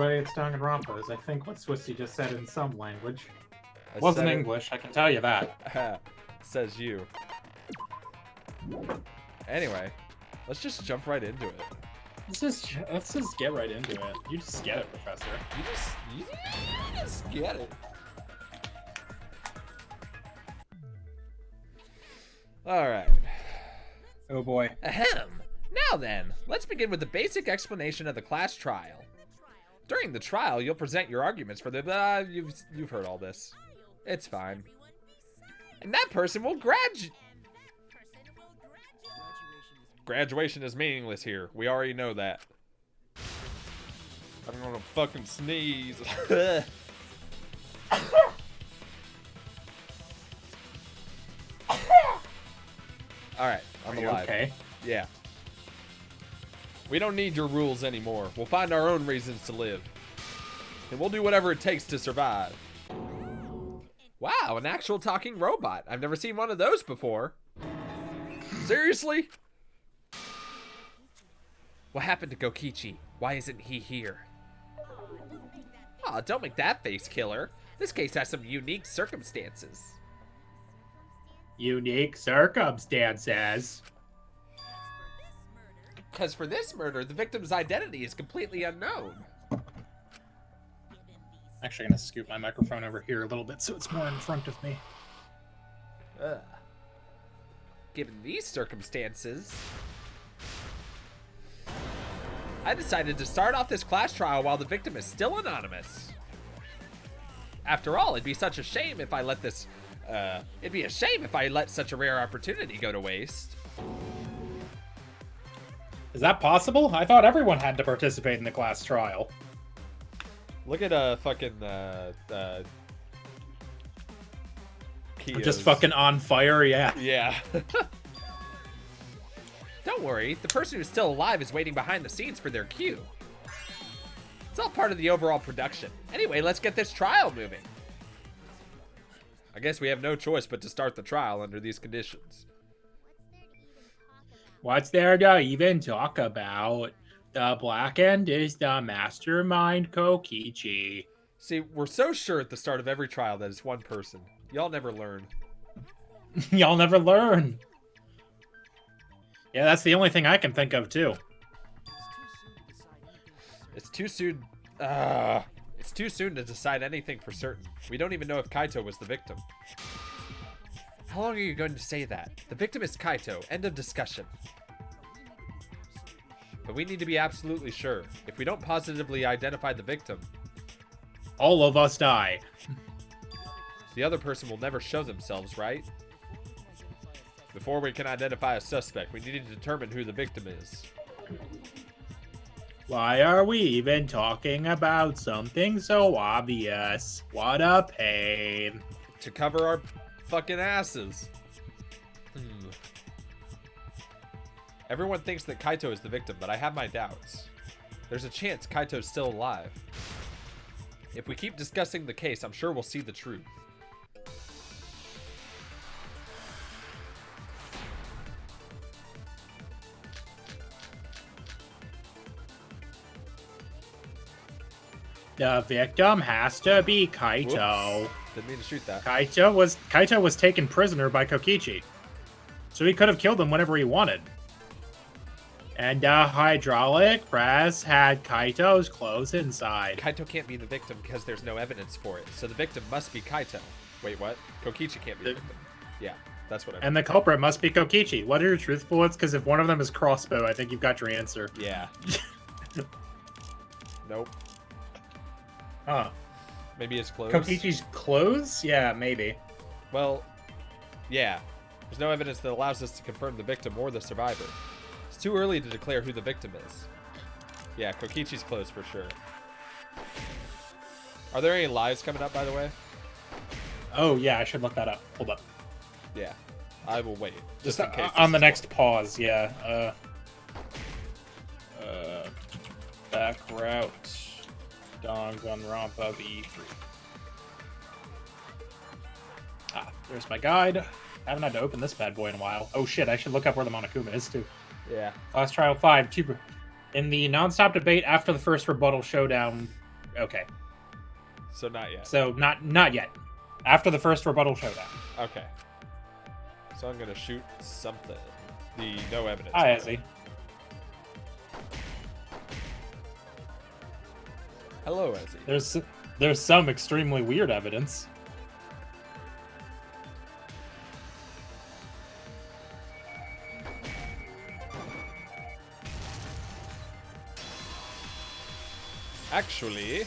everybody, it's Danganronpa, is I think what Swissy just said in some language. I Wasn't said it. English, I can tell you that. Says you. Anyway, let's just jump right into it. Let's just get right into it. You just get it, Professor. You just get it. All right. Oh boy. Ahem. Now then, let's begin with the basic explanation of the class trial. During the trial, you'll present your arguments for the... you've heard all this. It's fine. And that person will Graduation is meaningless here. We already know that. I'm gonna fucking sneeze. Alright, I'm alive. Okay. Yeah. We don't need your rules anymore. We'll find our own reasons to live. And we'll do whatever it takes to survive. Wow, an actual talking robot. I've never seen one of those before. Seriously? What happened to Gokichi? Why isn't he here? Aw, don't make that face, killer. This case has some unique circumstances. Unique circumstances. Because for this murder, the victim's identity is completely unknown. Actually, gonna scoot my microphone over here a little bit so it's more in front of me. Given these circumstances, I decided to start off this class trial while the victim is still anonymous. After all, it'd be such a shame if I let this, it'd be a shame if I let such a rare opportunity go to waste. Is that possible? I thought everyone had to participate in the class trial. Look at fucking I'm just fucking on fire, yeah. Yeah. Don't worry, the person who's still alive is waiting behind the scenes for their cue. It's all part of the overall production. Anyway, let's get this trial moving. I guess we have no choice but to start the trial under these conditions. What's there to even talk about? The Black End is the mastermind Kokichi. See, we're so sure at the start of every trial that it's one person. Y'all never learn. Y'all never learn. Yeah, that's the only thing I can think of, too. It's too soon. It's too soon to decide anything for certain. We don't even know if Kaito was the victim. How long are you going to say that? The victim is Kaito. End of discussion. But we need to be absolutely sure. If we don't positively identify the victim, all of us die. The other person will never show themselves, right? Before we can identify a suspect, we need to determine who the victim is. Why are we even talking about something so obvious? What a pain. To cover our fucking asses. Everyone thinks that Kaito is the victim, but I have my doubts. There's a chance Kaito's still alive. If we keep discussing the case, I'm sure we'll see the truth. The victim has to be Kaito. Whoops. Didn't mean to shoot that. Kaito was taken prisoner by Kokichi, so he could have killed him whenever he wanted. And the hydraulic press had Kaito's clothes inside. Kaito can't be the victim because there's no evidence for it, so the victim must be Kaito. Wait, what? Kokichi can't be the victim. Yeah, that's what I meant. And the culprit must be Kokichi. What are your truth bullets? Because if one of them is crossbow, I think you've got your answer. Yeah. Nope. Huh. Maybe his clothes? Kokichi's clothes? Yeah, maybe. Well, yeah. There's no evidence that allows us to confirm the victim or the survivor. It's too early to declare who the victim is. Yeah, Kokichi's clothes for sure. Are there any lives coming up, by the way? Oh, yeah, I should look that up. Hold up. Yeah, I will wait. Just in case on the next pause, yeah. Back route. Danganronpa V3. Ah, there's my guide. I haven't had to open this bad boy in a while. Oh shit, I should look up where the Monokuma is too. Yeah. Class Trial 5. In the non-stop debate after the first rebuttal showdown, Okay. So not yet. So not yet. After the first rebuttal showdown. Okay. So I'm gonna shoot something. The no evidence. Hi, Ezzy. Hello, Ezzy. There's some extremely weird evidence. Actually,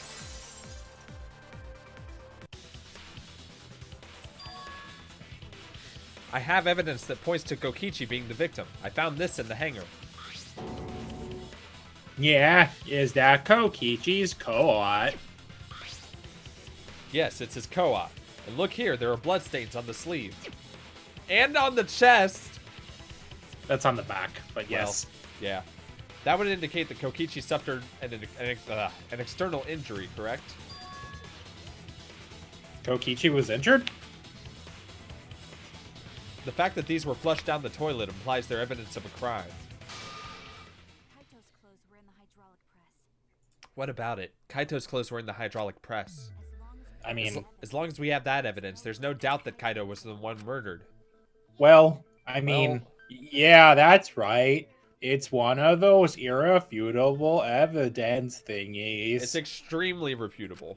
I have evidence that points to Kokichi being the victim. I found this in the hangar. Yeah, is that Kokichi's coat? Yes, it's his co-op. And look here, there are bloodstains on the sleeve. And on the chest! That's on the back, but yes. Well, yeah. That would indicate that Kokichi suffered an external injury, correct? Kokichi was injured? The fact that these were flushed down the toilet implies they're evidence of a crime. Kaito's clothes were in the hydraulic press. What about it? Kaito's clothes were in the hydraulic press. I mean... As long as we have that evidence, there's no doubt that Kaito was the one murdered. Well, I mean... Yeah, that's right. It's one of those irrefutable evidence thingies. It's extremely refutable.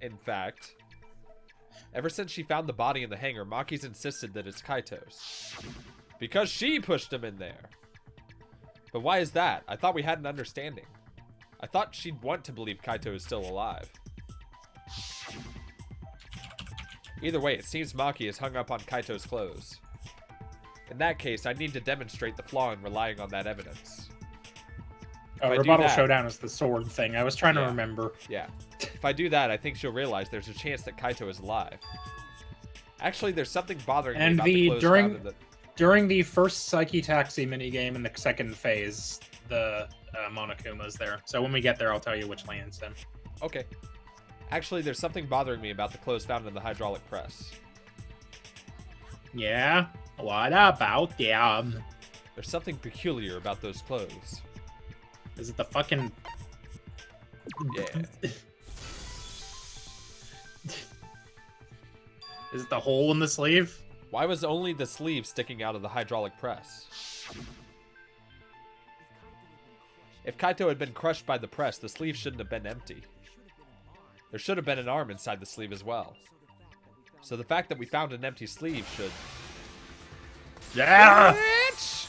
In fact, ever since she found the body in the hangar, Maki's insisted that it's Kaito's. Because she pushed him in there. But why is that? I thought we had an understanding. I thought she'd want to believe Kaito is still alive. Either way, it seems Maki is hung up on Kaito's clothes. In that case, I need to demonstrate the flaw in relying on that evidence. Rebuttal showdown is the sword thing. I was trying to remember. Yeah. If I do that, I think she'll realize there's a chance that Kaito is alive. Actually, there's something bothering me about the clothes found in the... During the first Psyche Taxi minigame in the second phase, the Monokuma's there. So when we get there, I'll tell you which lane it's in. Okay. Actually, there's something bothering me about the clothes found in the hydraulic press. Yeah? What about them? There's something peculiar about those clothes. Is it the fucking... Yeah. Is it the hole in the sleeve? Why was only the sleeve sticking out of the hydraulic press? If Kaito had been crushed by the press, the sleeve shouldn't have been empty. There should have been an arm inside the sleeve as well. So the fact that we found an empty sleeve should... Yeah! Bitch!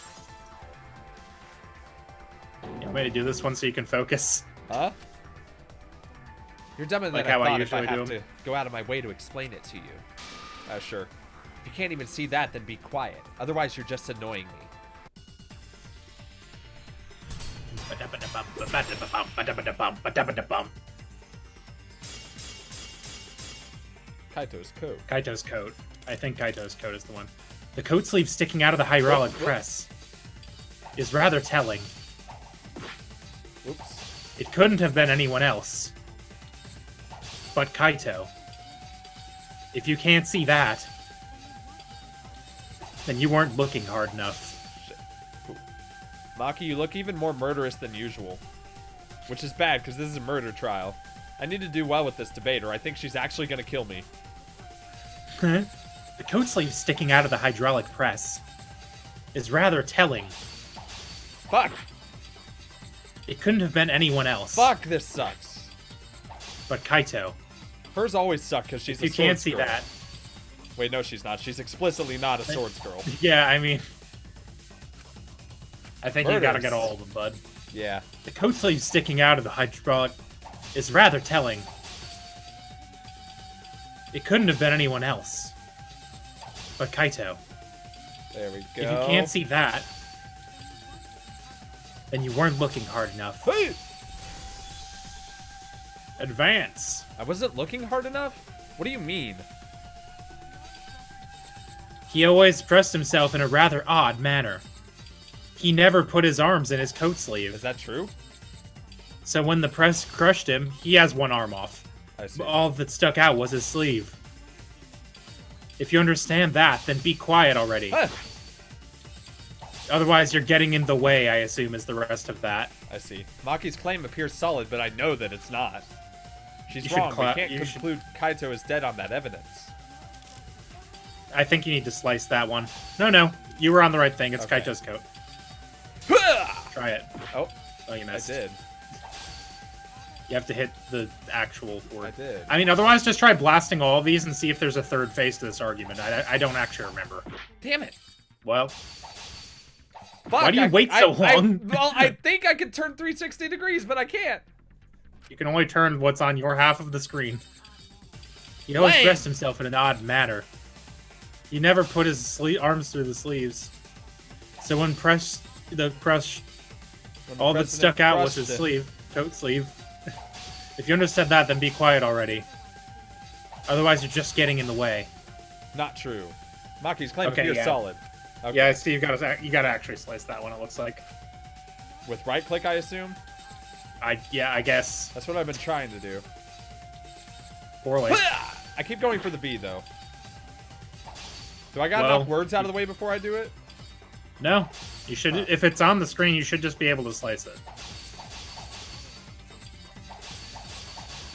You want me to do this one so you can focus? Huh? You're dumber than Like I how I thought if I usually have do. to go out of my way to explain it to you. Sure. If you can't even see that, then be quiet. Otherwise, you're just annoying me. Kaito's coat. Kaito's coat. I think Kaito's coat is the one. The coat sleeve sticking out of the hydraulic press is rather telling. Oops. It couldn't have been anyone else but Kaito. If you can't see that, then you weren't looking hard enough. Shit. Ooh. Maki, you look even more murderous than usual. Which is bad, because this is a murder trial. I need to do well with this debate, or I think she's actually going to kill me. The coat sleeve sticking out of the hydraulic press is rather telling. Fuck! It couldn't have been anyone else Fuck, this sucks. but Kaito. Hers always suck because she's If a you can't swords see girl. that. Wait, no, she's not. She's explicitly not a swords girl. Yeah, I mean... I think you gotta Murders. get all of them, bud. Yeah. The coat sleeve sticking out of the hydraulic is rather telling. It couldn't have been anyone else but Kaito. There we go. If you can't see that, then you weren't looking hard enough. Hey! Advance. I wasn't looking hard enough? What do you mean? He always pressed himself in a rather odd manner. He never put his arms in his coat sleeve. Is that true? So when the press crushed him, he has one arm off. I see. All that stuck out was his sleeve. If you understand that, then be quiet already. Ah. Otherwise, you're getting in the way, I assume, is the rest of that. I see. Maki's claim appears solid, but I know that it's not. She's You should wrong. We can't you should- conclude Kaito is dead on that evidence. I think you need to slice that one. No, you were on the right thing. It's Okay. Kaito's coat. I Try it. Oh, You missed. did. You have to hit the actual I word. did. I mean, otherwise, just try blasting all of these and see if there's a third phase to this argument. I don't actually remember. Damn it. Well, Fuck, Why do you wait so long? Well, I think I could turn 360 degrees, but I can't. you can only turn what's on your half of the screen. He always Lame. dressed himself in an odd manner. He never put his arms through the sleeves. So when When the all that president stuck out was crushed his it. sleeve, coat sleeve. If you understood that, then be quiet already. Otherwise, you're just getting in the way. Not true. Maki's claim Okay, appears yeah. solid. Okay. Yeah, see, you gotta actually slice that one. It looks like. With right click, I assume? I guess That's what I've been trying to do. poorly. I keep going for the B, though. Do I got Well, enough words out of the way before I do it? No, you should. If it's on the screen, you should just be able to slice it.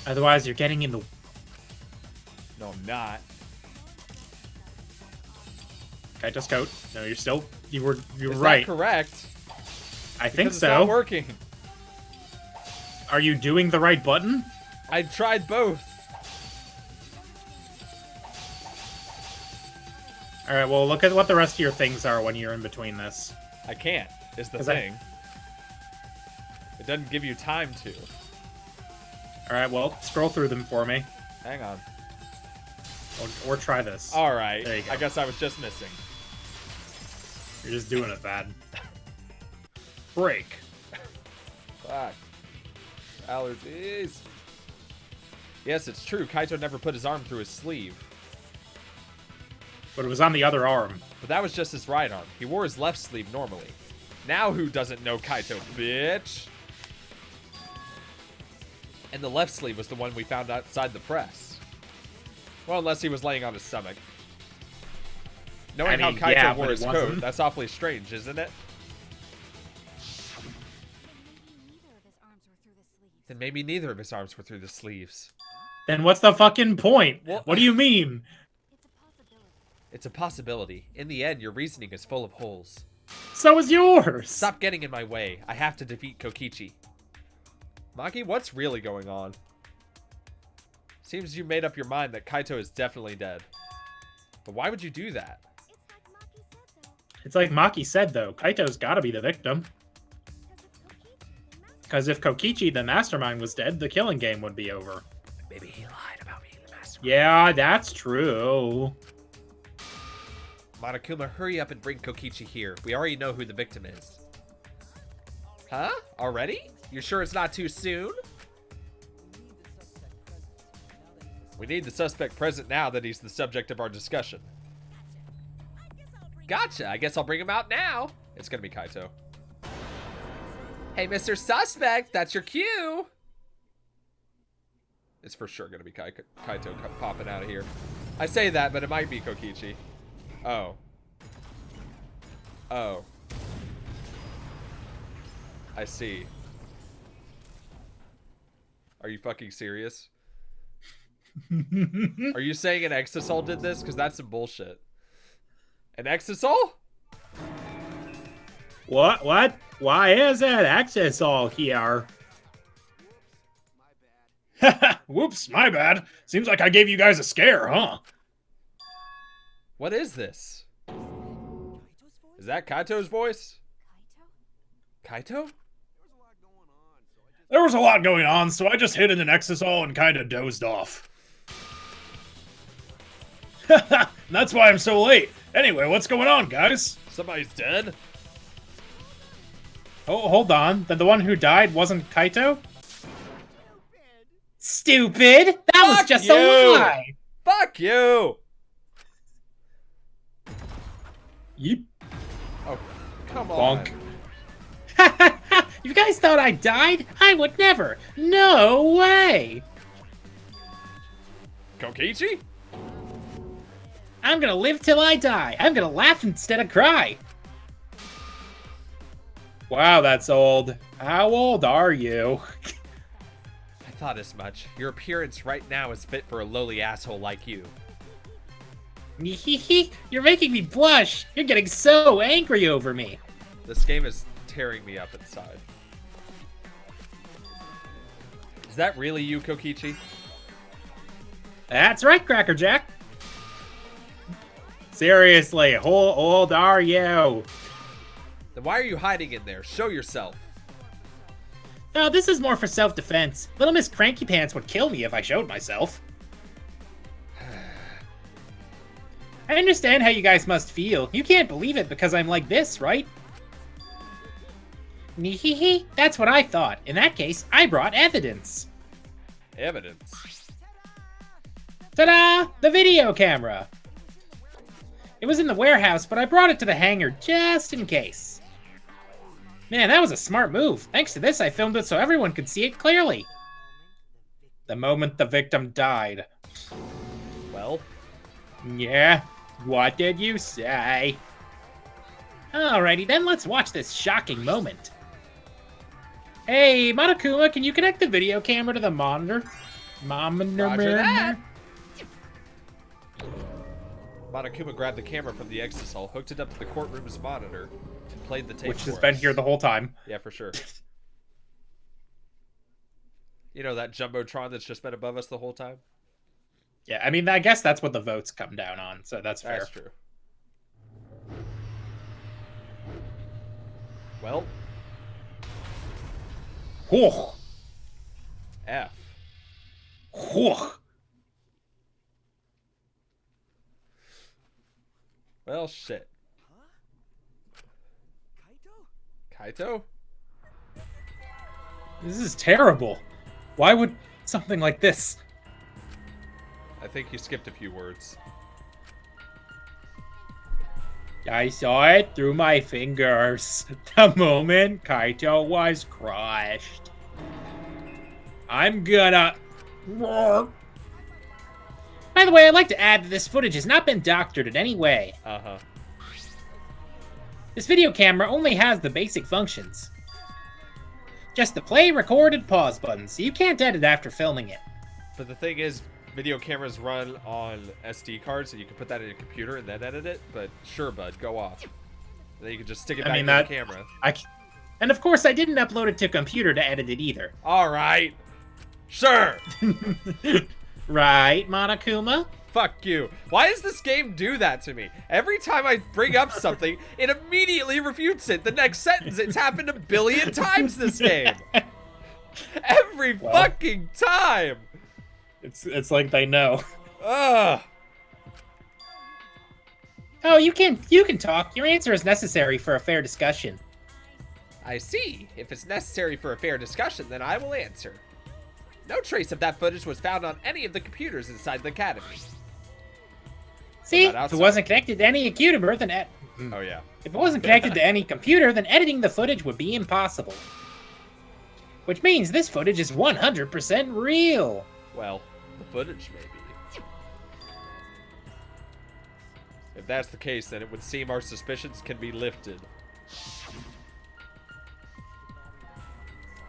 Otherwise, you're getting in the. No, I'm not. Kaito's coat. No, you were Is right. that correct? I think Because it's not so. working. Are you doing the right button? I tried both. All right. Well, look at what the rest of your things are when you're in between this. I can't, is the 'Cause thing. It doesn't give you time to. All right. Well, scroll through them for me, Hang on. or try this. Alright. There you go. I guess I was just missing. You're just doing it bad. Break. Fuck. Allergies. Yes, it's true. Kaito never put his arm through his sleeve. But it was on the other arm. But that was just his right arm. He wore his left sleeve normally. Now who doesn't know Kaito, bitch? And the left sleeve was the one we found outside the press. Well, unless he was laying on his stomach. Knowing I mean, how Kaito yeah, wore but his it coat, wasn't. that's awfully strange, isn't it? Then maybe neither of his arms were through the Then maybe neither of his arms were through the sleeves. sleeves. Then what's the fucking point? Well- What do you mean? It's a possibility. It's a possibility. In the end, your reasoning is full of holes. So is yours. Stop getting in my way. I have to defeat Kokichi. Maki, what's really going on? Seems you made up your mind that Kaito is definitely dead. But why would you do that? It's like Maki said, though. Kaito's got to be the victim. Because if Kokichi, the mastermind, was dead, the killing game would be over. Maybe he lied about being the mastermind. Yeah, that's true. Monokuma, hurry up and bring Kokichi here. We already know who the victim is. Huh? Already? You sure it's not too soon? We need the suspect present now that he's the subject of our discussion. Gotcha. I guess I'll bring him out now. It's gonna be Kaito. Hey, Mr. Suspect, that's your cue. It's for sure gonna be Kaito popping out of here. I say that, but it might be Kokichi. Oh. Oh. I see. Are you fucking serious? Are you saying an exisal did this? Because that's some bullshit. An exisal? What? What? Why is that access all here? Whoops, my bad. Seems like I gave you guys a scare, huh? What is this? Is that Kaito's voice? Kaito? Kaito? There was a lot going on, so I just hid in an exisal and kind of dozed off. That's why I'm so late. Anyway, what's going on, guys? Somebody's dead? Oh, hold on. Then the one who died wasn't Kaito? Stupid! That was Fuck just you! a lie! Fuck you! Yeep. Oh, come on. Bonk. You guys thought I died? I would never. No way! Kokichi? I'm gonna live till I die. I'm gonna laugh instead of cry. Wow, that's old. How old are you? I thought as much. Your appearance right now is fit for a lowly asshole like you. You're making me blush. You're getting so angry over me. This game is tearing me up inside. Is that really you, Kokichi? That's right, Cracker Jack. Seriously, how old are you? Then why are you hiding in there? Show yourself. No, this is more for self-defense. Little Miss Cranky Pants would kill me if I showed myself. I understand how you guys must feel. You can't believe it because I'm like this, right? Neehee, that's what I thought. In that case, I brought evidence. Evidence? Ta-da! The video camera! It was in the warehouse, but I brought it to the hangar just in case. Man, that was a smart move. Thanks to this, I filmed it so everyone could see it clearly. The moment the victim died. Well? Yeah, what did you say? Alrighty then, let's watch this shocking moment. Hey, Monokuma, can you connect the video camera to the monitor? Roger that. Monokuma grabbed the camera from the exisal, hooked it up to the courtroom's monitor, and played the tape Which has for been us. here the whole time. Yeah, for sure. You know, that Jumbotron that's just been above us the whole time? Yeah, I mean, I guess that's what the votes come down on, so that's fair. That's true. Well, Whew. F. Whew. Well, shit. Kaito? This is terrible. Why would something like this? I think you skipped a few words. I saw it through my fingers. The moment Kaito was crushed. I'm gonna... By the way, I'd like to add that this footage has not been doctored in any way. Uh-huh. This video camera only has the basic functions. Just the play, record, and pause buttons, so you can't edit after filming it. But the thing is, video cameras run on SD cards, and you can put that in a computer and then edit it. But sure, bud, go off. And then you can just stick it back in the camera. And of course, I didn't upload it to a computer to edit it either. All right. Sure. Right, Monokuma? Fuck you. Why does this game do that to me? Every time I bring up something, it immediately refutes it. The next sentence, it's happened a billion times this game. Every fucking time. It's like they know. Ugh. Oh, you can talk. Your answer is necessary for a fair discussion. I see. If it's necessary for a fair discussion, then I will answer. No trace of that footage was found on any of the computers inside the academy. See, if it wasn't connected to any computer, then Oh yeah. if it wasn't connected to any computer, then editing the footage would be impossible. Which means this footage is 100% real. Well, the footage maybe. If that's the case, then it would seem our suspicions can be lifted.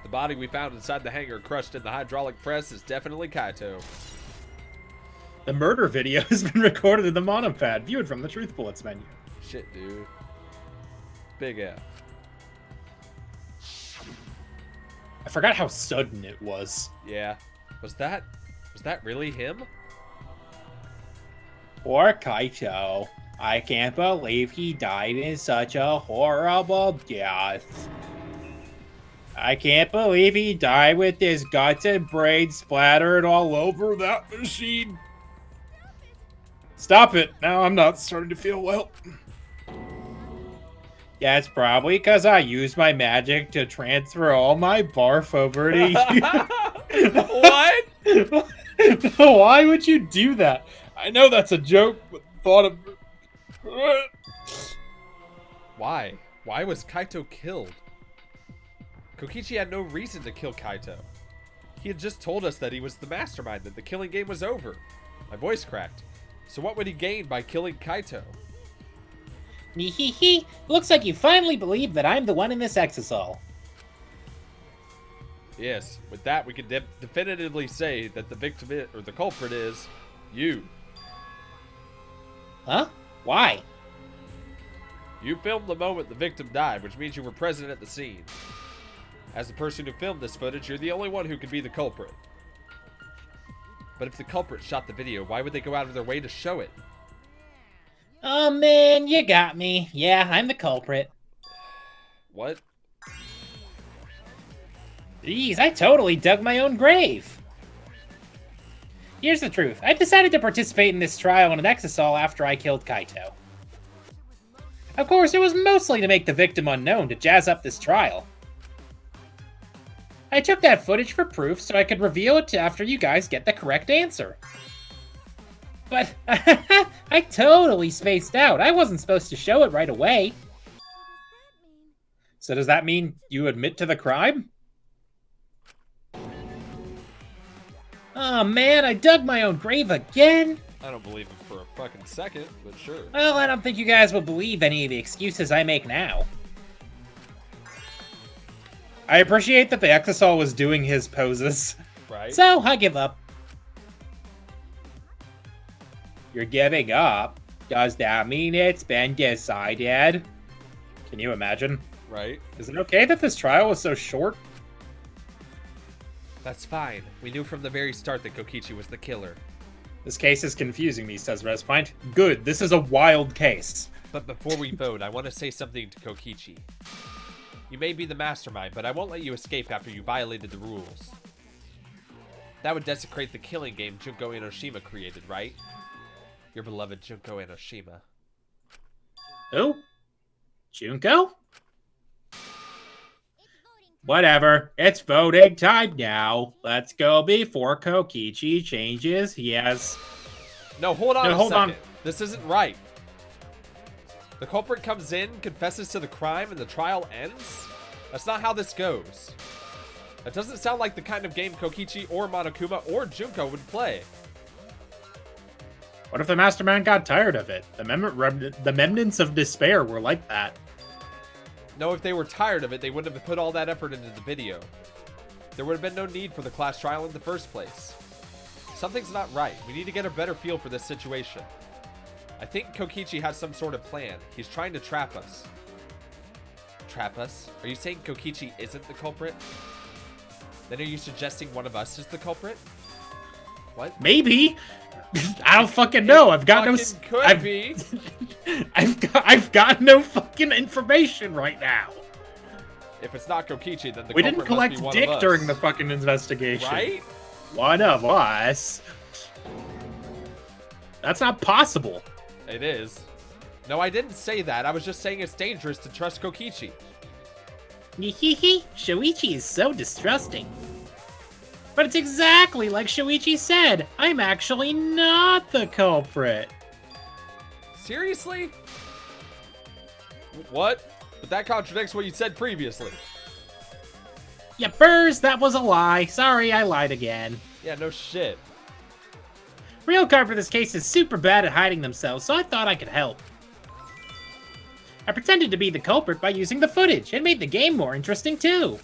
The body we found inside the hangar crushed in the hydraulic press is definitely Kaito. The murder video has been recorded in the monopad, viewed from the Truth Bullets menu. Shit, dude. Big F. I forgot how sudden it was. Yeah. Was that really him? Poor Kaito. I can't believe he died in such a horrible death. I can't believe he died with his guts and brains splattered all over that machine. Stop it. Now I'm not starting to feel well. Yeah, it's probably because I used my magic to transfer all my barf over to you. What? Why would you do that? I know that's a joke, but thought of... Why? Why was Kaito killed? Kokichi had no reason to kill Kaito. He had just told us that he was the mastermind, that the killing game was over. My voice cracked. So what would he gain by killing Kaito? Hehe. Looks like you finally believe that I'm the one in this exisal. Yes, with that we can definitively say that the victim or the culprit is you. Huh? Why? You filmed the moment the victim died, which means you were present at the scene. As the person who filmed this footage, you're the only one who could be the culprit. But if the culprit shot the video, why would they go out of their way to show it? Oh man, you got me. Yeah, I'm the culprit. What? Jeez, I totally dug my own grave. Here's the truth. I decided to participate in this trial on an exisal after I killed Kaito. Of course, it was mostly to make the victim unknown to jazz up this trial. I took that footage for proof so I could reveal it after you guys get the correct answer. But I totally spaced out. I wasn't supposed to show it right away. So does that mean you admit to the crime? Oh man, I dug my own grave again? I don't believe him for a fucking second, but sure. Well, I don't think you guys will believe any of the excuses I make now. I appreciate that the exisal was doing his poses. Right? So, I give up. You're giving up? Does that mean it's been decided? Can you imagine? Right? Is it okay that this trial was so short? That's fine. We knew from the very start that Kokichi was the killer. This case is confusing me, says Respint. Good, this is a wild case. But before we vote, I want to say something to Kokichi. You may be the mastermind, but I won't let you escape after you violated the rules. That would desecrate the killing game Junko Enoshima created, right? Your beloved Junko Enoshima. Who? Junko? Whatever, it's voting time now. Let's go before Kokichi changes. Yes. No, hold on No, a hold second. on. This isn't right. The culprit comes in, confesses to the crime, and the trial ends? That's not how this goes. That doesn't sound like the kind of game Kokichi or Monokuma or Junko would play. What if the mastermind got tired of it? The remnants of despair were like that. No, if they were tired of it, they wouldn't have put all that effort into the video. There would have been no need for the class trial in the first place. Something's not right. We need to get a better feel for this situation. I think Kokichi has some sort of plan. He's trying to trap us. Trap us? Are you saying Kokichi isn't the culprit? Then are you suggesting one of us is the culprit? What? Maybe. I don't fucking know. I've got no. Could be. I've got no fucking information right now. If it's not Kokichi, then the We culprit didn't collect must be one dick of us. during the fucking investigation. Right? One of us. That's not possible. It is. No, I didn't say that. I was just saying it's dangerous to trust Kokichi. Hehe, Shoichi is so distrusting. But it's exactly like Shoichi said. I'm actually not the culprit. Seriously? What? But that contradicts what you said previously. Yippers, that was a lie. Sorry, I lied again. Yeah, no shit. Real culprit in this case is super bad at hiding themselves, so I thought I could help. I pretended to be the culprit by using the footage. It made the game more interesting, too.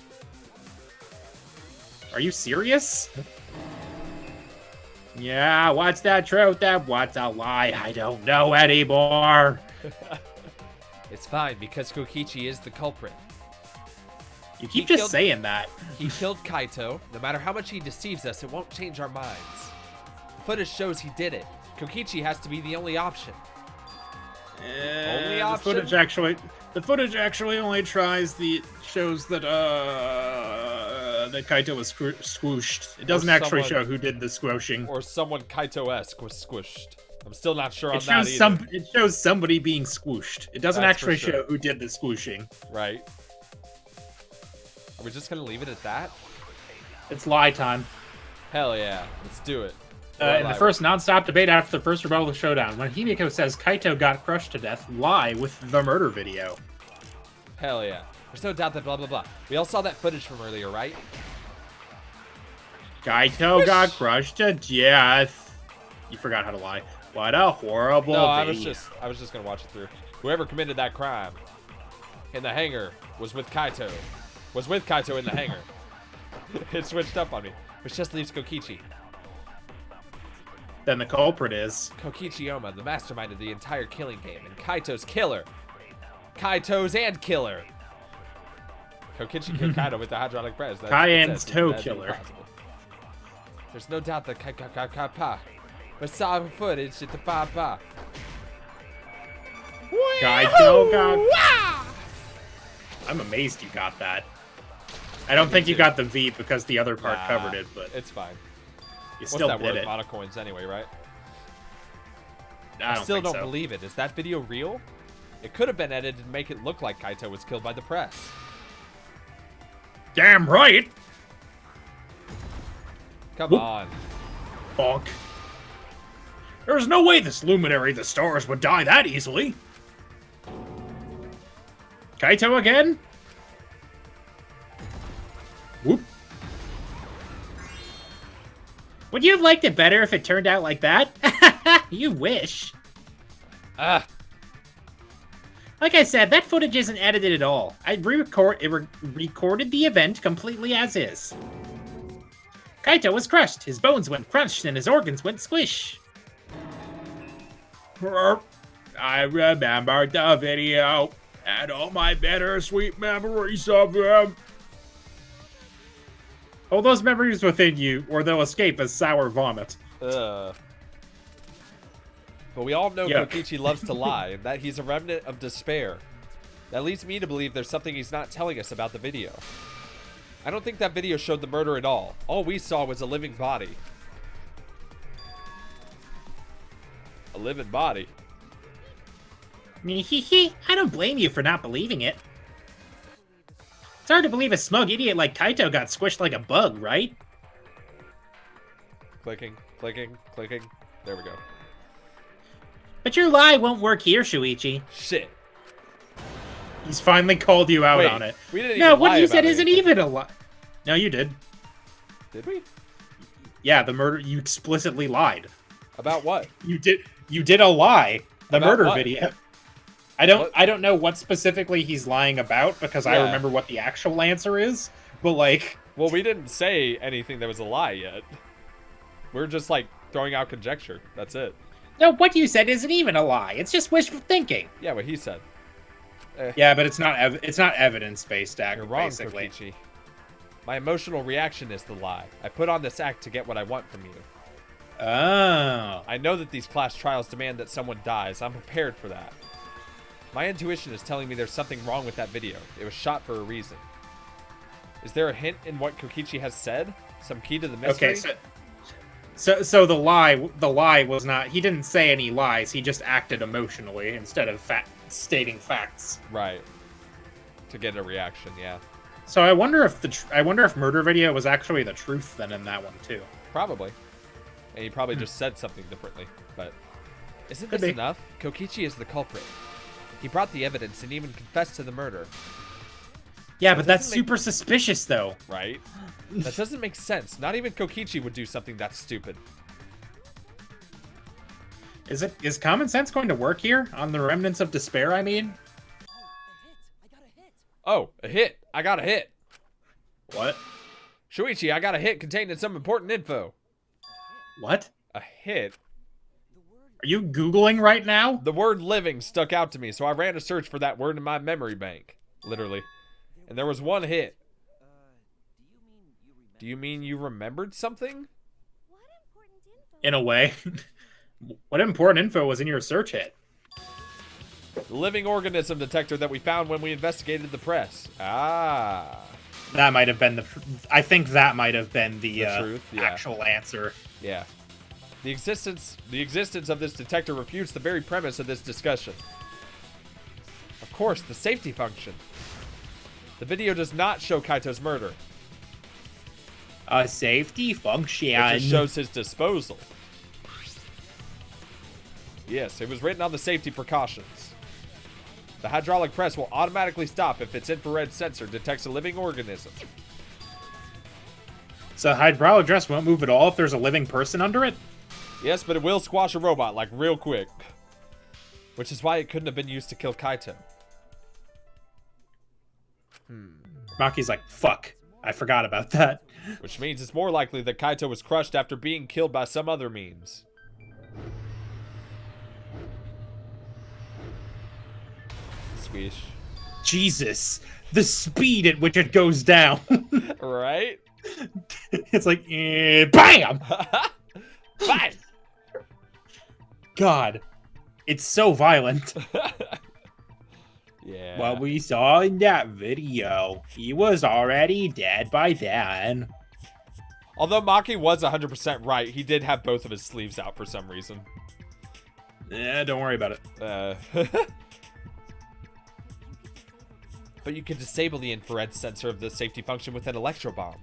Are you serious? Yeah, what's the truth and what's a lie? I don't know anymore. It's fine, because Kokichi is the culprit. You keep just saying that. He killed Kaito. No matter how much he deceives us, it won't change our minds. The footage shows he did it. Kokichi has to be the only option. Only option? The footage actually only shows that that Kaito was squooshed. It doesn't actually show who did the squooshing. Or someone Kaito-esque was squished. I'm still not sure on that either. It shows somebody being squooshed. It doesn't That's actually for sure. show who did the squooshing. Right. Are we just gonna leave it at that? It's lie time. Hell yeah. Let's do it. In the first non-stop debate after the first Rebel Showdown, when Himiko says Kaito got crushed to death, lie with the murder video. Hell yeah. There's no doubt that blah blah blah. We all saw that footage from earlier, right? Kaito got crushed to death. You forgot how to lie. What a horrible No, video. I was just gonna watch it through. Whoever committed that crime in the hangar was with Kaito. Was with Kaito in the hangar. It switched up on me. Which just leaves Kokichi. Then the culprit is... Kokichi Oma, the mastermind of the entire killing game, and Kaito's killer. Kaito's and killer. Kokichi killed Kaito with the hydraulic press. Cayenne's toe killer. There's no doubt that Ka but saw footage at the Papa. Kaito got... I'm amazed you got that. I don't think you got the V because the other part covered it, but it's fine. You What's still that did worth? it. Monocoins anyway, right? I still don't so. believe it. Is that video real? It could have been edited to make it look like Kaito was killed by the press. Damn right! Come Whoop. on. Bonk. There's no way this luminary of the stars would die that easily. Kaito again? Whoop. Would you have liked it better if it turned out like that? You wish. Ah. Like I said, that footage isn't edited at all. I recorded the event completely as is. Kaito was crushed, his bones went crunched, and his organs went squish. I remember the video, and all my bittersweet memories of them. Hold those memories within you, or they'll escape as sour vomit. But we all know Yuck. Kokichi loves to lie, and that he's a remnant of despair. That leads me to believe there's something he's not telling us about the video. I don't think that video showed the murder at all. All we saw was a living body. A living body. I don't blame you for not believing it. It's hard to believe a smug idiot like Kaito got squished like a bug, right? Clicking, clicking, clicking. There we go. But your lie won't work here, Shuichi. Shit. He's finally called you out Wait, on it. we didn't No, even what lie you about said isn't anything. even a lie. No, you did. Did we? Yeah, the murder. You explicitly lied. About what? You did a lie. The About murder what? video. What? I don't know what specifically he's lying about because I Yeah. remember what the actual answer is. But like, Well, we didn't say anything that was a lie yet. We're just like throwing out conjecture. That's it. no, what you said isn't even a lie. It's just wishful thinking. Yeah, what he said. Yeah, but it's not evidence based, You're wrong, basically. Kokichi. My emotional reaction is the lie. I put on this act to get what I want from you. Oh. I know that these class trials demand that someone dies. I'm prepared for that. My intuition is telling me there's something wrong with that video. It was shot for a reason. Is there a hint in what Kokichi has said? Some key to the mystery? Okay, so the lie was not. He didn't say any lies. He just acted emotionally instead of stating facts. Right. To get a reaction, yeah. So I wonder if murder video was actually the truth then in that one too. Probably. And he probably just said something differently. But isn't Could this be. enough? Kokichi is the culprit. He brought the evidence and even confessed to the murder. Yeah, but that's doesn't make- super suspicious though. Right? That doesn't make sense. Not even Kokichi would do something that stupid. Is common sense going to work here on the remnants of despair? I mean, Oh, a hit. I got a hit. what? Shuichi, I got a hit containing some important info. What? A hit? Are you Googling right now? The word living stuck out to me, so I ran a search for that word in my memory bank. Literally. And there was one hit. Do you mean you remembered something? What important info? In a way. What important info was in your search hit? The living organism detector that we found when we investigated the press. Ah. That might have been I think that might have been the truth, yeah. actual answer. Yeah. The existence of this detector refutes the very premise of this discussion. Of course, the safety function. The video does not show Kaito's murder. A safety function. It just shows his disposal. Yes, it was written on the safety precautions. The hydraulic press will automatically stop if its infrared sensor detects a living organism. So hydraulic dress won't move at all if there's a living person under it? Yes, but it will squash a robot, like, real quick. which is why it couldn't have been used to kill Kaito. Maki's like, fuck, I forgot about that. Which means it's more likely that Kaito was crushed after being killed by some other means. Squish. Jesus, the speed at which it goes down. Right? It's like, bam! Bam! God, it's so violent. Yeah. What we saw in that video, he was already dead by then. Although Maki was 100% right, he did have both of his sleeves out for some reason. Yeah, don't worry about it. But you can disable the infrared sensor of the safety function with an electro bomb.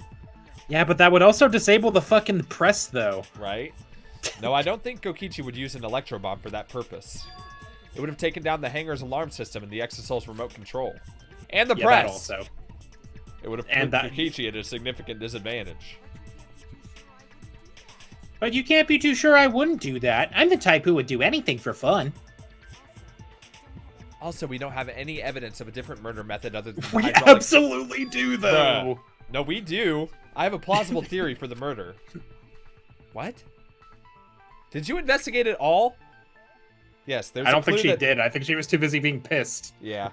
Yeah, but that would also disable the fucking press, though. Right? No, I don't think Kokichi would use an electro bomb for that purpose. It would have taken down the hangar's alarm system and the Exisal's remote control. And the press! That also. It would have And put that- Kokichi at a significant disadvantage. But you can't be too sure I wouldn't do that. I'm the type who would do anything for fun. Also, we don't have any evidence of a different murder method other than the We hydraulic... absolutely do, though. Bruh. No, we do. I have a plausible theory for the murder. What? Did you investigate it all? Yes, there's I a don't think clue she that... did. I think she was too busy being pissed. Yeah.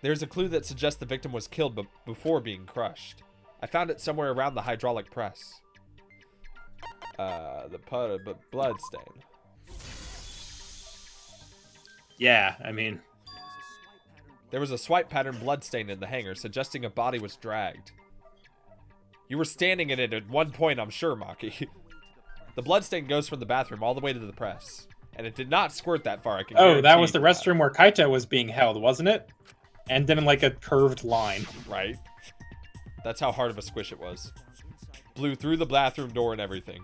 There's a clue that suggests the victim was killed before being crushed. I found it somewhere around the hydraulic press. The blood stain. Yeah, I mean... There was a swipe pattern blood stain in the hangar, suggesting a body was dragged. You were standing in it at one point, I'm sure, Maki. The blood stain goes from the bathroom all the way to the press. And it did not squirt that far, I can Oh, that was the guarantee restroom where Kaito was being held, wasn't it? And then in like a curved line. Right? That's how hard of a squish it was. Blew through the bathroom door and everything.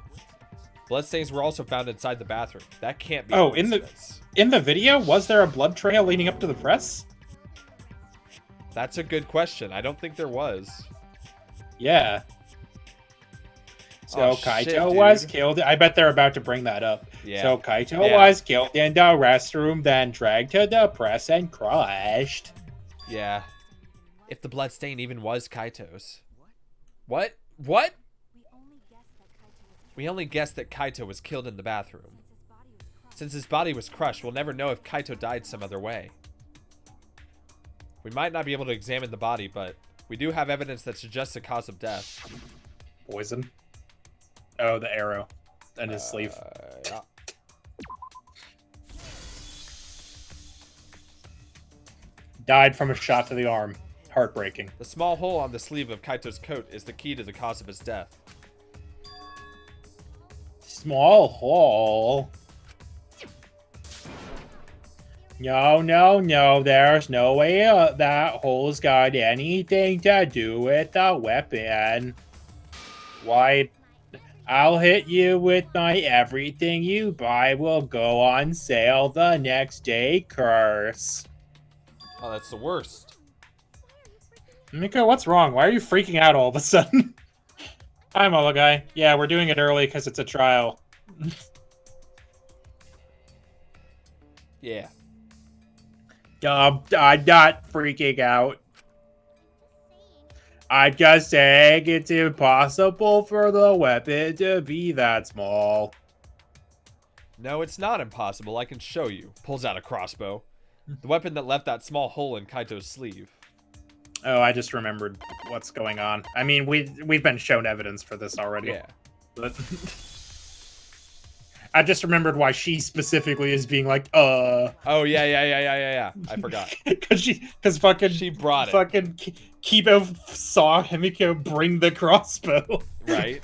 Bloodstains were also found inside the bathroom. That can't be Oh, coincidence. in the video, was there a blood trail leading up to the press? That's a good question. I don't think there was. Yeah. So Oh, Kaito shit, was dude. killed. I bet they're about to bring that up. Yeah. So Kaito Yeah. was killed in the restroom, then dragged to the press and crushed. Yeah. If the bloodstain even was Kaito's. What? What? We only guessed that Kaito was We only guessed that Kaito was killed in the bathroom. since his body was crushed. Since his body was crushed, we'll never know if Kaito died some other way. We might not be able to examine the body, but we do have evidence that suggests the cause of death. Poison. Oh, the arrow. And his sleeve. Yeah. Died from a shot to the arm. Heartbreaking. The small hole on the sleeve of Kaito's coat is the key to the cause of his death. Small hole. No, no, no. There's no way that hole's got anything to do with the weapon. Why? I'll hit you with my everything you buy will go on sale the next day curse. Oh, that's the worst. Himiko, what's wrong? Why are you freaking out all of a sudden? Hi, Molo Guy. Yeah, we're doing it early because it's a trial. Yeah. I'm not freaking out. I'm just saying it's impossible for the weapon to be that small. No, it's not impossible. I can show you. Pulls out a crossbow. The weapon that left that small hole in Kaito's sleeve. Oh, I just remembered what's going on. I mean, we've been shown evidence for this already. Yeah. But I just remembered why she specifically is being like, Oh, yeah. I forgot. because fucking She brought it. fucking Kibo saw Himiko bring the crossbow. Right?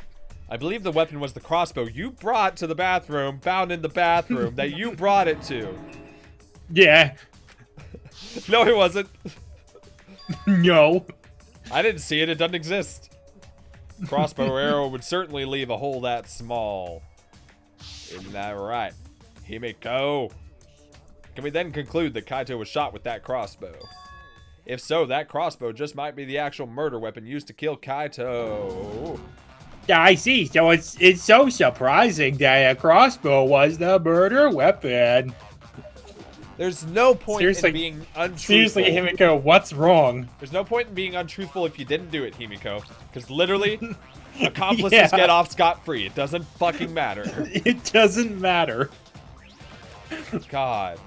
I believe the weapon was the crossbow you brought to the bathroom, found in the bathroom, that you brought it to. Yeah. No, it wasn't. No. I didn't see it. It doesn't exist. Crossbow arrow would certainly leave a hole that small. Isn't that right, Himiko? Can we then conclude that Kaito was shot with that crossbow? If so, that crossbow just might be the actual murder weapon used to kill Kaito. I see. So it's so surprising that a crossbow was the murder weapon. There's no point Seriously- in being untruthful. Seriously, Himiko, what's wrong? There's no point in being untruthful if you didn't do it, Himiko. Because literally, accomplices Yeah. get off scot-free. It doesn't fucking matter. It doesn't matter. God.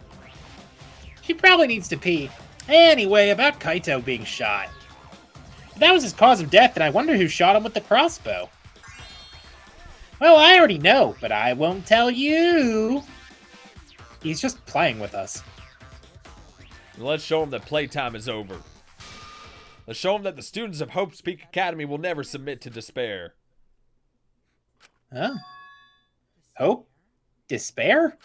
He probably needs to pee. Anyway, about Kaito being shot. If that was his cause of death, then I wonder who shot him with the crossbow. Well, I already know, but I won't tell you. He's just playing with us. Let's show him that playtime is over. Let's show him that the students of Hope Speak Academy will never submit to despair. Huh? Hope? Despair?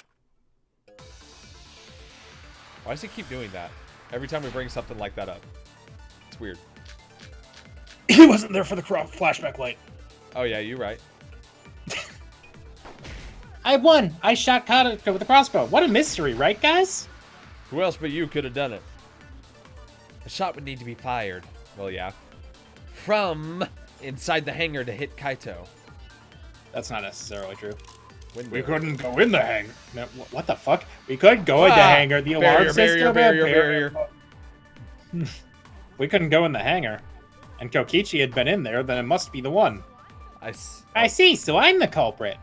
Why does he keep doing that? Every time we bring something like that up. It's weird. He wasn't there for the flashback light. Oh yeah, you're right. I won! I shot Kaito with a crossbow. What a mystery, right, guys? Who else but you could have done it? A shot would need to be fired. Well, yeah. From inside the hangar to hit Kaito. That's not necessarily true. Window. We couldn't go in the hangar. No, what the fuck? We could go in the hangar. The alarm Barrier, system. barrier. We couldn't go in the hangar. And Kokichi had been in there, then it must be the one. I see, so I'm the culprit.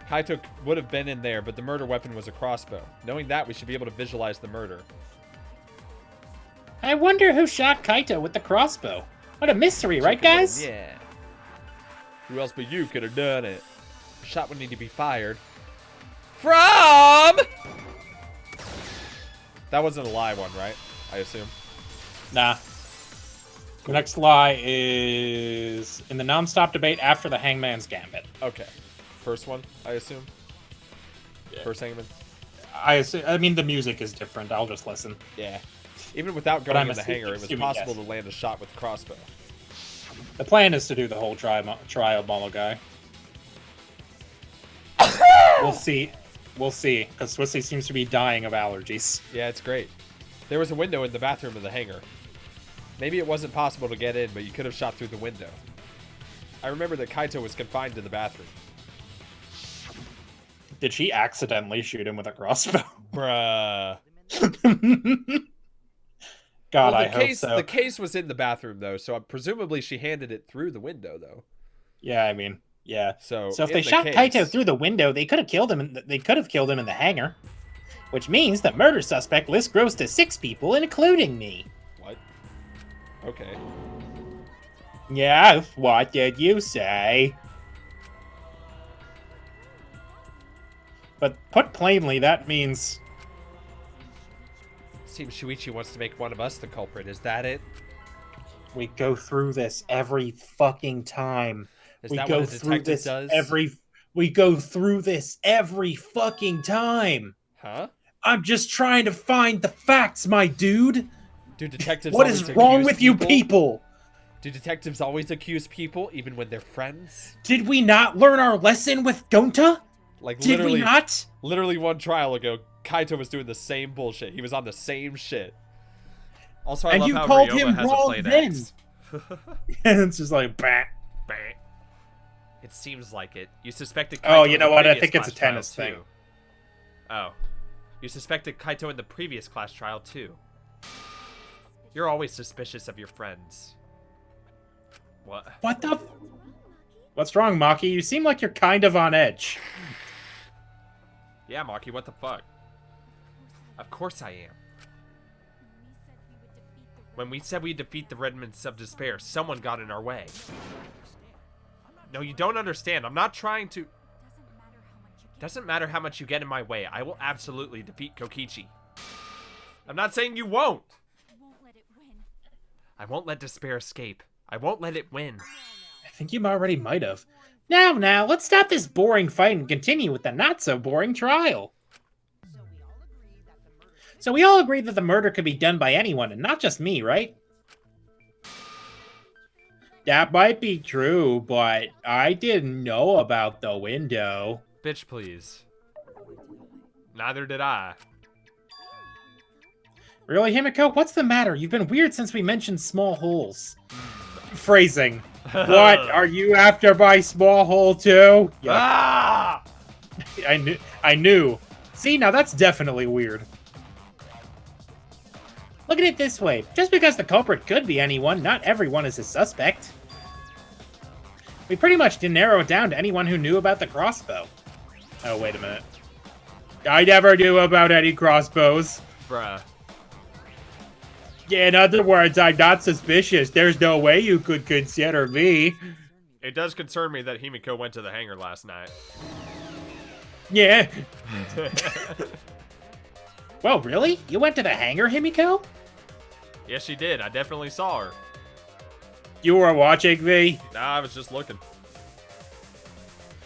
Kaito would have been in there, but the murder weapon was a crossbow. Knowing that, we should be able to visualize the murder. I wonder who shot Kaito with the crossbow. What a mystery, right, guys? Yeah. Who else but you could have done it? A shot would need to be fired. From... That wasn't a lie one, right? I assume. Nah. The next lie is in the non-stop debate after the Hangman's Gambit. Okay. First one, I assume? Yeah. First hangman? I mean, the music is different. I'll just listen. Yeah. Even without But going I'm in the hangar, it was possible to land a shot with crossbow. The plan is to do the whole trial Molo guy. We'll see. We'll see. Because Swissy seems to be dying of allergies. Yeah, it's great. There was a window in the bathroom of the hangar. Maybe it wasn't possible to get in, but you could have shot through the window. I remember that Kaito was confined to the bathroom. Did she accidentally shoot him with a crossbow? Bruh. God, Well, I hope so. The case was in the bathroom, though, so presumably she handed it through the window, though. Yeah, I mean, yeah. So if they in the shot case- Kaito through the window, they could have killed him. They could have killed him in the hangar, which means the murder suspect list grows to 6 people, including me. What? Okay. Yeah, what did you say? But put plainly, that means Seems Shuichi wants to make one of us the culprit. Is that it? we go through this every fucking time. Is We that go what a through detective this does? We go through this every fucking time. Huh? I'm just trying to find the facts, my dude. Do detectives What always is wrong accuse with you people? Do detectives always accuse people, even when they're friends? Did we not learn our lesson with Gonta? Like, Did we not? Literally one trial ago, Kaito was doing the same bullshit. He was on the same shit. Also, I And love you how called Ryoma him has a wrong plain then. X. And it's just like, bah. It seems like it. You suspected Kaito Oh, in you the know what? I previous think it's a class trial, tennis thing. too. Oh. You suspected Kaito in the previous class trial, too. You're always suspicious of your friends. What? What the? What's wrong, Maki? You seem like you're kind of on edge. Yeah, Maki, what the fuck? Of course I am. When we said we'd defeat the Remnants of Despair, someone got in our way. No, you don't understand. I'm not trying to... Doesn't matter how much you get in my way. I will absolutely defeat Kokichi. I'm not saying you won't. I won't let despair escape. I won't let it win. I think you already might have. Now, let's stop this boring fight and continue with the not-so-boring trial. So we all agree that the murder could be done by anyone, and not just me, right? That might be true, but I didn't know about the window. Bitch, please. Neither did I. Really, Himiko? What's the matter? You've been weird since we mentioned small holes. Phrasing. What? Are you after my small hole too? Yuck. Ah! I knew. See, now that's definitely weird. Look at it this way. Just because the culprit could be anyone, not everyone is a suspect. We pretty much did narrow it down to anyone who knew about the crossbow. Oh, wait a minute. I never knew about any crossbows. Bruh. Yeah, in other words, I'm not suspicious. There's no way you could consider me. It does concern me that Himiko went to the hangar last night. Yeah. Well, really? You went to the hangar, Himiko? Yes, she did. I definitely saw her. You were watching me? Nah, I was just looking.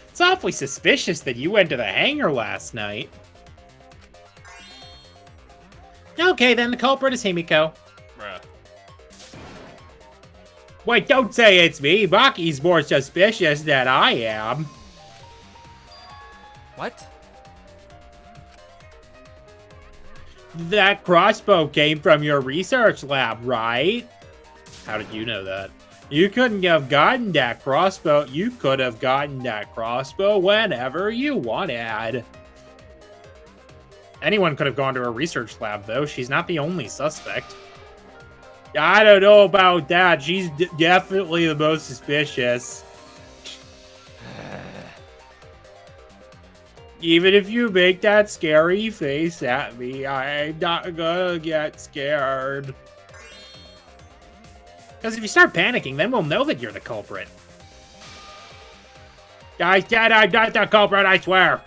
It's awfully suspicious that you went to the hangar last night. Okay, then the culprit is Himiko. Bruh. Wait, don't say it's me. Maki's more suspicious than I am. What? That crossbow came from your research lab, right? How did you know that? You couldn't have gotten that crossbow. You could have gotten that crossbow whenever you wanted. Anyone could have gone to her research lab, though. She's not the only suspect. I don't know about that. She's definitely the most suspicious. Even if you make that scary face at me, I'm not gonna get scared. Because if you start panicking, then we'll know that you're the culprit. I said I'm not the culprit, I swear.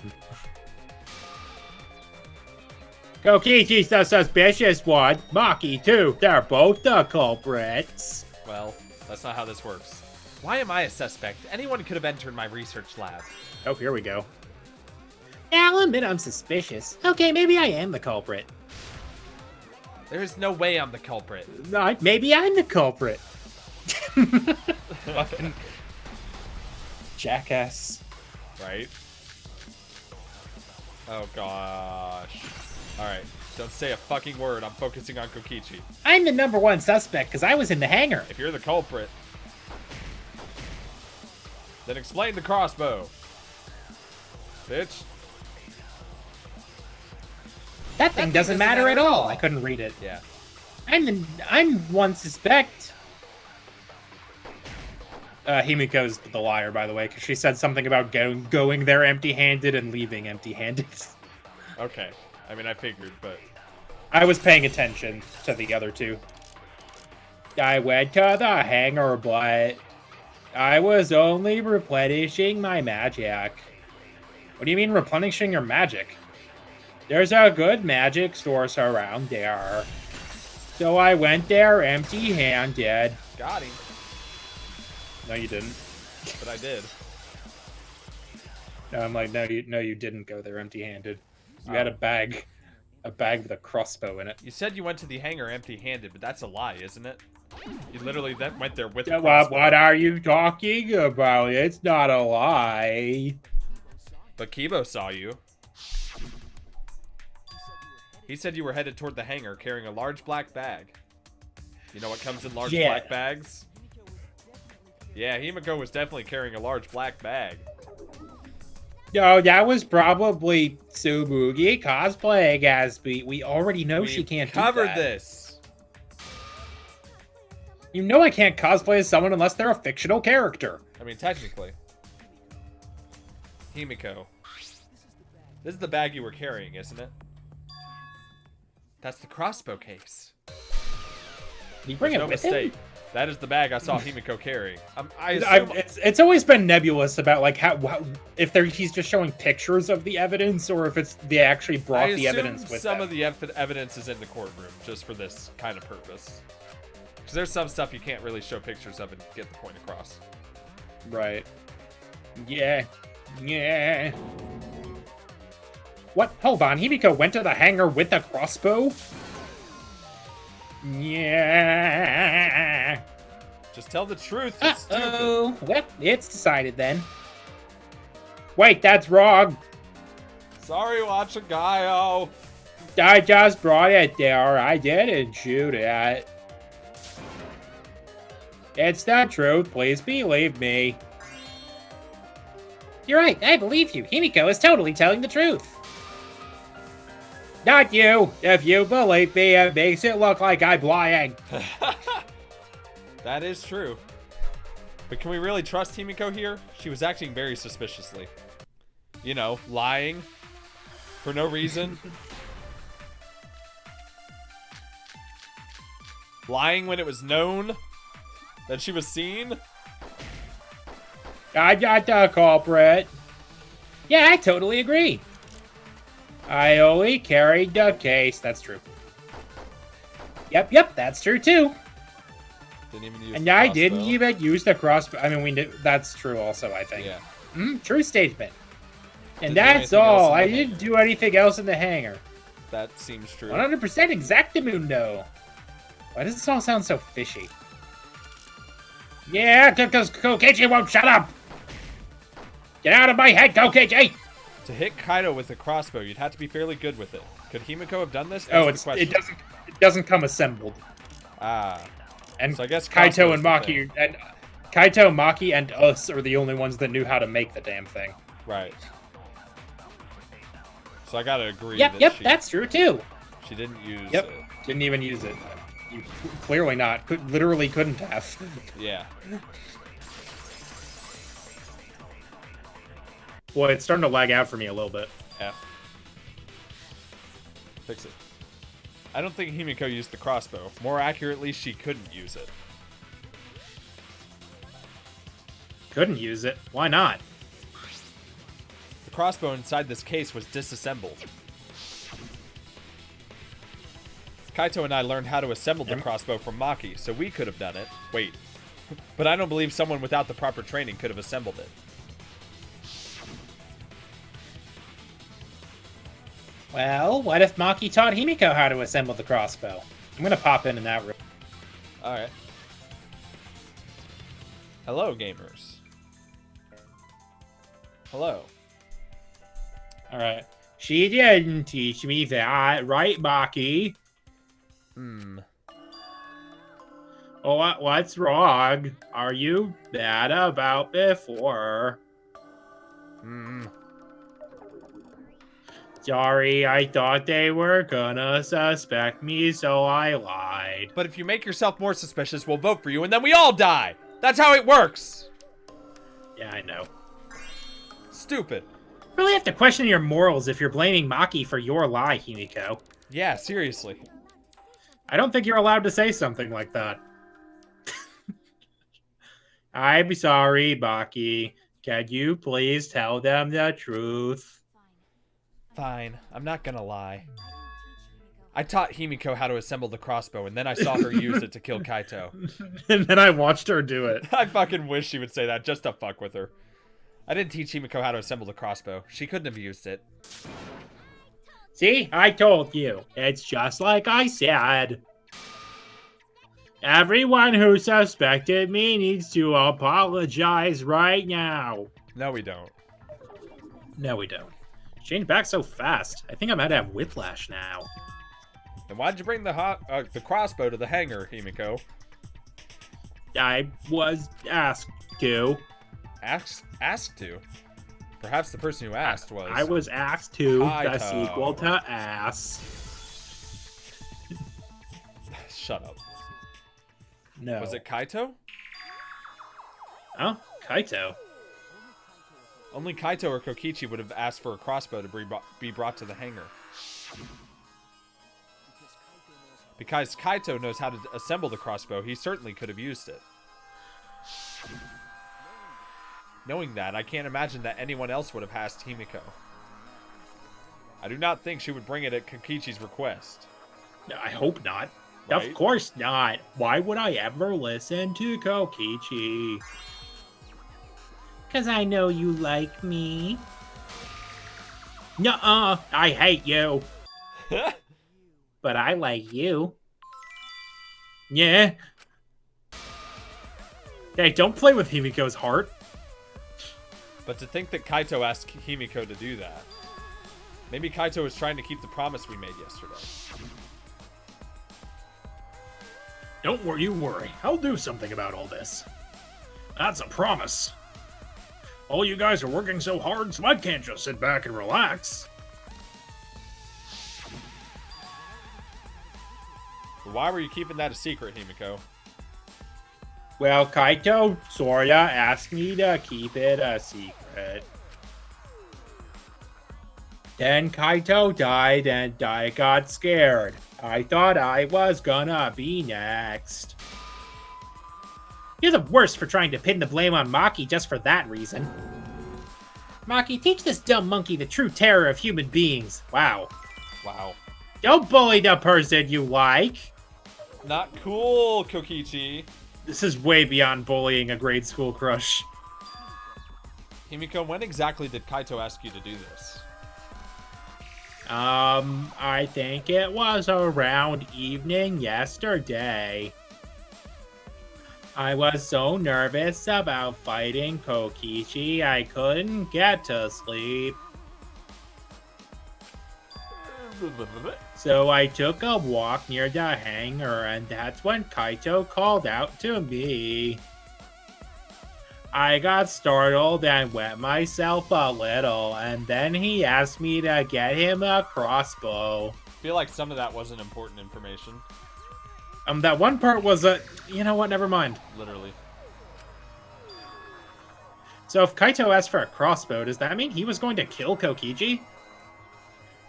Kokichi's the suspicious one. Maki, too. They're both the culprits. Well, that's not how this works. Why am I a suspect? Anyone could have entered my research lab. Oh, here we go. I'll admit I'm suspicious. Okay, maybe I am the culprit. There's no way I'm the culprit. Maybe I'm the culprit. Fucking jackass. Right? Oh gosh. Alright, don't say a fucking word. I'm focusing on Kokichi. I'm the #1 suspect because I was in the hangar. If you're the culprit, then explain the crossbow. Bitch. That thing doesn't matter at all. I couldn't read it. Yeah. I'm one suspect. Himiko's the liar, by the way, because she said something about going there empty-handed and leaving empty-handed. Okay. I mean, I figured, but... I was paying attention to the other two. I went to the hangar, but I was only replenishing my magic. What do you mean replenishing your magic? There's a good magic source around there. So I went there empty-handed. Got him. No, you didn't. But I did. No, I'm like, no, you didn't go there empty-handed. You had a bag with a crossbow in it. You said you went to the hangar empty-handed, but that's a lie, isn't it? You literally then went there with a crossbow. What are you talking about? It's not a lie. But Kibo saw you. He said you were headed toward the hangar carrying a large black bag. You know what comes in large black bags? Yeah, Himiko was definitely carrying a large black bag. No, that was probably Tsumugi cosplaying as we already know she can't do that. We covered this. You know I can't cosplay as someone unless they're a fictional character. I mean, technically. Himiko. This is the bag you were carrying, isn't it? That's the crossbow case. Did you bring it with him? That is the bag I saw Himiko carrying. It's always been nebulous about like how if he's just showing pictures of the evidence or if they actually brought the evidence with them. Some of the evidence is in the courtroom just for this kind of purpose. Because there's some stuff you can't really show pictures of and get the point across. Right. Yeah. Yeah. What? Hold on. Himiko went to the hangar with a crossbow? Yeah. Just tell the truth. It's stupid. Well, it's decided then. Wait, that's wrong. Sorry, watch a guy. Oh. I just brought it there. I didn't shoot it. It's the truth. Please believe me. You're right. I believe you. Himiko is totally telling the truth. Not you. If you believe me, it makes it look like I'm lying. That is true. But can we really trust Himiko here? She was acting very suspiciously. You know, lying for no reason. Lying when it was known that she was seen. I'm not the culprit. Yeah, I totally agree. I only carried the case. That's true. Yep, that's true too. Didn't even use And the I crossbow. didn't even use the crossbow. I mean, we knew that's true also, I think. Yeah. True statement. And Didn't do that's anything else all. in the I didn't hangar. do anything else in the hangar. That seems true. 100% exactamundo. Why does this all sound so fishy? Yeah, because Kokichi won't shut up! Get out of my head, Kokichi! To hit Kaito with a crossbow, you'd have to be fairly good with it. Could Himiko have done this? Oh, That's the it question. doesn't come assembled. Ah. And So I guess crossbow Kaito is and the Maki and Kaito, Maki, and us are the only ones that knew how to make the damn thing. Right. So I gotta agree Yep, that that's true too. she didn't use Yep, it. didn't even use it. You clearly not. Literally couldn't have. Yeah. Boy, it's starting to lag out for me a little bit. F. Fix it. I don't think Himiko used the crossbow. More accurately, she couldn't use it. Couldn't use it. Why not? The crossbow inside this case was disassembled. Kaito and I learned how to assemble the crossbow from Maki, so we could have done it. Wait. But I don't believe someone without the proper training could have assembled it. Well, what if Maki taught Himiko how to assemble the crossbow? I'm gonna pop in that room. Alright. Hello, gamers. Hello. Alright. She didn't teach me that, right, Maki? Oh, what's wrong? Are you bad about before? Sorry, I thought they were gonna suspect me, so I lied. But if you make yourself more suspicious, we'll vote for you, and then we all die! That's how it works! Yeah, I know. Stupid. Really have to question your morals if you're blaming Maki for your lie, Himiko. Yeah, seriously. I don't think you're allowed to say something like that. I'm sorry, Maki. Can you please tell them the truth? Fine, I'm not gonna lie. I taught Himiko how to assemble the crossbow, and then I saw her use it to kill Kaito. And then I watched her do it. I fucking wish she would say that just to fuck with her. I didn't teach Himiko how to assemble the crossbow. She couldn't have used it. See, I told you. It's just like I said. Everyone who suspected me needs to apologize right now. No, we don't. No, we don't. Changed back so fast. I think I might have whiplash now. Then why'd you bring the crossbow to the hangar, Himiko? I was asked to. Asked to? Perhaps the person who asked was... I was asked to. The Kaito. sequel to Ass. Shut up. No. Was it Kaito? Oh, Kaito. Only Kaito or Kokichi would have asked for a crossbow to be brought to the hangar. Because Kaito knows how to assemble the crossbow, he certainly could have used it. Knowing that, I can't imagine that anyone else would have asked Himiko. I do not think she would bring it at Kokichi's request. I hope not. Right? Of course not. Why would I ever listen to Kokichi? Because I know you like me. Nuh-uh, I hate you. But I like you. Yeah. Hey, don't play with Himiko's heart. But to think that Kaito asked Himiko to do that. Maybe Kaito was trying to keep the promise we made yesterday. Don't you worry. I'll do something about all this. That's a promise. All you guys are working so hard, so I can't just sit back and relax. Why were you keeping that a secret, Himiko? Well, Kaito sorta asked me to keep it a secret. Then Kaito died and I got scared. I thought I was gonna be next. You're the worst for trying to pin the blame on Maki just for that reason. Maki, teach this dumb monkey the true terror of human beings. Wow. Wow. Don't bully the person you like. Not cool, Kokichi. This is way beyond bullying a grade school crush. Himiko, when exactly did Kaito ask you to do this? I think it was around evening yesterday. I was so nervous about fighting Kokichi, I couldn't get to sleep. So I took a walk near the hangar, and that's when Kaito called out to me. I got startled and wet myself a little, and then he asked me to get him a crossbow. I feel like some of that wasn't important information. That one part was you know what, never mind. Literally. So if Kaito asked for a crossbow, does that mean he was going to kill Kokichi?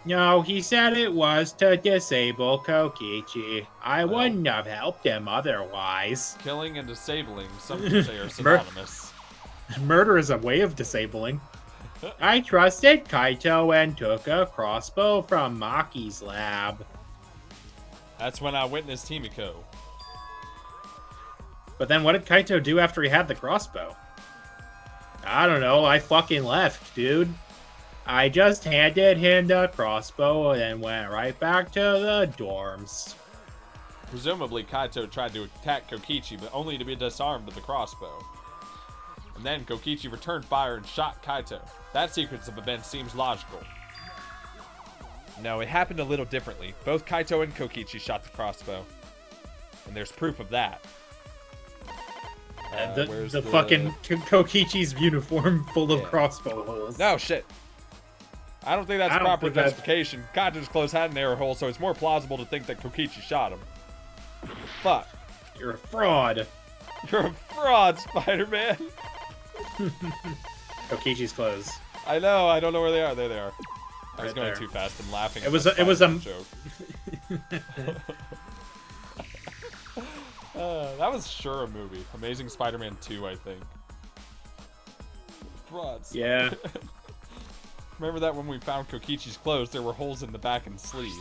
No, he said it was to disable Kokichi. I wouldn't have helped him otherwise. Killing and disabling, some could say are synonymous. Murder is a way of disabling. I trusted Kaito and took a crossbow from Maki's lab. That's when I witnessed Himiko. But then what did Kaito do after he had the crossbow? I don't know, I fucking left, dude. I just handed him the crossbow and went right back to the dorms. Presumably, Kaito tried to attack Kokichi, but only to be disarmed with the crossbow. And then Kokichi returned fire and shot Kaito. That sequence of events seems logical. No, it happened a little differently. Both Kaito and Kokichi shot the crossbow. And there's proof of that. The fucking Kokichi's uniform full of crossbow holes. No, shit. I don't think that's proper justification. Kaito's clothes had an arrow hole, so it's more plausible to think that Kokichi shot him. Fuck. You're a fraud. You're a fraud, Spider-Man. Kokichi's clothes. I know, I don't know where they are. There they are. I was Right going there. too fast and laughing. It was at a joke. That was sure a movie. Amazing Spider-Man 2, I think. Frauds. Yeah. Remember that when we found Kokichi's clothes, there were holes in the back and sleeve.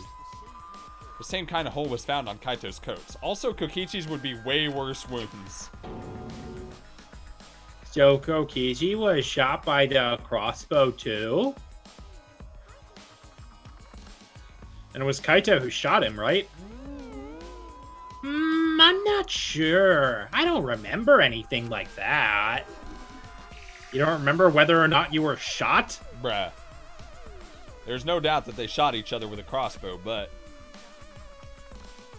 The same kind of hole was found on Kaito's coats. Also, Kokichi's would be way worse wounds. So Kokichi was shot by the crossbow too? And it was Kaito who shot him, right? I'm not sure. I don't remember anything like that. You don't remember whether or not you were shot? Bruh. There's no doubt that they shot each other with a crossbow, but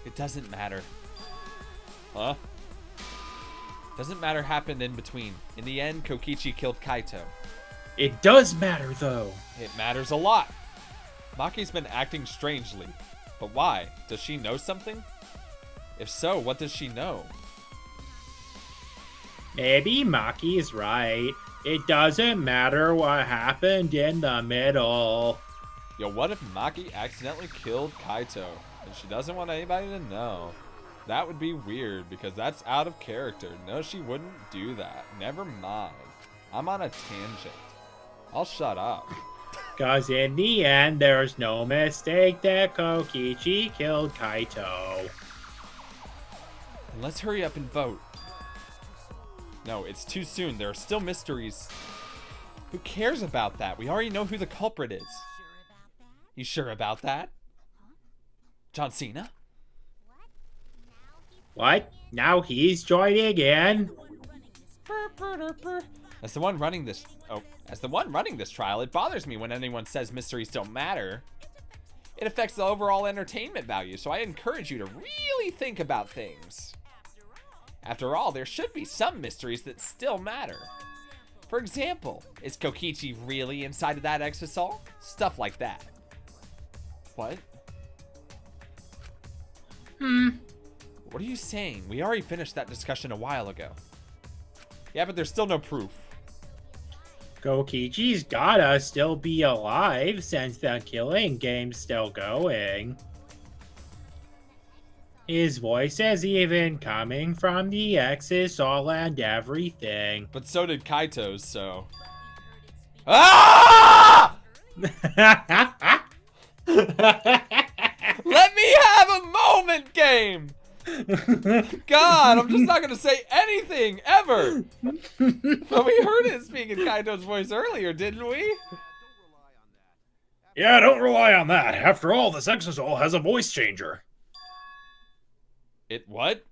it doesn't matter. Huh? Doesn't matter happened in between. In the end, Kokichi killed Kaito. It does matter, though. It matters a lot. Maki's been acting strangely. But why? Does she know something? If so, what does she know? Maybe Maki's right. It doesn't matter what happened in the middle. Yo, what if Maki accidentally killed Kaito and she doesn't want anybody to know? That would be weird because that's out of character. No, she wouldn't do that. Never mind. I'm on a tangent. I'll shut up. Cause in the end, there's no mistake that Kokichi killed Kaito. And let's hurry up and vote. No, it's too soon. There are still mysteries. Who cares about that? We already know who the culprit is. You sure about that? John Cena? What? Now he's joining in? As the one running this trial, it bothers me when anyone says mysteries don't matter. It affects the overall entertainment value, so I encourage you to really think about things. After all, there should be some mysteries that still matter. For example, is Kokichi really inside of that exisal? Stuff like that. What? What are you saying? We already finished that discussion a while ago. Yeah, but there's still no proof. Kokichi's gotta still be alive since the killing game's still going. His voice is even coming from the exisal and everything. But so did Kaito's, so... Ah! Let me have a moment, game! God, I'm just not gonna say anything, ever! But we heard it speak in Kaito's voice earlier, didn't we? Yeah, don't rely on that. After all, this exisal has a voice changer. It what?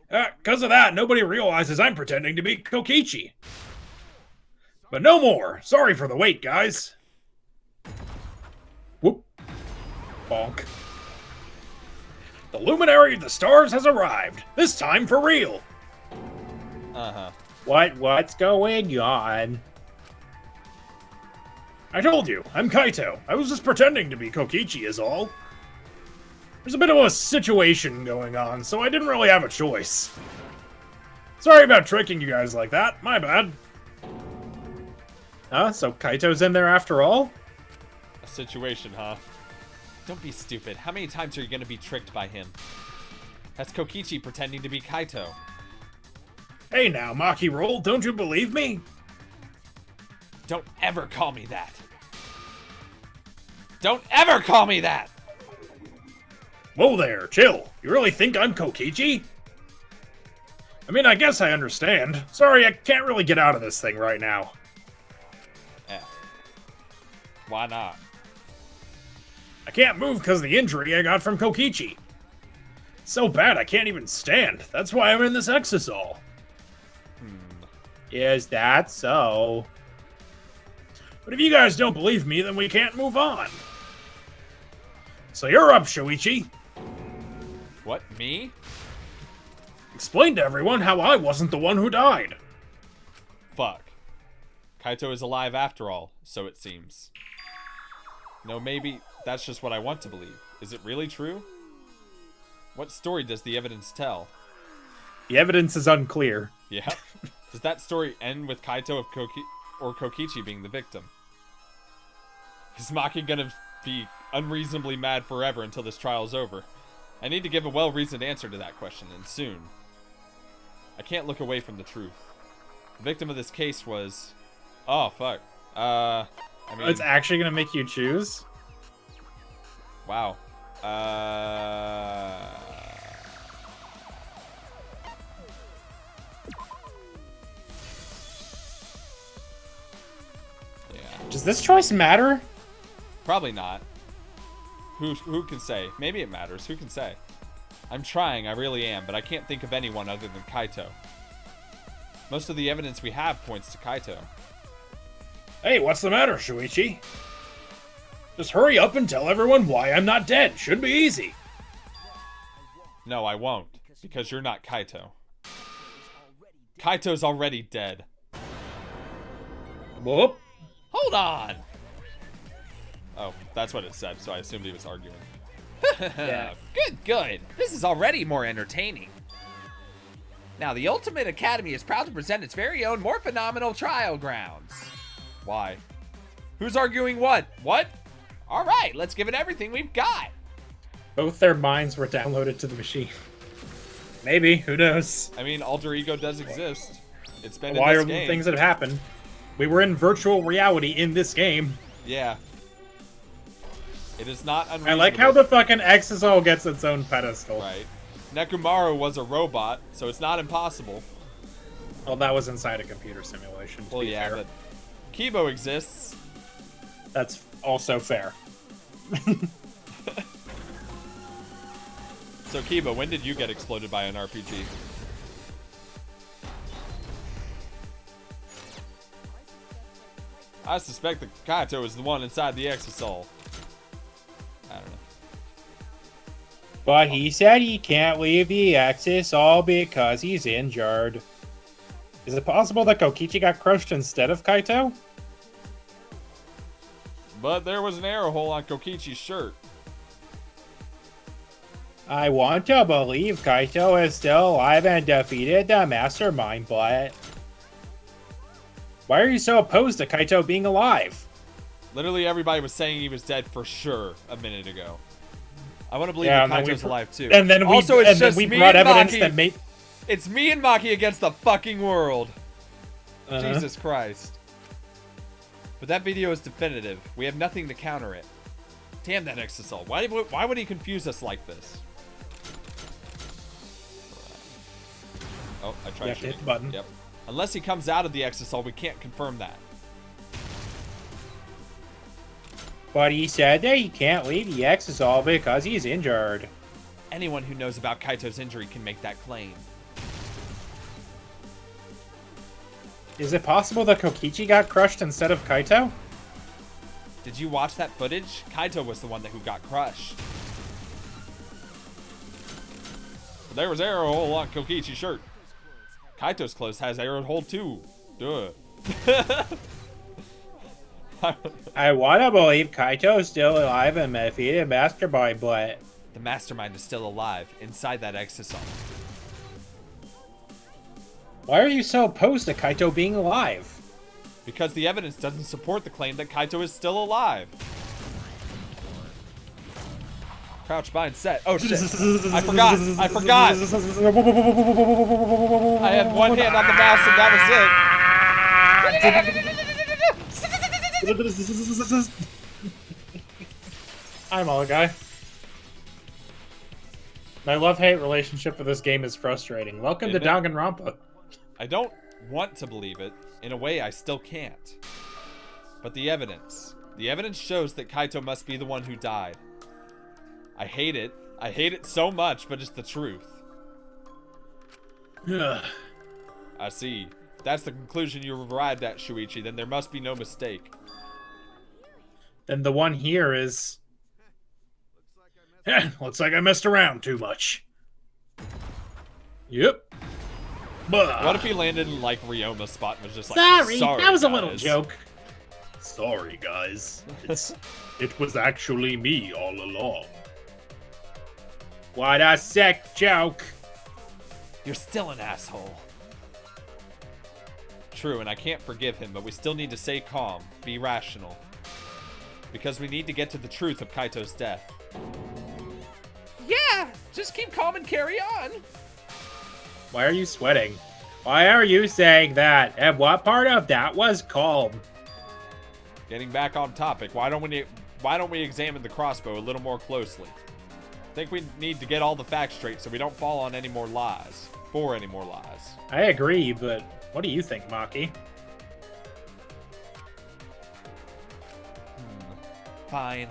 Because of that, nobody realizes I'm pretending to be Kokichi. But no more. Sorry for the wait, guys. Whoop. Bonk. The luminary of the stars has arrived. This time for real. Uh-huh. What's going on? I told you, I'm Kaito. I was just pretending to be Kokichi is all. There's a bit of a situation going on, so I didn't really have a choice. Sorry about tricking you guys like that. My bad. So Kaito's in there after all? A situation, huh? Don't be stupid. How many times are you gonna be tricked by him? That's Kokichi pretending to be Kaito. Hey now, Maki roll, don't you believe me? Don't ever call me that. Don't ever call me that! Whoa there, chill. You really think I'm Kokichi? I mean, I guess I understand. Sorry, I can't really get out of this thing right now. Yeah. Why not? I can't move because of the injury I got from Kokichi. It's so bad I can't even stand. That's why I'm in this exisal. Is that so? But if you guys don't believe me, then we can't move on. So you're up, Shuichi. What, me? Explain to everyone how I wasn't the one who died. Fuck. Kaito is alive after all, so it seems. No, maybe that's just what I want to believe. Is it really true? What story does the evidence tell? The evidence is unclear. Yeah. Does that story end with Kaito or Kokichi being the victim? Is Maki gonna be unreasonably mad forever until this trial is over? I need to give a well-reasoned answer to that question, and soon. I can't look away from the truth. The victim of this case was... Oh, fuck. I mean... It's actually gonna make you choose? Wow. Yeah. Does this choice matter? Probably not. Who can say? Maybe it matters. Who can say? I'm trying, I really am, but I can't think of anyone other than Kaito. Most of the evidence we have points to Kaito. Hey, what's the matter, Shuichi? Just hurry up and tell everyone why I'm not dead. Should be easy. No, I won't, because you're not Kaito. Kaito's already dead. Whoop. Hold on! Oh, that's what it said, so I assumed he was arguing. Yeah. Good. This is already more entertaining. Now, the Ultimate Academy is proud to present its very own more phenomenal trial grounds. Why? Who's arguing what? What? Alright, let's give it everything we've got. Both their minds were downloaded to the machine. Maybe, who knows? I mean, alter ego does exist. It's been Why in are this the game. things that have happened? We were in virtual reality in this game. Yeah. It is not unreasonable. I like how the fucking exisal gets its own pedestal. Right. Nekomaru was a robot, so it's not impossible. Well, that was inside a computer simulation, to Well, be yeah, fair. but Kibo exists. That's also fair. So, Kiba, when did you get exploded by an RPG? I suspect that Kaito is the one inside the exisal. I don't know. But he said he can't leave the exisal because he's injured. Is it possible that Kokichi got crushed instead of Kaito? But there was an arrow hole on Kokichi's shirt. I want to believe Kaito is still alive and defeated the mastermind, but... Why are you so opposed to Kaito being alive? Literally everybody was saying he was dead for sure a minute ago. I want to believe that Kaito's alive too. And then we, also, it's just we me brought and evidence Maki. that made... It's me and Maki against the fucking world. Jesus Christ. But that video is definitive. We have nothing to counter it. Damn that exisal. Why would he confuse us like this? Oh, I tried You have to hit the button. Yep. Unless he comes out of the exisal, we can't confirm that. But he said that he can't leave the exisal because he's injured. Anyone who knows about Kaito's injury can make that claim. Is it possible that Kokichi got crushed instead of Kaito? Did you watch that footage? Kaito was the one who got crushed. But there was arrow hole on Kokichi's shirt. Kaito's clothes has arrow hole too. Duh. I want to believe Kaito is still alive and defeated Mastermind, but... The mastermind is still alive inside that exisal. Why are you so opposed to Kaito being alive? Because the evidence doesn't support the claim that Kaito is still alive. Crouch, bind, set. Oh shit. I forgot. I forgot. I had one hand on the mouse and that was it. I'm all guy. My love-hate relationship with this game is frustrating. Welcome to Danganronpa. I don't want to believe it. In a way, I still can't. But the evidence shows that Kaito must be the one who died. I hate it. I hate it so much, but it's the truth. I see. If that's the conclusion you arrived at, Shuichi, then there must be no mistake. Then the one here is... Looks like I messed around too much. Yep. What if he landed in, like, Ryoma's spot and was just like, Sorry, sorry that was guys. a little joke. Sorry, guys. It was actually me all along. What a sick joke. You're still an asshole. True, and I can't forgive him, but we still need to stay calm, be rational. Because we need to get to the truth of Kaito's death. Yeah, just keep calm and carry on. Why are you sweating? Why are you saying that? And what part of that was calm? Getting back on topic, why don't we examine the crossbow a little more closely? I think we need to get all the facts straight so we don't fall on any more lies. For any more lies. I agree, but what do you think, Maki? Fine.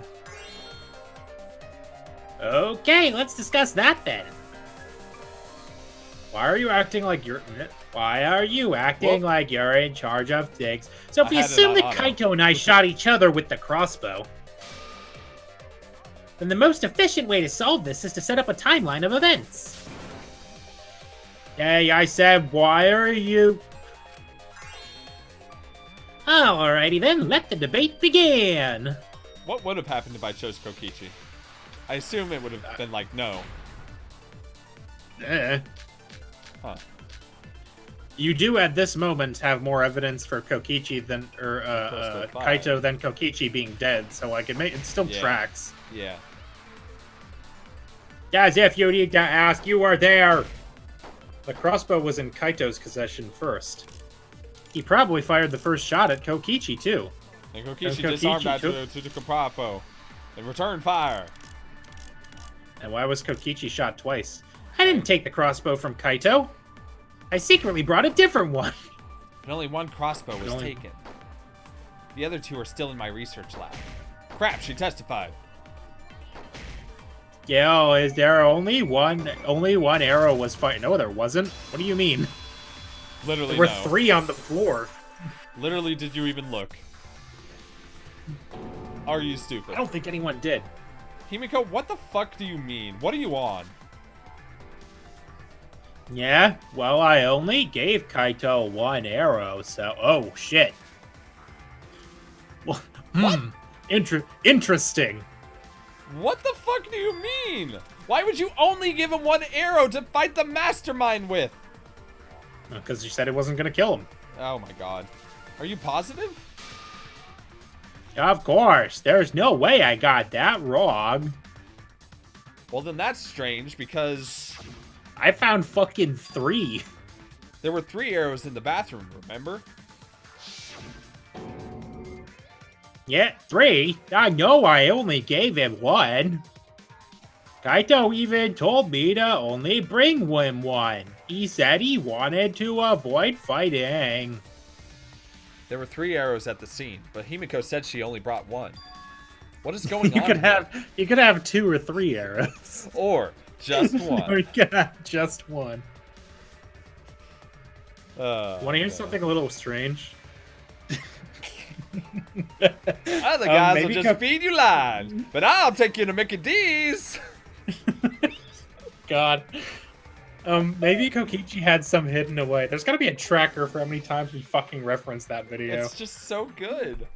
Okay, let's discuss that then. Why are you acting like you're... Why are you acting like you're in charge of things? So if we assume that Kaito and I shot each other with the crossbow, then the most efficient way to solve this is to set up a timeline of events. Hey, I said, why are you... Alrighty then, let the debate begin. What would have happened if I chose Kokichi? I assume it would have been like, no. Huh. You do at this moment have more evidence for Kokichi than, or Kaito than Kokichi being dead, so like it still tracks. Yeah. As if you need to ask, you were there. The crossbow was in Kaito's possession first. He probably fired the first shot at Kokichi too. And Kokichi disarmed that to the crossbow and returned fire. And why was Kokichi shot twice? I didn't take the crossbow from Kaito. I secretly brought a different one. And only one crossbow was taken. The other two are still in my research lab. Crap, she testified. Yeah, is there only one arrow was fired? No, there wasn't. What do you mean? Literally, there were 3 on the floor. Literally, did you even look? Are you stupid? I don't think anyone did. Himiko, what the fuck do you mean? What are you on? Yeah, well, I only gave Kaito 1 arrow, so... Oh, shit. Well, What? Interesting. What the fuck do you mean? Why would you only give him one arrow to fight the mastermind with? Because you said it wasn't gonna kill him. Oh my god. Are you positive? Of course. There's no way I got that wrong. Well, then that's strange because I found fucking 3. there were 3 arrows in the bathroom, remember? Yeah, 3? I know I only gave him 1. Kaito even told me to only bring him 1. He said he wanted to avoid fighting. There were 3 arrows at the scene, but Himiko said she only brought 1. What is going You on could here? you could have 2 or 3 arrows. Or just Or 1. you could have just 1. Want to hear Okay. something a little strange? Other guys will maybe just feed you lines, but I'll take you to Mickey D's. God. Maybe Kokichi had some hidden away. There's gotta be a tracker for how many times we fucking reference that video. It's just so good.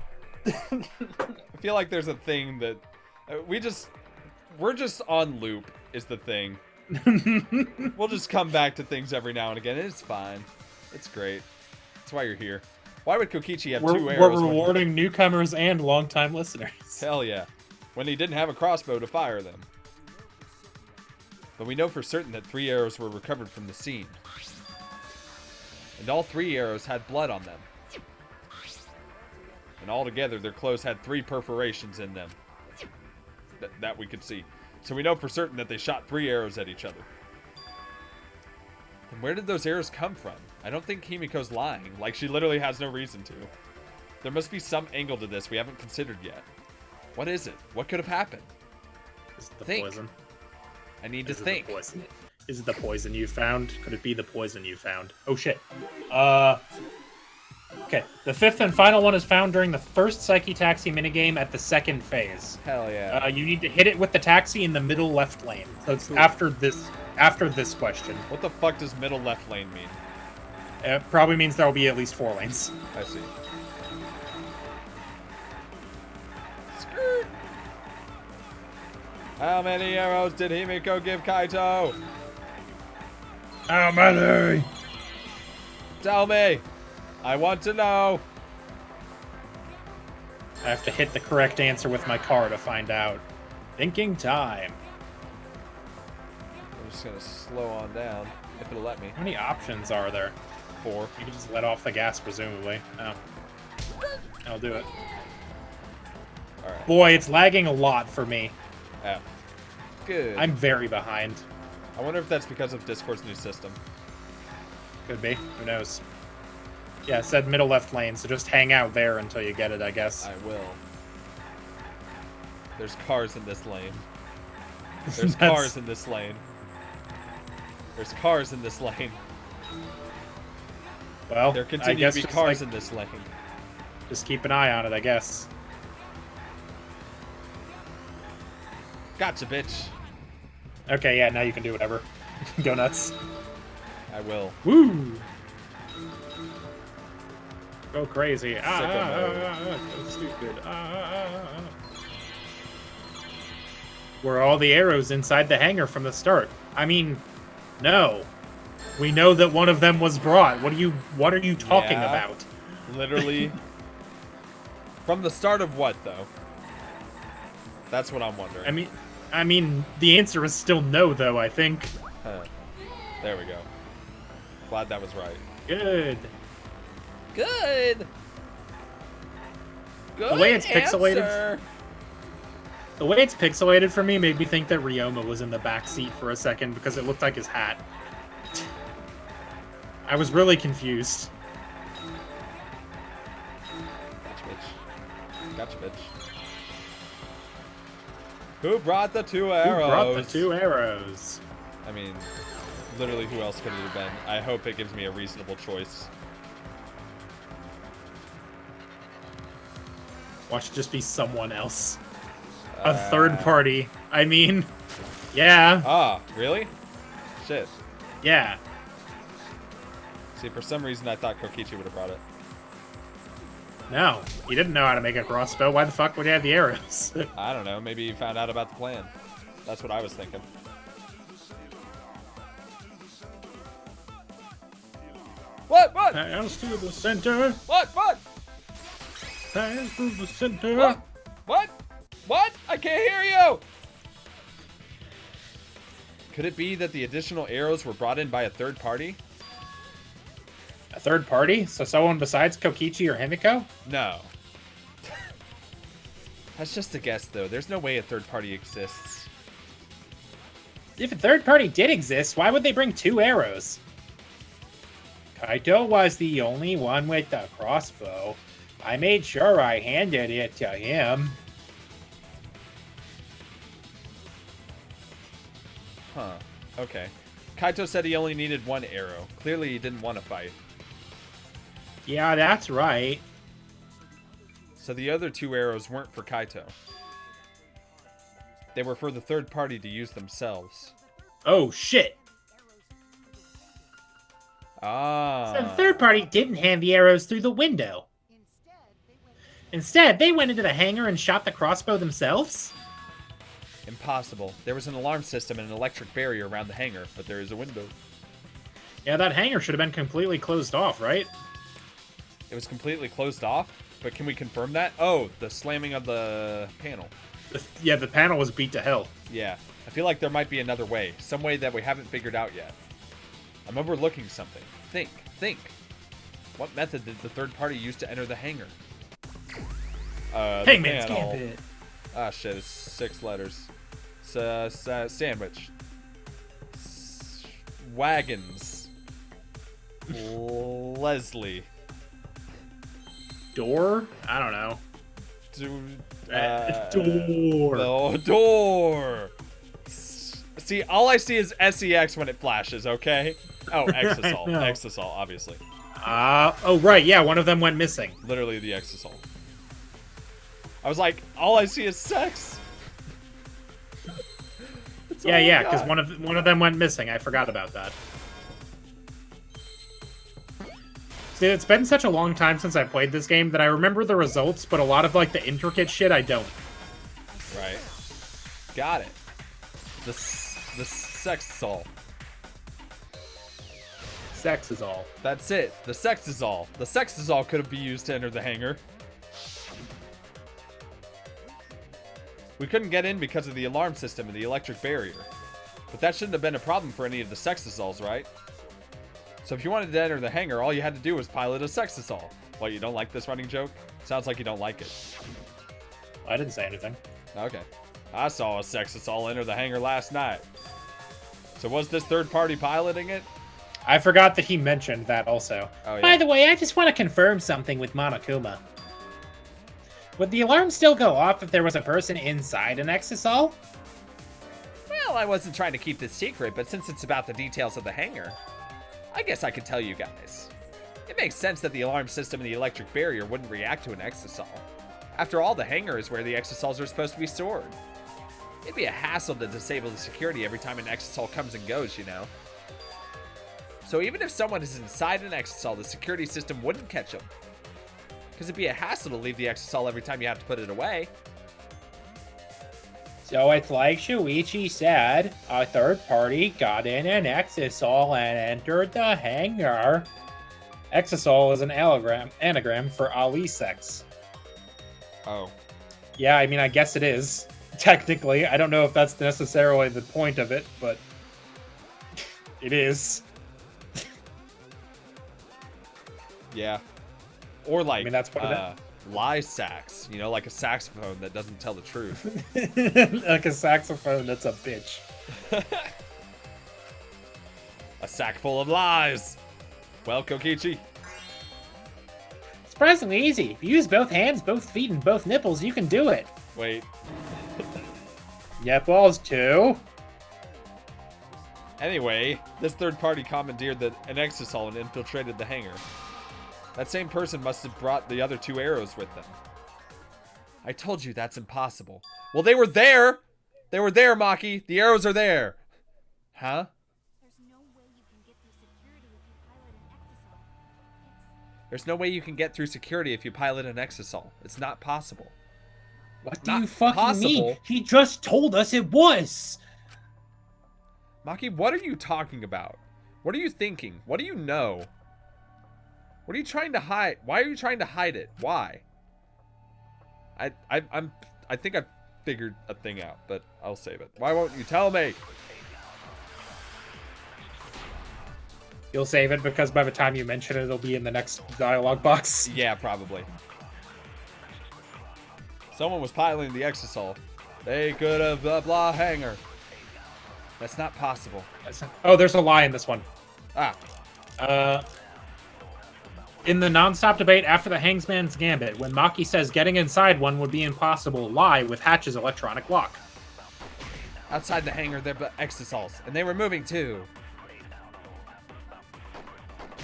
I feel like there's a thing that we're just on loop is the thing. We'll just come back to things every now and again. And it's fine. It's great. That's why you're here. Why would Kokichi have 2 arrows? We're rewarding newcomers and longtime listeners. Hell yeah. When he didn't have a crossbow to fire them. But we know for certain that 3 arrows were recovered from the scene. And all 3 arrows had blood on them. And altogether, their clothes had 3 perforations in them. That we could see. So we know for certain that they shot 3 arrows at each other. And where did those arrows come from? I don't think Himiko's lying. Like, she literally has no reason to. There must be some angle to this we haven't considered yet. What is it? What could have happened? Is it the Think. poison? I need to Is it think. the poison? Is it the poison you found? Could it be the poison you found? Oh shit. Okay, the 5th and final one is found during the first Psyche Taxi minigame at the 2nd phase. Hell yeah. You need to hit it with the taxi in the middle left lane. So it's Cool. after this question. What the fuck does middle left lane mean? It probably means there will be at least 4 lanes. I see. Skirt. How many arrows did Himiko give Kaito? How many? Tell me. I want to know. I have to hit the correct answer with my car to find out. Thinking time. I'm just gonna slow on down, if it'll let me. How many options are there? 4. You can just let off the gas, presumably. Oh. I'll do it. Alright. Boy, it's lagging a lot for me. Yeah. Good. I'm very behind. I wonder if that's because of Discord's new system. Could be. Who knows? Yeah, it said middle left lane, so just hang out there until you get it, I guess. I will. There's cars in this lane. There's That's- cars in this lane. There's cars in this lane. Well, There I continue guess to be just, cars like, in this lane. just keep an eye on it, I guess. Gotcha, bitch. Okay, yeah, now you can do whatever. Go nuts. I will. Woo! Go crazy. mode. Go stupid. Were all the arrows inside the hangar from the start? I mean, no. We know that one of them was brought. What are you talking Yeah. about? Literally. From the start of what, though? That's what I'm wondering. I mean, the answer is still no, though, I think. Huh. There we go. Glad that was right. Good. Good. Good The way it's pixelated- answer. The way it's pixelated for me made me think that Ryoma was in the back seat for a second because it looked like his hat. I was really confused. Gotcha, bitch. Gotcha, bitch. Who brought the 2 arrows? Who brought the 2 arrows? I mean, literally, who else could it have been? I hope it gives me a reasonable choice. Watch it just be someone else. A third party. I mean, yeah, Ah, really? Shit. yeah. See, for some reason, I thought Kokichi would have brought it. No, he didn't know how to make a crossbow. Why the fuck would he have the arrows? I don't know. Maybe he found out about the plan. That's what I was thinking. What? What? Pass to the center. What? What? Pass to the center. What? What? What? I can't hear you! Could it be that the additional arrows were brought in by a third party? A third party? So someone besides Kokichi or Himiko? No. That's just a guess, though. There's no way a third party exists. If a third party did exist, why would they bring 2 arrows? Kaito was the only one with the crossbow. I made sure I handed it to him. Huh. Okay. Kaito said he only needed 1 arrow. Clearly he didn't want to fight. Yeah, that's right. So the other 2 arrows weren't for Kaito. They were for the third party to use themselves. Oh, shit. Ah. So the third party didn't hand the arrows through the window. Instead, they went into the hangar and shot the crossbow themselves? Impossible. There was an alarm system and an electric barrier around the hangar, but there is a window. Yeah, that hangar should have been completely closed off, right? It was completely closed off, but can we confirm that? Oh, the slamming of the panel. Yeah, the panel was beat to hell. Yeah. I feel like there might be another way. Some way that we haven't figured out yet. I'm overlooking something. Think. What method did the third party use to enter the hangar? Hangman's Gambit. Ah, shit. It's 6 letters. Sandwich. Wagons. Leslie. Door? I don't know. Door. No, door. See, all I see is SEX when it flashes, okay? Oh, exisal. know. Exisal, obviously. Oh, right. Yeah, one of them went missing. Literally the exisal. I was like, all I see is sex. That's all I Yeah, because got. one of them went missing. I forgot about that. See, it's been such a long time since I played this game that I remember the results, but a lot of like the intricate shit I don't. Right. Got it. The sexisal. Sex is all. That's it. The sexisal. The sexisal could be used to enter the hangar. We couldn't get in because of the alarm system and the electric barrier. But that shouldn't have been a problem for any of the sexisals, right? So if you wanted to enter the hangar, all you had to do was pilot a sexisal. What, you don't like this running joke? Sounds like you don't like it. I didn't say anything. Okay. I saw a sexisal enter the hangar last night. So was this third party piloting it? I forgot that he mentioned that also. Oh, yeah. By the way, I just want to confirm something with Monokuma. Would the alarm still go off if there was a person inside an exisal? Well, I wasn't trying to keep this secret, but since it's about the details of the hangar, I guess I could tell you guys. It makes sense that the alarm system and the electric barrier wouldn't react to an exisal. After all, the hangar is where the exisals are supposed to be stored. It'd be a hassle to disable the security every time an exisal comes and goes, you know? So even if someone is inside an exisal, the security system wouldn't catch them. Because it'd be a hassle to leave the exisal every time you have to put it away. So it's like Shuichi said, a third party got in an exisal and entered the hangar. Exisal is an anagram for Ali sex. Oh. Yeah, I mean, I guess it is. Technically, I don't know if that's necessarily the point of it, but it is. Yeah. Or like, I mean, that's what it lie sax. You know, like a saxophone that doesn't tell the truth. Like a saxophone that's a bitch. A sack full of lies. Well, Kokichi. Surprisingly easy. If you use both hands, both feet, and both nipples, you can do it. Wait. Nipples too. Anyway, this third party commandeered an exisal and infiltrated the hangar. That same person must have brought the other 2 arrows with them. I told you that's impossible. Well, they were there! They were there, Maki! The arrows are there! Huh? There's no way you can get through security if you pilot an exisal. There's no way you can get through security if you pilot an exisal. It's not possible. What do Not you fucking mean? possible. He just told us it was. Maki, what are you talking about? What are you thinking? What do you know? What are you trying to hide? Why are you trying to hide it? Why? I think I've figured a thing out, but I'll save it. Why won't you tell me? You'll save it because by the time you mention it, it'll be in the next dialogue box. Yeah, probably. Someone was piloting the exisal. They could have blah hanger. That's not possible. Oh, there's a lie in this one. Ah. In the non-stop debate after the Hangsman's Gambit, when Maki says getting inside one would be impossible, lie with Hatch's electronic lock. Outside the hangar, they're exisals, and they were moving too.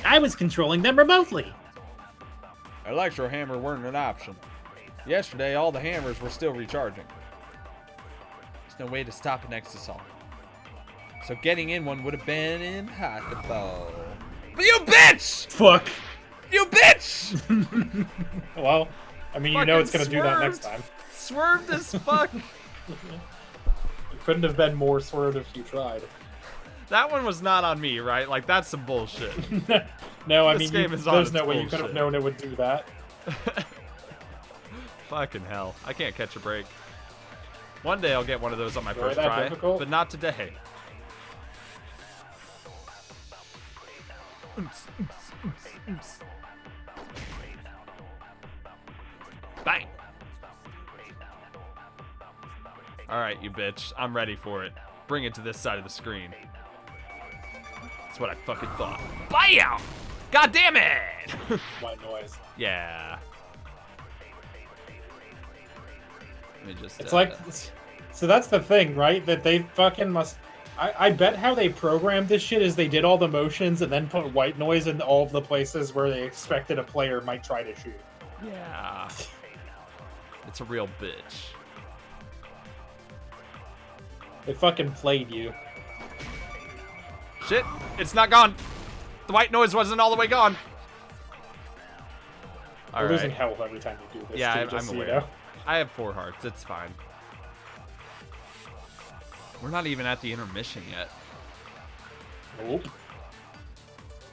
I was controlling them remotely. Electro hammer weren't an option. Yesterday, all the hammers were still recharging. There's no way to stop an exisal. So getting in one would have been impossible. But you bitch! Fuck. You bitch! Well, I mean, you know it's gonna do that next time. Swerved as fuck. You couldn't have been more swerved if you tried. That one was not on me, right? Like, that's some bullshit. No, I This mean, game is on there's its no way you could have bullshit. known it would do that. Fucking hell. I can't catch a break. One day I'll get one of those on my Really first that try, difficult? but not today. Bang! Alright, you bitch. I'm ready for it. Bring it to this side of the screen. That's what I fucking thought. Bam! God damn it! White noise. Yeah. Let me just. It's like, so that's the thing, right? That they fucking must. I bet how they programmed this shit is they did all the motions and then put white noise in all of the places where they expected a player might try to shoot. Yeah. It's a real bitch. They fucking played you. Shit, it's not gone. The white noise wasn't all the way gone. You're losing health every time you do this. Yeah, too, I'm just so aware. you know. I have 4 hearts. It's fine. We're not even at the intermission yet. Nope.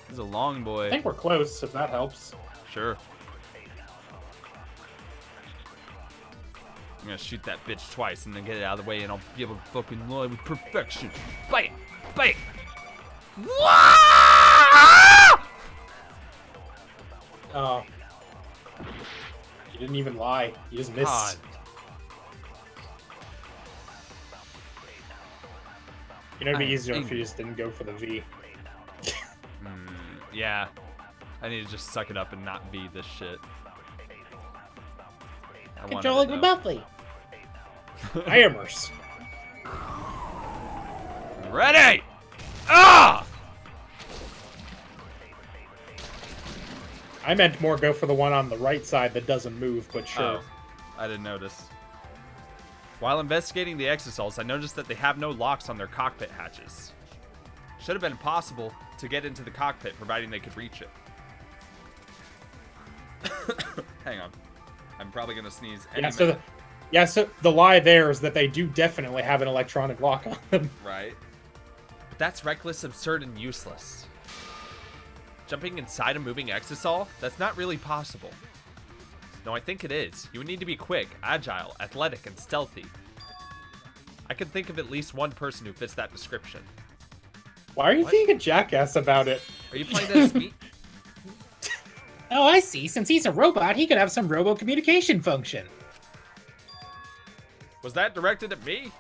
This is a long boy. I think we're close, if that helps. Sure. I'm gonna shoot that bitch twice and then get it out of the way and I'll be able to fucking lie with perfection. Bite! Bite! Oh. You didn't even lie. You just missed. God. You know, it'd be I am easier if angry. you just didn't go for the V. Yeah. I need to just suck it up and not be this shit. I wanted Controlling to know. remotely. Hammers. Ready! Ah! I meant more go for the one on the right side that doesn't move, but sure. Oh, I didn't notice. While investigating the exisals, I noticed that they have no locks on their cockpit hatches. Should have been possible to get into the cockpit, providing they could reach it. Hang on. I'm probably going to sneeze any minute. So the lie there is that they do definitely have an electronic lock on them. Right. But that's reckless, absurd, and useless. Jumping inside a moving exisal? That's not really possible. No, I think it is. You would need to be quick, agile, athletic, and stealthy. I can think of at least one person who fits that description. Why are you being a jackass about it? Are you playing that as me? Oh, I see. Since he's a robot, he could have some robo-communication function. Was that directed at me?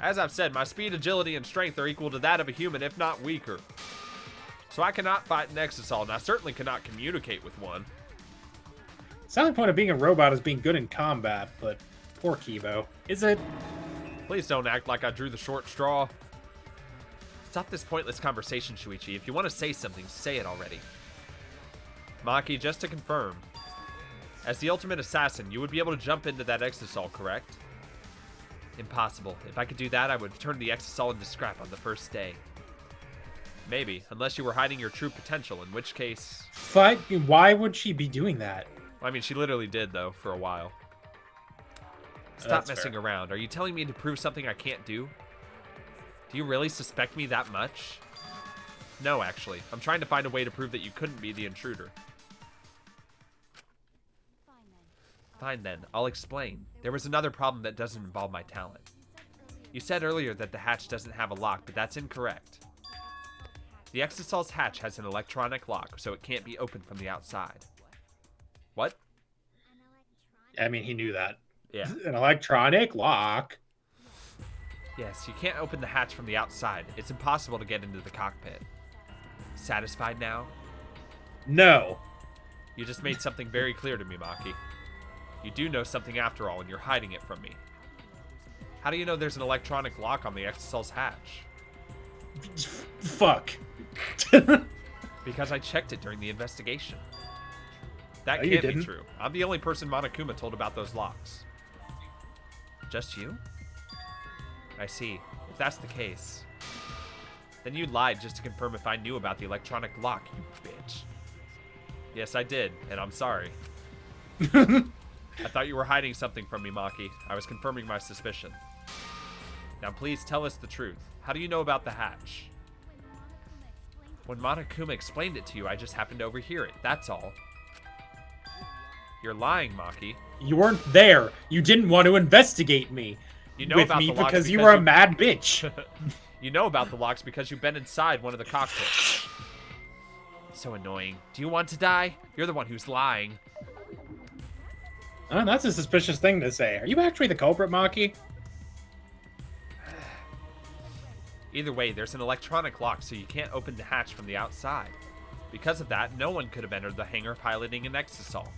As I've said, my speed, agility, and strength are equal to that of a human, if not weaker. So I cannot fight an exisal, and I certainly cannot communicate with one. Selling point of being a robot is being good in combat, but poor Kibo. Is it? Please don't act like I drew the short straw. Stop this pointless conversation, Shuichi. If you want to say something, say it already. Maki, just to confirm, as the ultimate assassin, you would be able to jump into that exisal, correct? Impossible. If I could do that, I would turn the exisal into scrap on the first day. Maybe, unless you were hiding your true potential, in which case... But why would she be doing that? I mean, she literally did, though, for a while. Stop That's messing fair. around. Are you telling me to prove something I can't do? Do you really suspect me that much? No, actually. I'm trying to find a way to prove that you couldn't be the intruder. Fine then, I'll explain. There was another problem that doesn't involve my talent. You said earlier that the hatch doesn't have a lock, but that's incorrect. The Exisal's hatch has an electronic lock, so it can't be opened from the outside. What? I mean, he knew that. Yeah. An electronic lock. Yes, you can't open the hatch from the outside. It's impossible to get into the cockpit. Satisfied now? No. You just made something very clear to me, Maki. You do know something after all, and you're hiding it from me. How do you know there's an electronic lock on the Exisal's hatch? Fuck. Because I checked it during the investigation. That No, you can't be didn't. true. I'm the only person Monokuma told about those locks. Just you? I see. If that's the case, then you lied just to confirm if I knew about the electronic lock, you bitch. Yes, I did, and I'm sorry. I thought you were hiding something from me, Maki. I was confirming my suspicion. Now please tell us the truth. How do you know about the hatch? When Monokuma explained it to you, I just happened to overhear it. That's all. You're lying, Maki. You weren't there. You didn't want to investigate me. You know with about me the locks because you were a mad bitch. You know about the locks because you've been inside one of the cockpits. So annoying. Do you want to die? You're the one who's lying. Oh, that's a suspicious thing to say. Are you actually the culprit, Maki? Either way, there's an electronic lock, so you can't open the hatch from the outside. Because of that, no one could have entered the hangar piloting an exisal.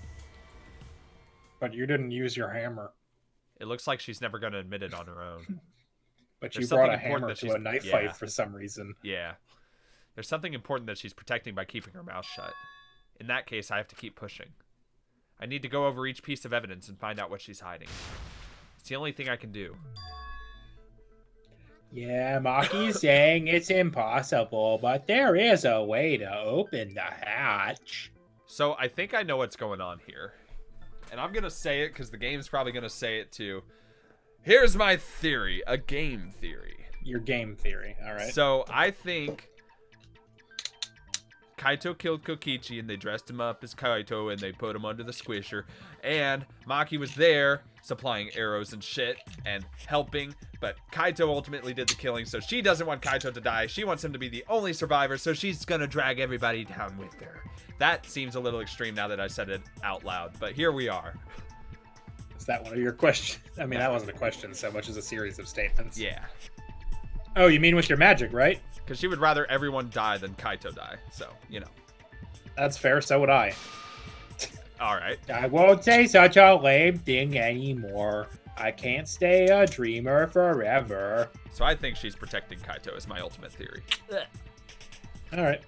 But you didn't use your hammer. It looks like she's never going to admit it on her own. But There's you brought something a important hammer that to she's- a knife yeah. fight for some reason. Yeah. There's something important that she's protecting by keeping her mouth shut. In that case, I have to keep pushing. I need to go over each piece of evidence and find out what she's hiding. It's the only thing I can do. Yeah, Maki's saying it's impossible, but there is a way to open the hatch. So I think I know what's going on here. And I'm going to say it because the game's probably going to say it too. Here's my theory, a game theory. Your game theory, all right. So I think Kaito killed Kokichi and they dressed him up as Kaito and they put him under the squisher. And Maki was there supplying arrows and shit and helping. But Kaito ultimately did the killing, so she doesn't want Kaito to die. She wants him to be the only survivor, so she's going to drag everybody down with her. That seems a little extreme now that I said it out loud, but here we are. Is that one of your questions? I mean, that wasn't a question so much as a series of statements. Yeah. Oh, you mean with your magic, right? Because she would rather everyone die than Kaito die, so, you know. That's fair, so would I. Alright. I won't say such a lame thing anymore. I can't stay a dreamer forever. So I think she's protecting Kaito is my ultimate theory. Alright.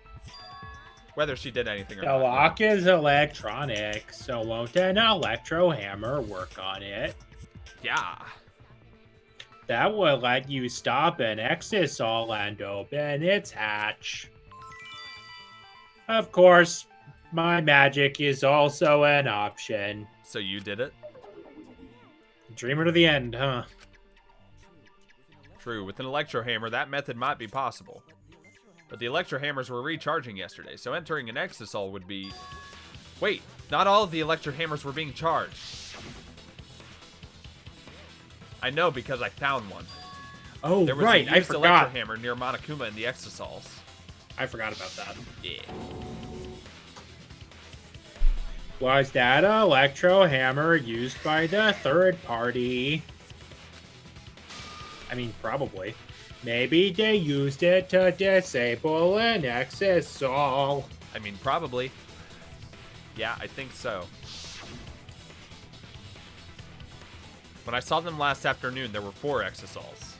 Whether she did anything or The not. lock is electronic, so won't an electro hammer work on it? Yeah. That will let you stop an exisal and open its hatch. Of course, my magic is also an option. So you did it? Dreamer to the end, huh? True. With an electro hammer, that method might be possible. But the electro hammers were recharging yesterday, so entering an exisal would be... Wait, not all of the electro hammers were being charged. I know because I found one. Oh, There was right, a I used electro forgot. hammer near Monokuma in the exisals. I forgot about that. Yeah. Was that electro hammer used by the third party? I mean, probably. Maybe they used it to disable an exisal. I mean, probably. Yeah, I think so. When I saw them last afternoon, there were 4 exisals.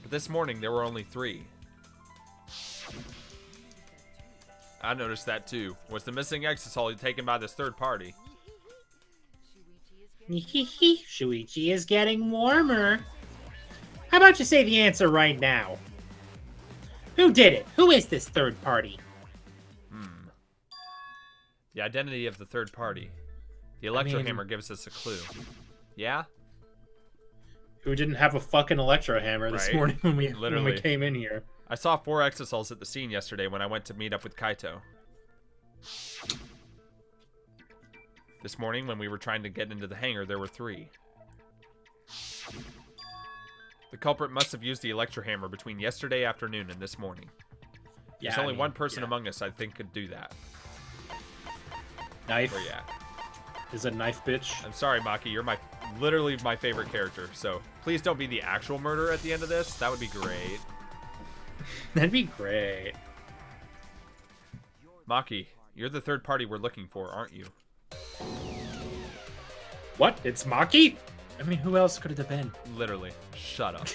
But this morning, there were only 3. I noticed that too. Was the missing exisal taken by this third party? Shuichi is getting warmer. How about you say the answer right now? Who did it? Who is this third party? The identity of the third party. The electro hammer gives us a clue. Yeah? who didn't have a fucking electro hammer this Right. morning when we Literally. came in here. I saw 4 exisals at the scene yesterday when I went to meet up with Kaito. This morning, when we were trying to get into the hangar, there were 3. The culprit must have used the electro hammer between yesterday afternoon and this morning. Yeah, There's only I mean, one person yeah. among us I think could do that. Knife Where you at? is a knife bitch. I'm sorry, Maki. You're literally my favorite character. So please don't be the actual murderer at the end of this. That would be great. That'd be great. Maki, you're the third party we're looking for, aren't you? What? It's Maki? I mean, who else could it have been? Literally. Shut up.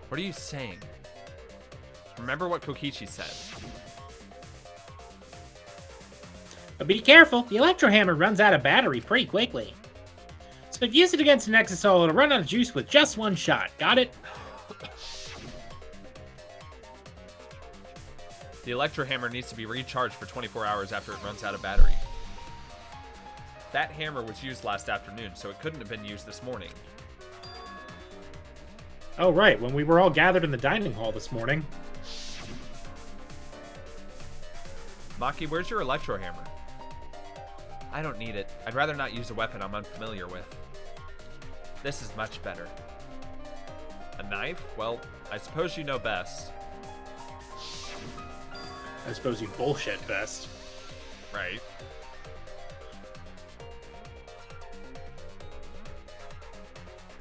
What are you saying? Remember what Kokichi said. But be careful, the electro hammer runs out of battery pretty quickly. So if you use it against an exisal, it'll run out of juice with just one shot. Got it? The electro hammer needs to be recharged for 24 hours after it runs out of battery. That hammer was used last afternoon, so it couldn't have been used this morning. Oh, right, when we were all gathered in the dining hall this morning. Maki, where's your electro hammer? I don't need it. I'd rather not use a weapon I'm unfamiliar with. This is much better. A knife? Well, I suppose you know best. I suppose you bullshit best. Right.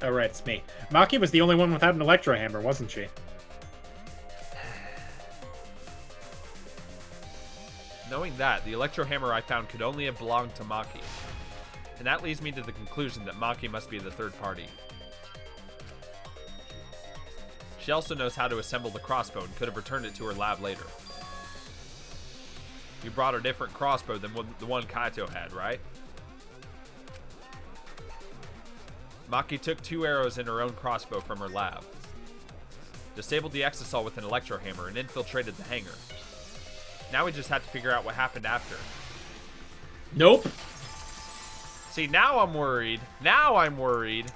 Oh, right, it's me. Maki was the only one without an electro hammer, wasn't she? Knowing that, the electro hammer I found could only have belonged to Maki. And that leads me to the conclusion that Maki must be the third party. She also knows how to assemble the crossbow and could have returned it to her lab later. You brought a different crossbow than the one Kaito had, right? Maki took 2 arrows in her own crossbow from her lab, disabled the exisal with an electro hammer, and infiltrated the hangar. Now we just have to figure out what happened after. Nope. See, now I'm worried. Now I'm worried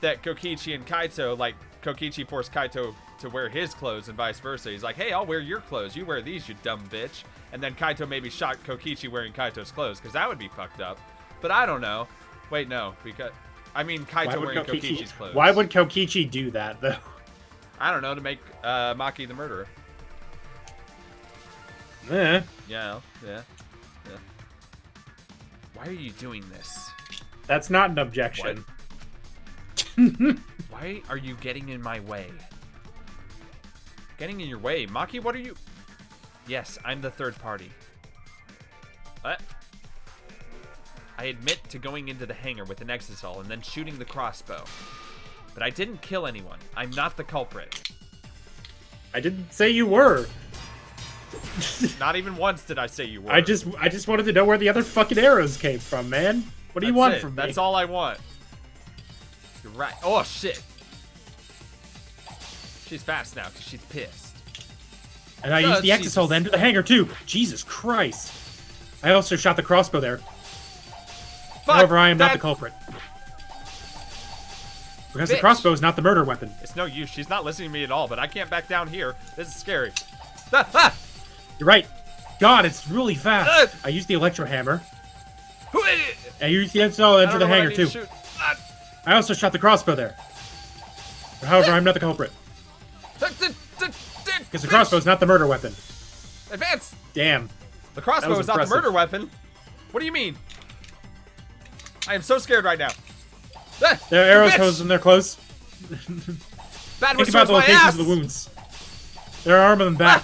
that Kokichi and Kaito, like, Kokichi forced Kaito to wear his clothes and vice versa. He's like, hey, I'll wear your clothes. You wear these, you dumb bitch. And then Kaito maybe shot Kokichi wearing Kaito's clothes, because that would be fucked up. But I don't know. Wait, no, because... I mean, Kaito wearing Kokichi's clothes. Why would Kokichi do that, though? I don't know, to make Maki the murderer. Eh. Yeah. Why are you doing this? That's not an objection. Why are you getting in my way? Getting in your way? Maki, what are you... Yes, I'm the third party. What? I admit to going into the hangar with an exisal and then shooting the crossbow. But I didn't kill anyone. I'm not the culprit. I didn't say you were. Not even once did I say you were. I just wanted to know where the other fucking arrows came from, man. What do you want from me? That's all I want. You're right. Oh, shit. She's fast now because she's pissed. And I used the exisal to enter the hangar, too. Jesus Christ. I also shot the crossbow there. Fuck, However, I am not the culprit. Because the crossbow is not the murder weapon. It's no use. She's not listening to me at all, but I can't back down here. This is scary. Ah! You're right. God, it's really fast. I used the electro hammer. I used the exisal to enter the hangar, too. I also shot the crossbow there. But however, I'm not the culprit. Because the crossbow is not the murder weapon. Advance! Damn. The crossbow is not the murder weapon. What do you mean? I am so scared right now. Their arrows holes in their clothes. Bad Think about the locations of the wounds. There are arm on them back.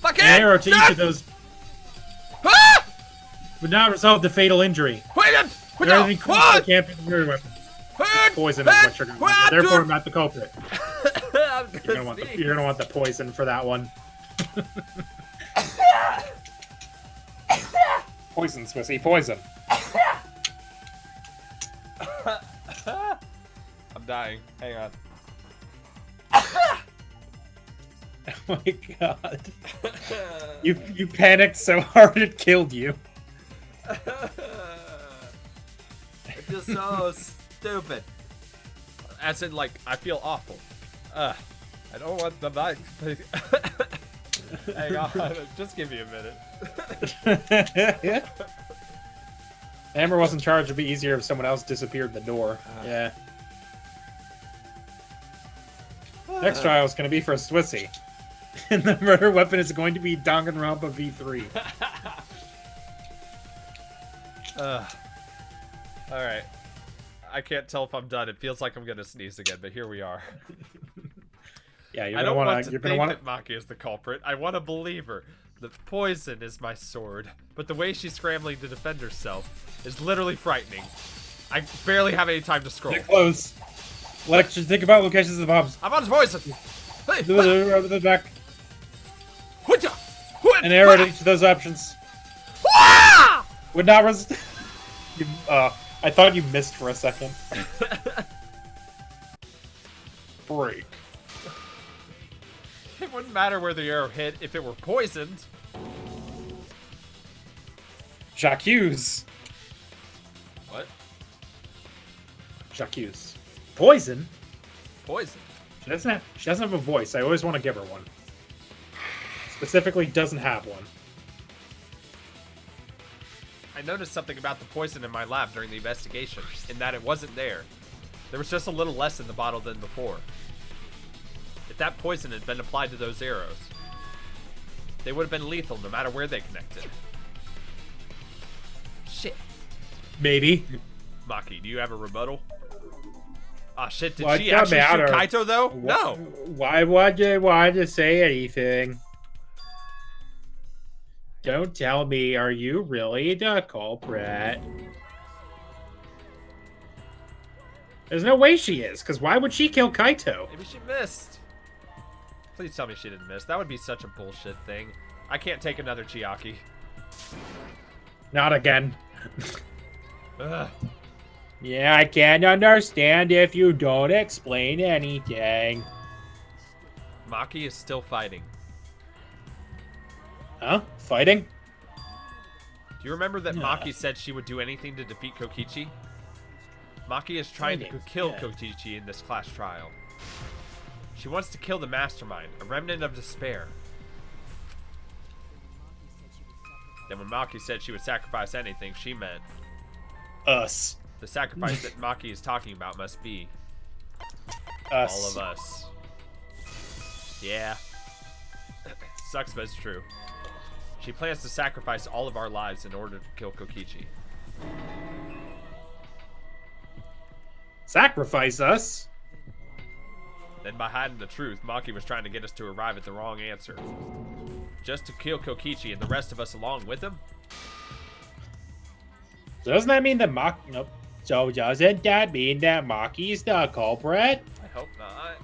Fucking An arrow to each of those would not resolve the fatal injury. Everything can't be the murder weapon. Poison is what you're going to want. Therefore, I'm not the culprit. You're gonna want the poison for that one. Poison, Swissy, poison. I'm dying. Hang on. Oh my god. You panicked so hard it killed you. feel so stupid. As in, like, I feel awful. I don't want the mic. Hang on, just give me a minute. Amber wasn't charged. It'd be easier if someone else disappeared the door. Yeah. Next trial is going to be for Swissy. And the murder weapon is going to be Danganronpa V3. Alright. I can't tell if I'm done. It feels like I'm going to sneeze again, but here we are. Yeah, I don't want to think that Maki is the culprit. I want to believe her. The poison is my sword, but the way she's scrambling to defend herself is literally frightening. I barely have any time to scroll. Get close. Lecture, think about locations of the bombs. I'm on poison! Hey, The back. And An arrow to each of those options. Would not resist. I thought you missed for a second. Break. It wouldn't matter where the arrow hit if it were poisoned. Jacques. What? Jacques. Poison? Poison. She doesn't have a voice. I always want to give her one. Specifically, doesn't have one. I noticed something about the poison in my lab during the investigation, in that it wasn't there. There was just a little less in the bottle than before. If that poison had been applied to those arrows, they would have been lethal no matter where they connected. Shit. Maybe. Maki, do you have a rebuttal? Ah, shit, did What's she the actually shoot matter? Kaito, though? No! Why would you want to say anything? Don't tell me, are you really the culprit? There's no way she is, because why would she kill Kaito? Maybe she missed. Please tell me she didn't miss. That would be such a bullshit thing. I can't take another Chiaki. Not again. Ugh. Yeah, I can't understand if you don't explain anything. Maki is still fighting. Huh? Fighting? Do you remember that No. Maki said she would do anything to defeat Kokichi? Maki is trying to Fighting, kill yeah. Kokichi in this class trial. She wants to kill the mastermind, a remnant of despair. Then when Maki said she would sacrifice anything, she meant Us. the sacrifice that Maki is talking about must be Us. all of us. Yeah. Sucks, but it's true. She plans to sacrifice all of our lives in order to kill Kokichi. Sacrifice us? Then by hiding the truth, Maki was trying to get us to arrive at the wrong answer. Just to kill Kokichi and the rest of us along with him? Doesn't that mean that Maki... Nope. So doesn't that mean that Maki's the culprit? I hope not.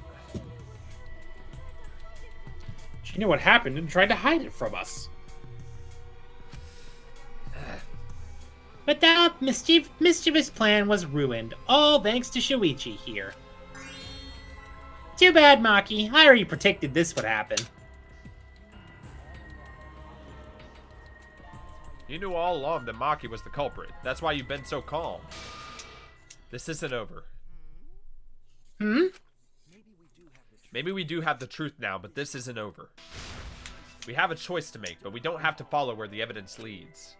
She knew what happened and tried to hide it from us. But that mischievous plan was ruined, all thanks to Shuichi here. Too bad, Maki. I already predicted this would happen. You knew all along that Maki was the culprit. That's why you've been so calm. This isn't over. Hmm? Maybe we do have the truth now, but this isn't over. We have a choice to make, but we don't have to follow where the evidence leads.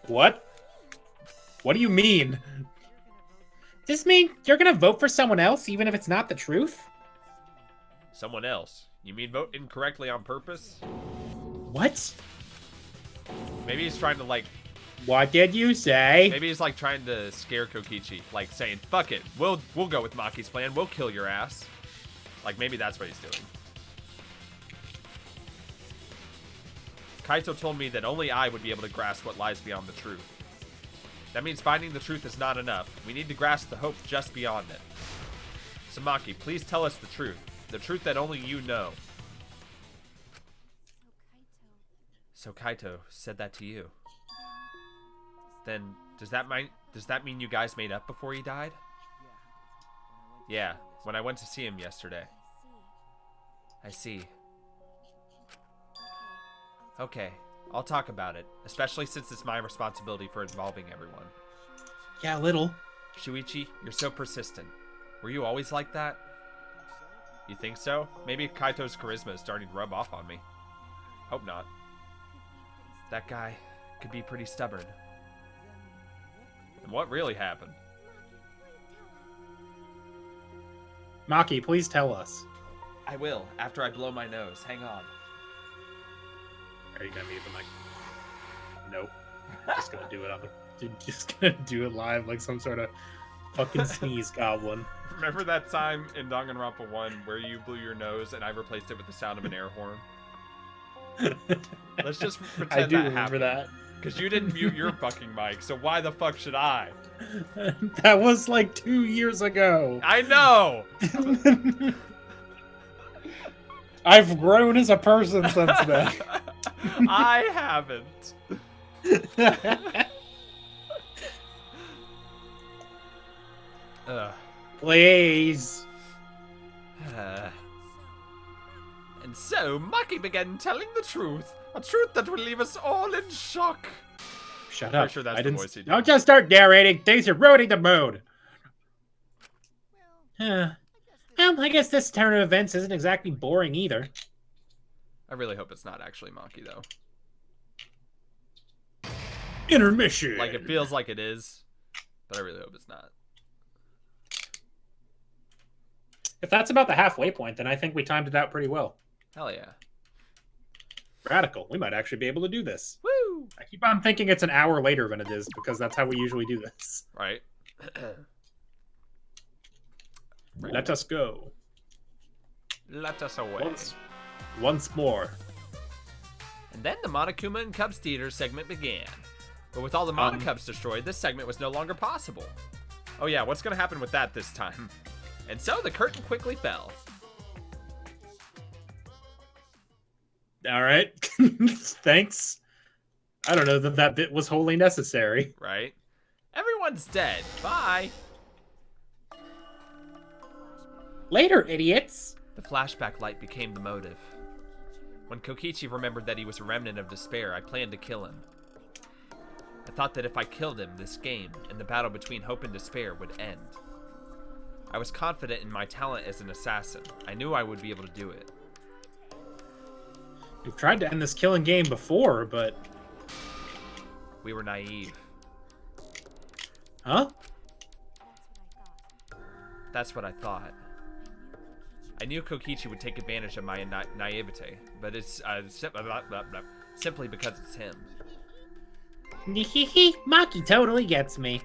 What? What do you mean? Does this mean you're gonna vote for someone else, even if it's not the truth? Someone else? You mean vote incorrectly on purpose? What? Maybe he's trying to, like... What did you say? Maybe he's, like, trying to scare Kokichi. Like, saying, fuck it. We'll go with Maki's plan. We'll kill your ass. Like, maybe that's what he's doing. Kaito told me that only I would be able to grasp what lies beyond the truth. That means finding the truth is not enough. We need to grasp the hope just beyond it. So Maki, please tell us the truth. The truth that only you know. So Kaito said that to you. Then, does that mean you guys made up before he died? Yeah, when I went to see him yesterday. I see. Okay, I'll talk about it, especially since it's my responsibility for involving everyone. Yeah, a little. Shuichi, you're so persistent. Were you always like that? You think so? Maybe Kaito's charisma is starting to rub off on me. Hope not. That guy could be pretty stubborn. And what really happened? Maki, please tell us. I will, after I blow my nose. Hang on. Are you gonna mute the mic? Nope. Just gonna do it on the. Just gonna do it live like some sort of fucking sneeze goblin. Remember that time in Danganronpa 1 where you blew your nose and I replaced it with the sound of an air horn? Let's just pretend I do that remember happened. that. Because you didn't mute your fucking mic, so why the fuck should I? That was like 2 years ago. I know! I've grown as a person since then. I haven't. Please. And so, Maki began telling the truth. A truth that will leave us all in shock. Shut I'm up. sure that's I the didn't. voice he did. Don't just start narrating. Things are ruining the mood. Well, I guess this turn of events isn't exactly boring either. I really hope it's not actually Maki, though. Intermission. Like, it feels like it is, but I really hope it's not. If that's about the halfway point, then I think we timed it out pretty well. Hell yeah. Radical. We might actually be able to do this. Woo! I keep on thinking it's an hour later than it is because that's how we usually do this. Right. Let us go. Let us away. Once more. And then the Monokuma and Cubs Theater segment began. But with all the Monokubs destroyed, this segment was no longer possible. Oh yeah, what's going to happen with that this time? And so the curtain quickly fell. All right. Thanks. I don't know that that bit was wholly necessary. Right? Everyone's dead. Bye. Later, idiots. The flashback light became the motive. When Kokichi remembered that he was a remnant of despair, I planned to kill him. I thought that if I killed him, this game and the battle between hope and despair would end. I was confident in my talent as an assassin. I knew I would be able to do it. We've tried to end this killing game before, but... We were naive. Huh? That's what I thought. I knew Kokichi would take advantage of my naivete, but it's simply because it's him. Maki totally gets me.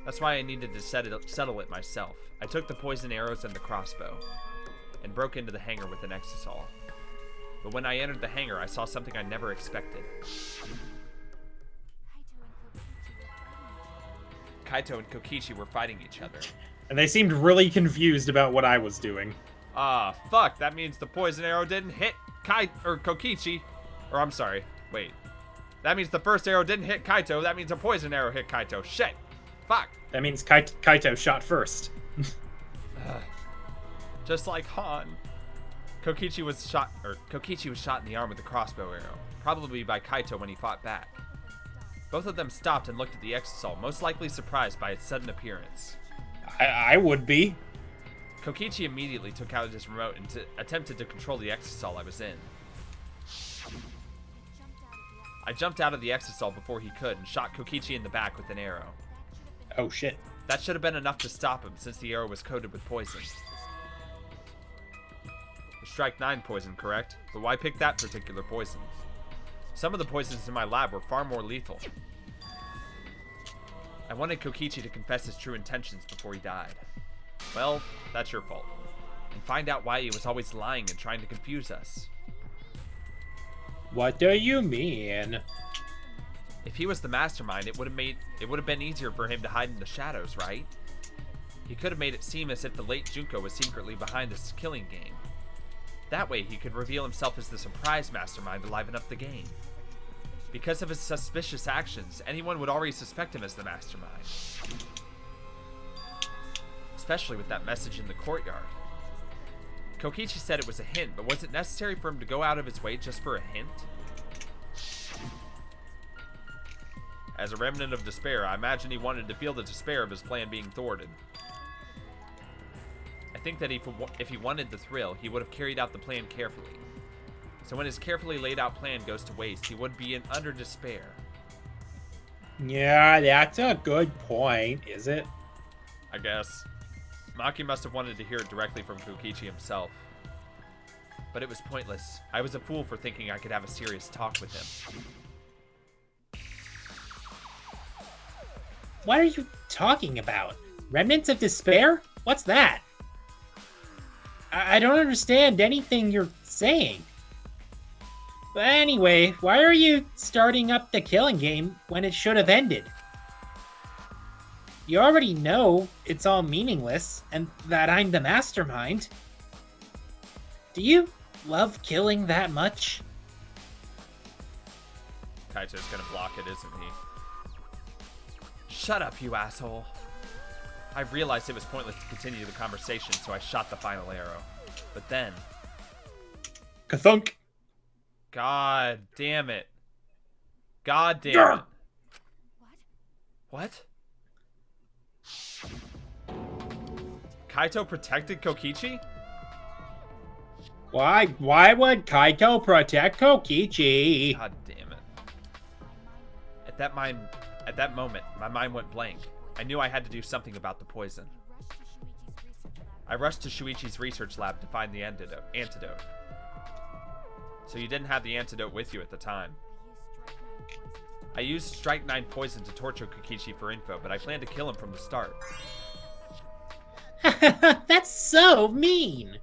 That's why I needed to settle it myself. I took the poison arrows and the crossbow, and broke into the hangar with an exisal. But when I entered the hangar, I saw something I never expected. Kaito and Kokichi were fighting each other. And they seemed really confused about what I was doing. Ah, fuck, that means the poison arrow didn't hit Kokichi. Or I'm sorry, wait. That means the first arrow didn't hit Kaito, that means a poison arrow hit Kaito. Shit. Fuck. That means Kaito shot first. Just like Han. Kokichi was shot in the arm with a crossbow arrow, probably by Kaito when he fought back. Both of them stopped and looked at the exisal, most likely surprised by its sudden appearance. I would be. Kokichi immediately took out his remote and attempted to control the exisal I was in. I jumped out of the exisal before he could and shot Kokichi in the back with an arrow. Oh shit. That should have been enough to stop him since the arrow was coated with poison. Strike 9 poison, correct? But why pick that particular poison? Some of the poisons in my lab were far more lethal. I wanted Kokichi to confess his true intentions before he died. Well, that's your fault. And find out why he was always lying and trying to confuse us. What do you mean? If he was the mastermind, it would have been easier for him to hide in the shadows, right? He could have made it seem as if the late Junko was secretly behind this killing game. That way, he could reveal himself as the surprise mastermind to liven up the game. Because of his suspicious actions, anyone would already suspect him as the mastermind. Especially with that message in the courtyard. Kokichi said it was a hint, but was it necessary for him to go out of his way just for a hint? As a remnant of despair, I imagine he wanted to feel the despair of his plan being thwarted. I think that if he wanted the thrill, he would have carried out the plan carefully. So when his carefully laid out plan goes to waste, he would be in utter despair. Yeah, that's a good point, is it? I guess. Maki must have wanted to hear it directly from Kokichi himself. But it was pointless. I was a fool for thinking I could have a serious talk with him. What are you talking about? Remnants of despair? What's that? I don't understand anything you're saying. But anyway, why are you starting up the killing game when it should have ended? You already know it's all meaningless and that I'm the mastermind. Do you love killing that much? Kaito's gonna block it, isn't he? Shut up, you asshole. I realized it was pointless to continue the conversation, so I shot the final arrow. But then... Kathunk! God damn it. God damn it. What? Kaito protected Kokichi? Why would Kaito protect Kokichi? God damn it. At that moment, my mind went blank. I knew I had to do something about the poison. I rushed to Shuichi's research lab to find the antidote. So you didn't have the antidote with you at the time. I used Strike 9 poison to torture Kokichi for info, but I planned to kill him from the start. That's so mean!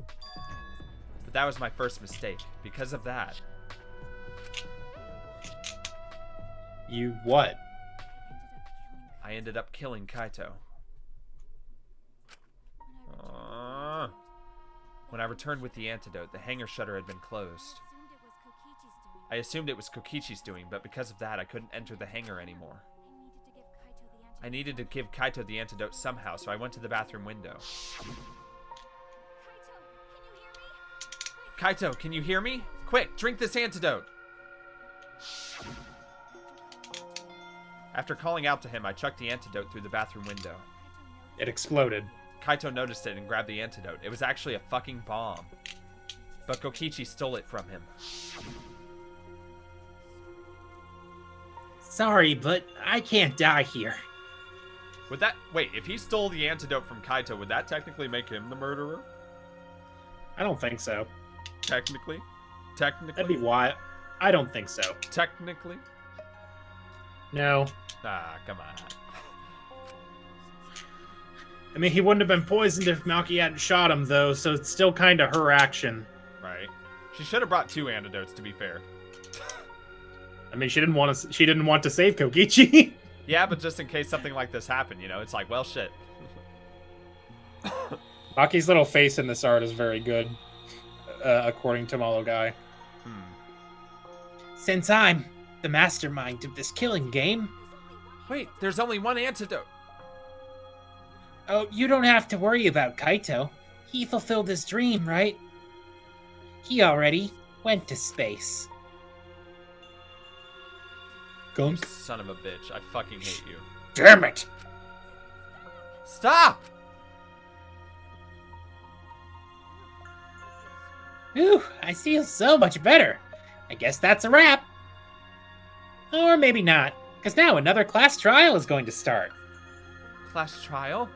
But that was my first mistake. Because of that. You what? I ended up killing Kaito. When I returned with the antidote, the hangar shutter had been closed. I assumed it was Kokichi's doing, but because of that, I couldn't enter the hangar anymore. I needed to give Kaito the antidote somehow, so I went to the bathroom window. Kaito, can you hear me? Quick, drink this antidote! After calling out to him, I chucked the antidote through the bathroom window. It exploded. Kaito noticed it and grabbed the antidote. It was actually a fucking bomb. But Kokichi stole it from him. Sorry, but I can't die here. Would that... Wait, if he stole the antidote from Kaito, would that technically make him the murderer? I don't think so. Technically? That'd be why. I don't think so. Technically? No. Ah, come on. I mean, he wouldn't have been poisoned if Maki hadn't shot him, though, so it's still kind of her action. Right. She should have brought 2 antidotes, to be fair. I mean, she didn't want to save Kokichi. Yeah, but just in case something like this happened, you know, it's like, well, shit. Maki's little face in this art is very good, according to Malo Guy. Since I'm the mastermind of this killing game... Wait, there's only 1 antidote. Oh, you don't have to worry about Kaito. He fulfilled his dream, right? He already went to space. Gunk. Son of a bitch, I fucking hate you. Damn it! Stop! Ooh, I feel so much better. I guess that's a wrap. Or maybe not, because now another class trial is going to start. Class trial?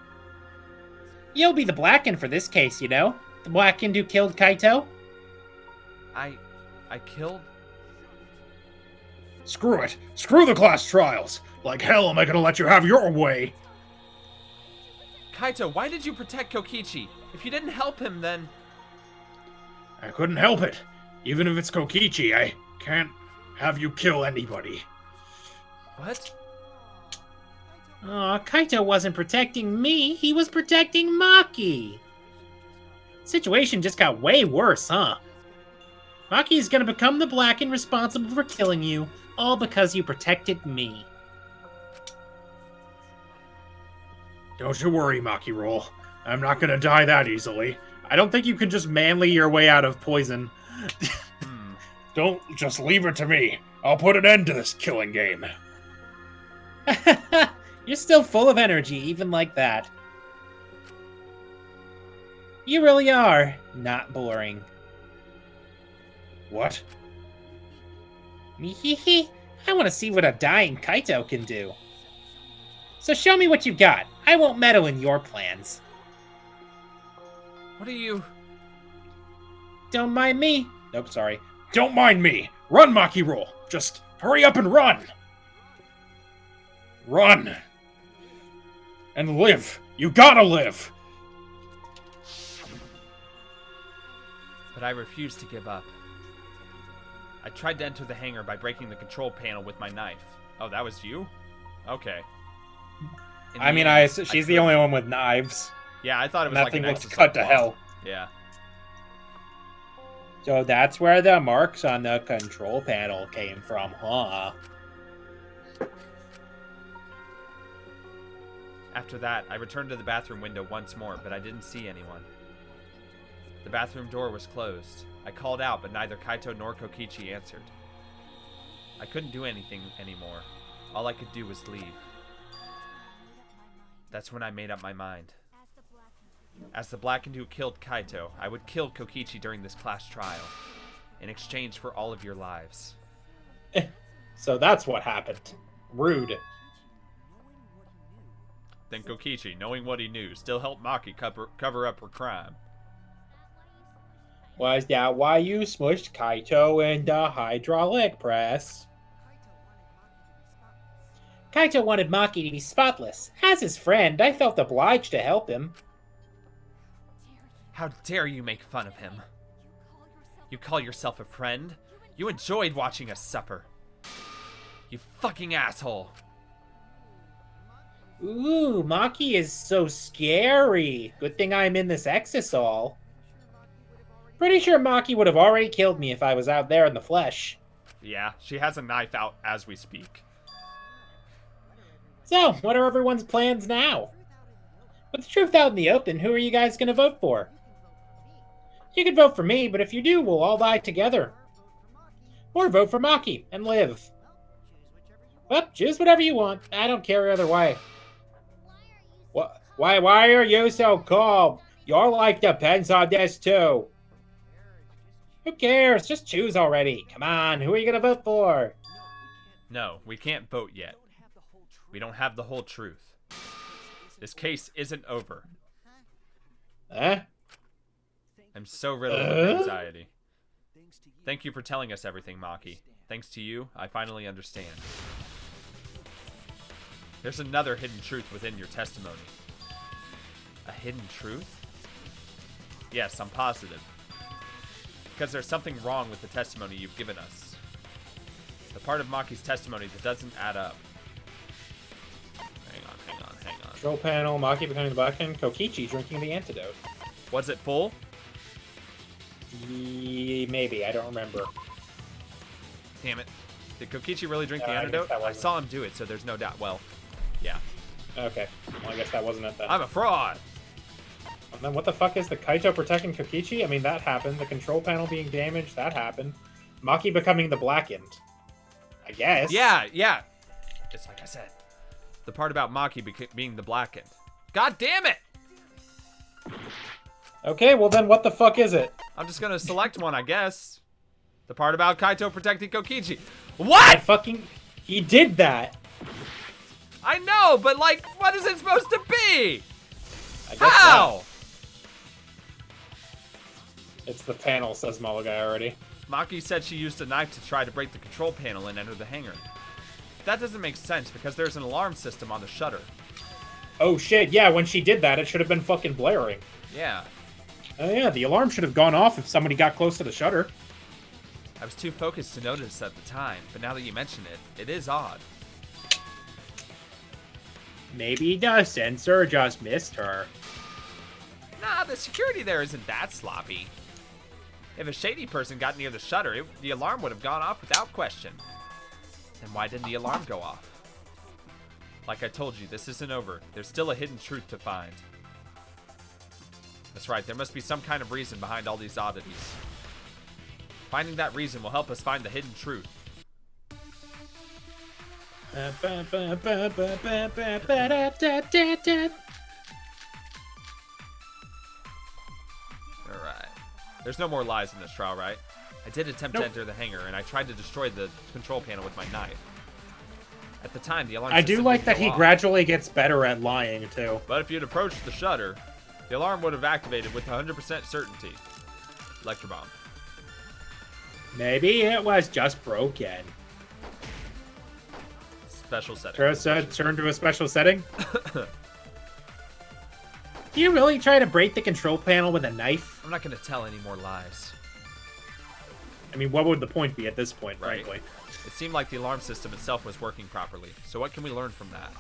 You'll be the Blackened for this case, you know? The Blackened who killed Kaito? I killed... Screw it. Screw the class trials. Like hell am I gonna let you have your way. Kaito, why did you protect Kokichi? If you didn't help him, then... I couldn't help it. Even if it's Kokichi, I can't have you kill anybody. What? Aw, Kaito wasn't protecting me, he was protecting Maki! Situation just got way worse, huh? Maki's gonna become the Blackened responsible for killing you, all because you protected me. Don't you worry, Maki Roll. I'm not gonna die that easily. I don't think you can just manly your way out of poison. Don't just leave it to me. I'll put an end to this killing game. You're still full of energy, even like that. You really are not boring. What? I want to see what a dying Kaito can do. So show me what you've got. I won't meddle in your plans. What are you... Don't mind me. Nope, sorry. Don't mind me. Run, Maki roll. Just hurry up and run. Run. And live. You gotta live. But I refuse to give up. I tried to enter the hangar by breaking the control panel with my knife. Oh, that was you? Okay. I mean, she's the only one with knives. Yeah, I thought it was That like thing an looks exisal cut to claw. hell. Yeah. So that's where the marks on the control panel came from, huh? After that, I returned to the bathroom window once more, but I didn't see anyone. The bathroom door was closed. I called out, but neither Kaito nor Kokichi answered. I couldn't do anything anymore. All I could do was leave. That's when I made up my mind. As the Blackened who killed Kaito, I would kill Kokichi during this class trial, in exchange for all of your lives. So that's what happened. Rude. Then Kokichi, knowing what he knew, still helped Maki cover up her crime. Was that why you smushed Kaito in the hydraulic press? Kaito wanted Maki to be spotless. As his friend, I felt obliged to help him. How dare you make fun of him? You call yourself a friend? You enjoyed watching us suffer. You fucking asshole. Ooh, Maki is so scary. Good thing I'm in this exisal. Pretty sure Maki would have already killed me if I was out there in the flesh. Yeah, she has a knife out as we speak. So, what are everyone's plans now? With the truth out in the open, who are you guys gonna vote for? You can vote for me, but if you do, we'll all die together. Or vote for Maki and live. Well, choose whatever you want. I don't care either way. What? Why are you so calm? Your life depends on this too. Who cares? Just choose already. Come on, who are you gonna vote for? No, we can't vote yet. We don't have the whole truth. This case isn't over. Huh? I'm so riddled with anxiety. Thank you for telling us everything, Maki. Thanks to you, I finally understand. There's another hidden truth within your testimony. A hidden truth? Yes, I'm positive. Because there's something wrong with the testimony you've given us. The part of Maki's testimony that doesn't add up. Hang on. Control panel, Maki becoming the Blackened, Kokichi drinking the antidote. Was it full? Maybe, I don't remember. Damn it. Did Kokichi really drink the I guess antidote? that I saw him do it, so there's no doubt. Well, yeah. Okay, well I guess that wasn't it then. I'm a fraud! And then what the fuck is the Kaito protecting Kokichi? I mean, that happened. The control panel being damaged, that happened. Maki becoming the Blackened. I guess. Yeah. It's like I said. The part about Maki being the Blackened. God damn it! Okay, well then what the fuck is it? I'm just gonna select one, I guess. The part about Kaito protecting Kokichi. What?! He did that! I know, but like, what is it supposed to be? I guess How? not. It's the panel, says Mulligan already. Maki said she used a knife to try to break the control panel and enter the hangar. That doesn't make sense because there's an alarm system on the shutter. Oh shit, yeah, when she did that, it should have been fucking blaring. Yeah. Oh yeah, the alarm should have gone off if somebody got close to the shutter. I was too focused to notice at the time, but now that you mention it, it is odd. Maybe the sensor just missed her. Nah, the security there isn't that sloppy. If a shady person got near the shutter, the alarm would have gone off without question. Then why didn't the alarm go off? Like I told you, this isn't over. There's still a hidden truth to find. That's right, there must be some kind of reason behind all these oddities. Finding that reason will help us find the hidden truth. Alright. There's no more lies in this trial, right? I did attempt to enter the hangar, and I tried to destroy the control panel with my knife. At the time, the alarm I system do like didn't that go he off. gradually gets better at lying, too. But if you'd approached the shutter, the alarm would have activated with 100% certainty. Electrobomb. Maybe it was just broken. Special setting. Turn to a special setting? Do you really try to break the control panel with a knife? I'm not going to tell any more lies. I mean, what would the point be at this point, Right. frankly? It seemed like the alarm system itself was working properly. So what can we learn from that?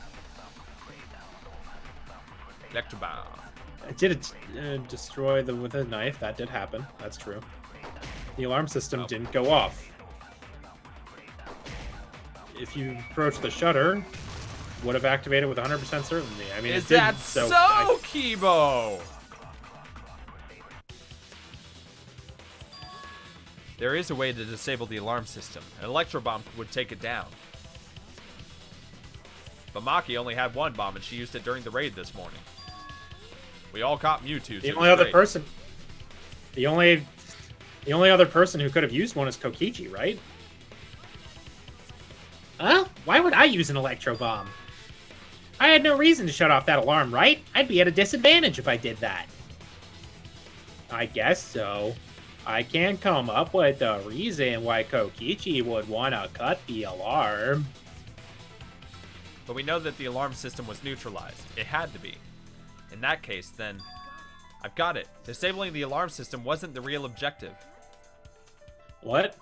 Electrobomb. I did destroy them with a knife. That did happen. That's true. The alarm system didn't go off. If you approach the shutter, would have activated with 100% certainty. I mean, Is it didn't, that so... Kibo? There is a way to disable the alarm system. An electro bomb would take it down. But Maki only had one bomb, and she used it during the raid this morning. We all caught Mewtwo. The only other person... The only other person who could have used one is Kokichi, right? Huh? Why would I use an electro bomb? I had no reason to shut off that alarm, right? I'd be at a disadvantage if I did that. I guess so. I can't come up with a reason why Kokichi would want to cut the alarm. But we know that the alarm system was neutralized. It had to be. In that case, then... I've got it. Disabling the alarm system wasn't the real objective. What?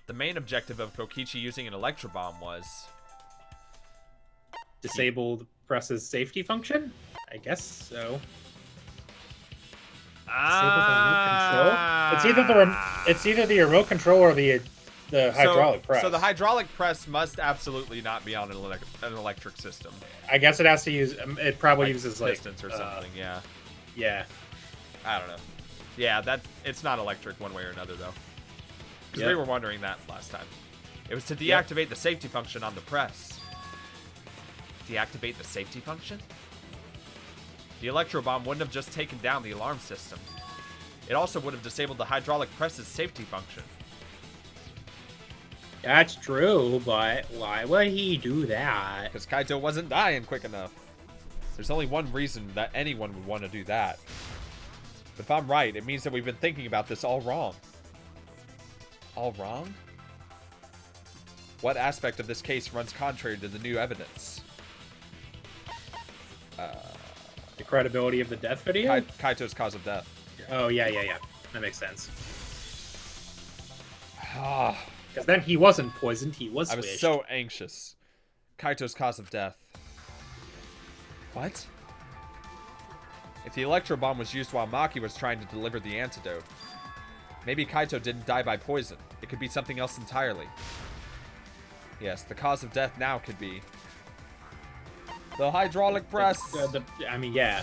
The main objective of Kokichi using an electro bomb was... Disable the press's safety function? I guess so. It's either the remote control or the hydraulic press. So the hydraulic press must absolutely not be on an electric system. I guess it has to use. It probably Like uses like pistons or something. Yeah. Yeah. I don't know. Yeah, it's not electric one way or another though. Because we were wondering that last time. It was to deactivate the safety function on the press. Deactivate the safety function? The electro bomb wouldn't have just taken down the alarm system. It also would have disabled the hydraulic press's safety function. That's true, but why would he do that? Because Kaito wasn't dying quick enough. There's only one reason that anyone would want to do that. But if I'm right, it means that we've been thinking about this all wrong. All wrong? What aspect of this case runs contrary to the new evidence? The credibility of the death video. Kaito's cause of death. Oh yeah. That makes sense. Ah. Because then he wasn't poisoned. He was. I was swished. so anxious. Kaito's cause of death. What? If the electro bomb was used while Maki was trying to deliver the antidote, maybe Kaito didn't die by poison. It could be something else entirely. Yes, the cause of death now could be the hydraulic press. I mean, yeah.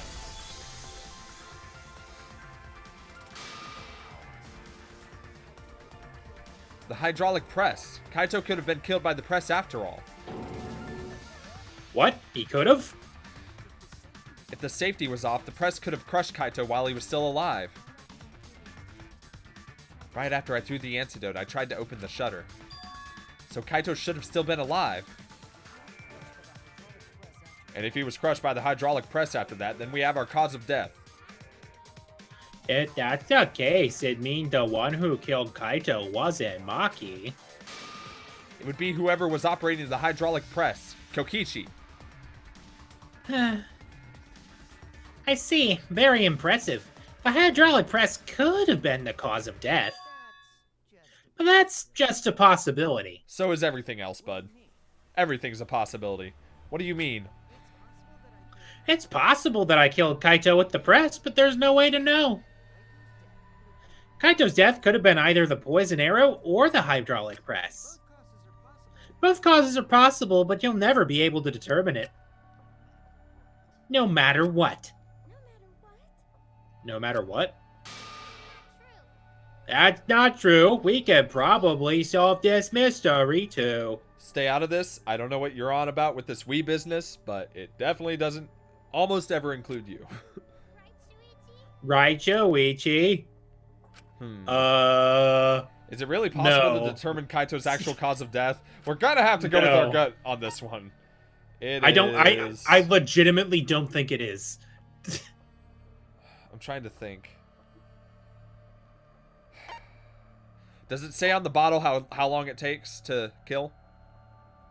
The hydraulic press. Kaito could have been killed by the press after all. What? He could have? If the safety was off, the press could have crushed Kaito while he was still alive. Right after I threw the antidote, I tried to open the shutter. So Kaito should have still been alive. And if he was crushed by the hydraulic press after that, then we have our cause of death. If that's the case, it means the one who killed Kaito wasn't Maki. It would be whoever was operating the hydraulic press. Kokichi. I see. Very impressive. The hydraulic press could have been the cause of death. But that's just a possibility. So is everything else, bud. Everything's a possibility. What do you mean? It's possible that I killed Kaito with the press, but there's no way to know. Kaito's death could have been either the poison arrow or the hydraulic press. Both causes are possible, but you'll never be able to determine it. No matter what. No matter what? That's not true. We could probably solve this mystery, too. Stay out of this. I don't know what you're on about with this Wii business, but it definitely doesn't almost ever include you. Right, Joichi? Is it really possible No. to determine Kaito's actual cause of death? We're gonna have to go with our gut on this one. I legitimately don't think it is. I'm trying to think. Does it say on the bottle how long it takes to kill?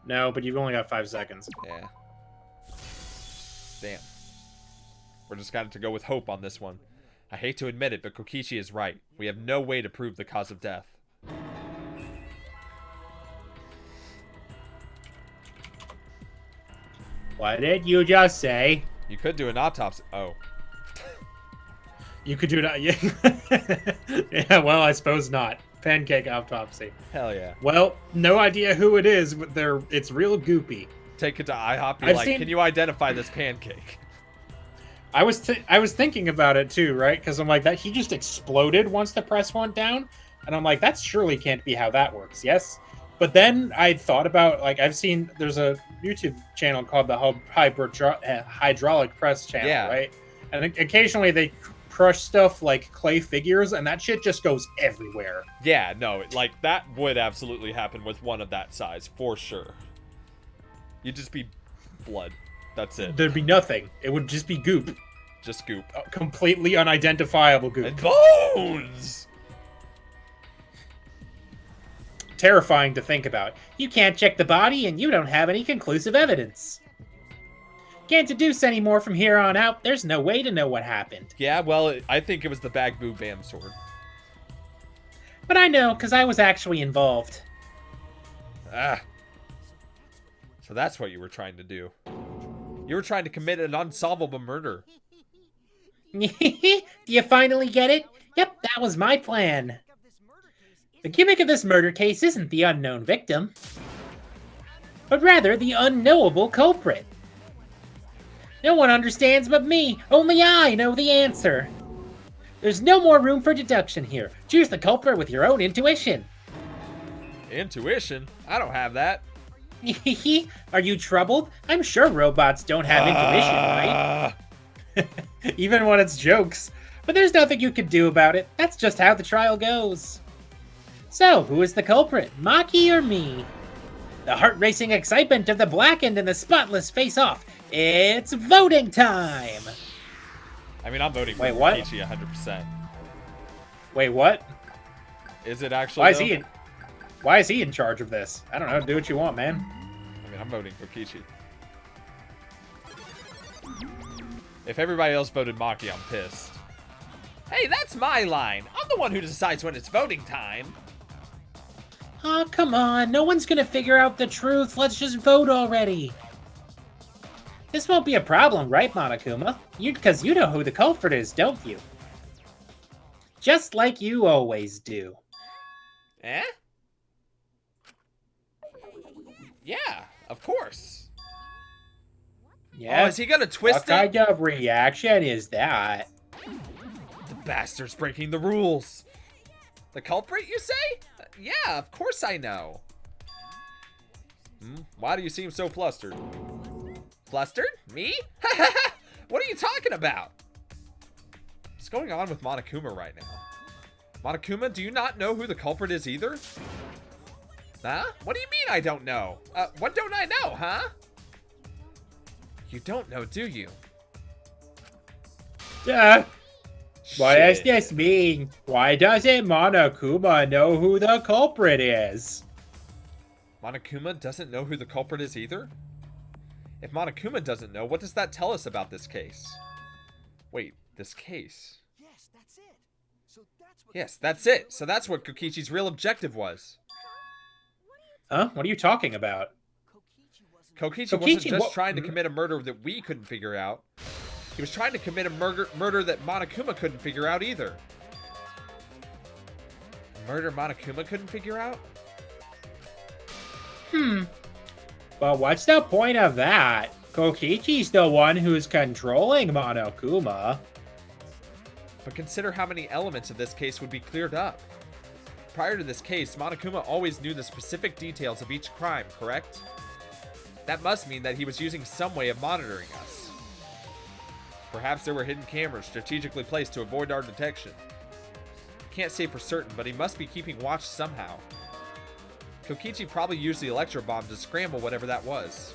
No, but you've only got 5 seconds. Yeah. Damn. We're just going to go with hope on this one. I hate to admit it, but Kokichi is right. We have no way to prove the cause of death. What did you just say? You could do an autopsy. Oh. You could do that. Yeah. Yeah, well, I suppose not. Pancake autopsy. Hell yeah. Well, no idea who it is, but it's real goopy. Take it to IHOP. Be I've like, seen- can you identify this pancake? I was thinking about it too, right? Because I'm like, that he just exploded once the press went down, and I'm like, that surely can't be how that works. Yes, but then I thought about, like, I've seen there's a YouTube channel called the Hydraulic Press channel, Yeah. right? And occasionally they crush stuff like clay figures, and that shit just goes everywhere. Yeah, no, like, that would absolutely happen with one of that size, for sure. You'd just be blood. That's it. There'd be nothing. It would just be goop. Just goop. Completely unidentifiable goop. And bones! Terrifying to think about. You can't check the body and you don't have any conclusive evidence. Can't deduce any more from here on out. There's no way to know what happened. Yeah, well, I think it was the Bag Boo Bam sword. But I know, because I was actually involved. Ah. So that's what you were trying to do. You were trying to commit an unsolvable murder. Do you finally get it? Yep, that was my plan. The gimmick of this murder case isn't the unknown victim, but rather the unknowable culprit. No one understands but me. Only I know the answer. There's no more room for deduction here. Choose the culprit with your own intuition. Intuition? I don't have that. Are you troubled? I'm sure robots don't have intuition, right? Even when it's jokes. But there's nothing you can do about it. That's just how the trial goes. So, who is the culprit? Maki or me? The heart-racing excitement of the blackened and the spotless face-off. It's voting time! I mean, I'm voting for Wait, what? Kokichi 100%. Wait, what? Is it actually? Why is he in charge of this? I don't know. Do what you want, man. I mean, I'm voting for Kokichi. If everybody else voted Maki, I'm pissed. Hey, that's my line. I'm the one who decides when it's voting time. Aw, come on. No one's gonna figure out the truth. Let's just vote already. This won't be a problem, right, Monokuma? Because you know who the culprit is, don't you? Just like you always do. Eh? Yeah, of course. Yeah. Oh, is he gonna twist What it? kind of reaction is that? The bastard's breaking the rules. The culprit, you say? Yeah, of course I know. Why do you seem so flustered? Flustered? Me? What are you talking about? What's going on with Monokuma right now? Monokuma, do you not know who the culprit is either? Huh? What do you mean I don't know? What don't I know, huh? You don't know, do you? What does Shit. this mean? Why doesn't Monokuma know who the culprit is? Monokuma doesn't know who the culprit is either? If Monokuma doesn't know, what does that tell us about this case? Wait, this case? Yes, that's it. Yes, that's it. So that's what Kokichi's real objective was. Huh? What are you talking about? Kokichi wasn't just what- trying to commit a murder that we couldn't figure out. He was trying to commit a murder that Monokuma couldn't figure out either. A murder Monokuma couldn't figure out? But what's the point of that? Kokichi's the one who's controlling Monokuma. But consider how many elements of this case would be cleared up. prior to this case, Monokuma always knew the specific details of each crime, correct? That must mean that he was using some way of monitoring us. Perhaps there were hidden cameras strategically placed to avoid our detection. Can't say for certain, but he must be keeping watch somehow. Kokichi probably used the electro bomb to scramble whatever that was.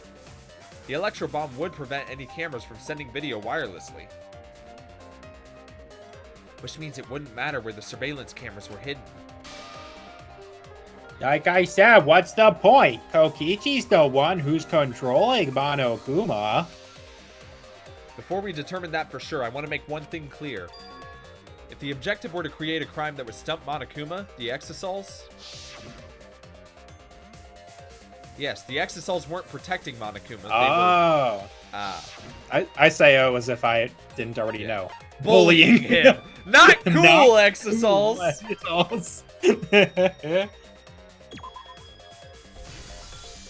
The electro bomb would prevent any cameras from sending video wirelessly. Which means it wouldn't matter where the surveillance cameras were hidden. Like I said, what's the point? Kokichi's the one who's controlling Monokuma. Before we determine that for sure, I want to make one thing clear. If the objective were to create a crime that would stump Monokuma, the exisals... Yes, the exisals weren't protecting Monokuma. Oh. I say oh as if I didn't already know. Bullying him. Not cool, exisals. Exisals.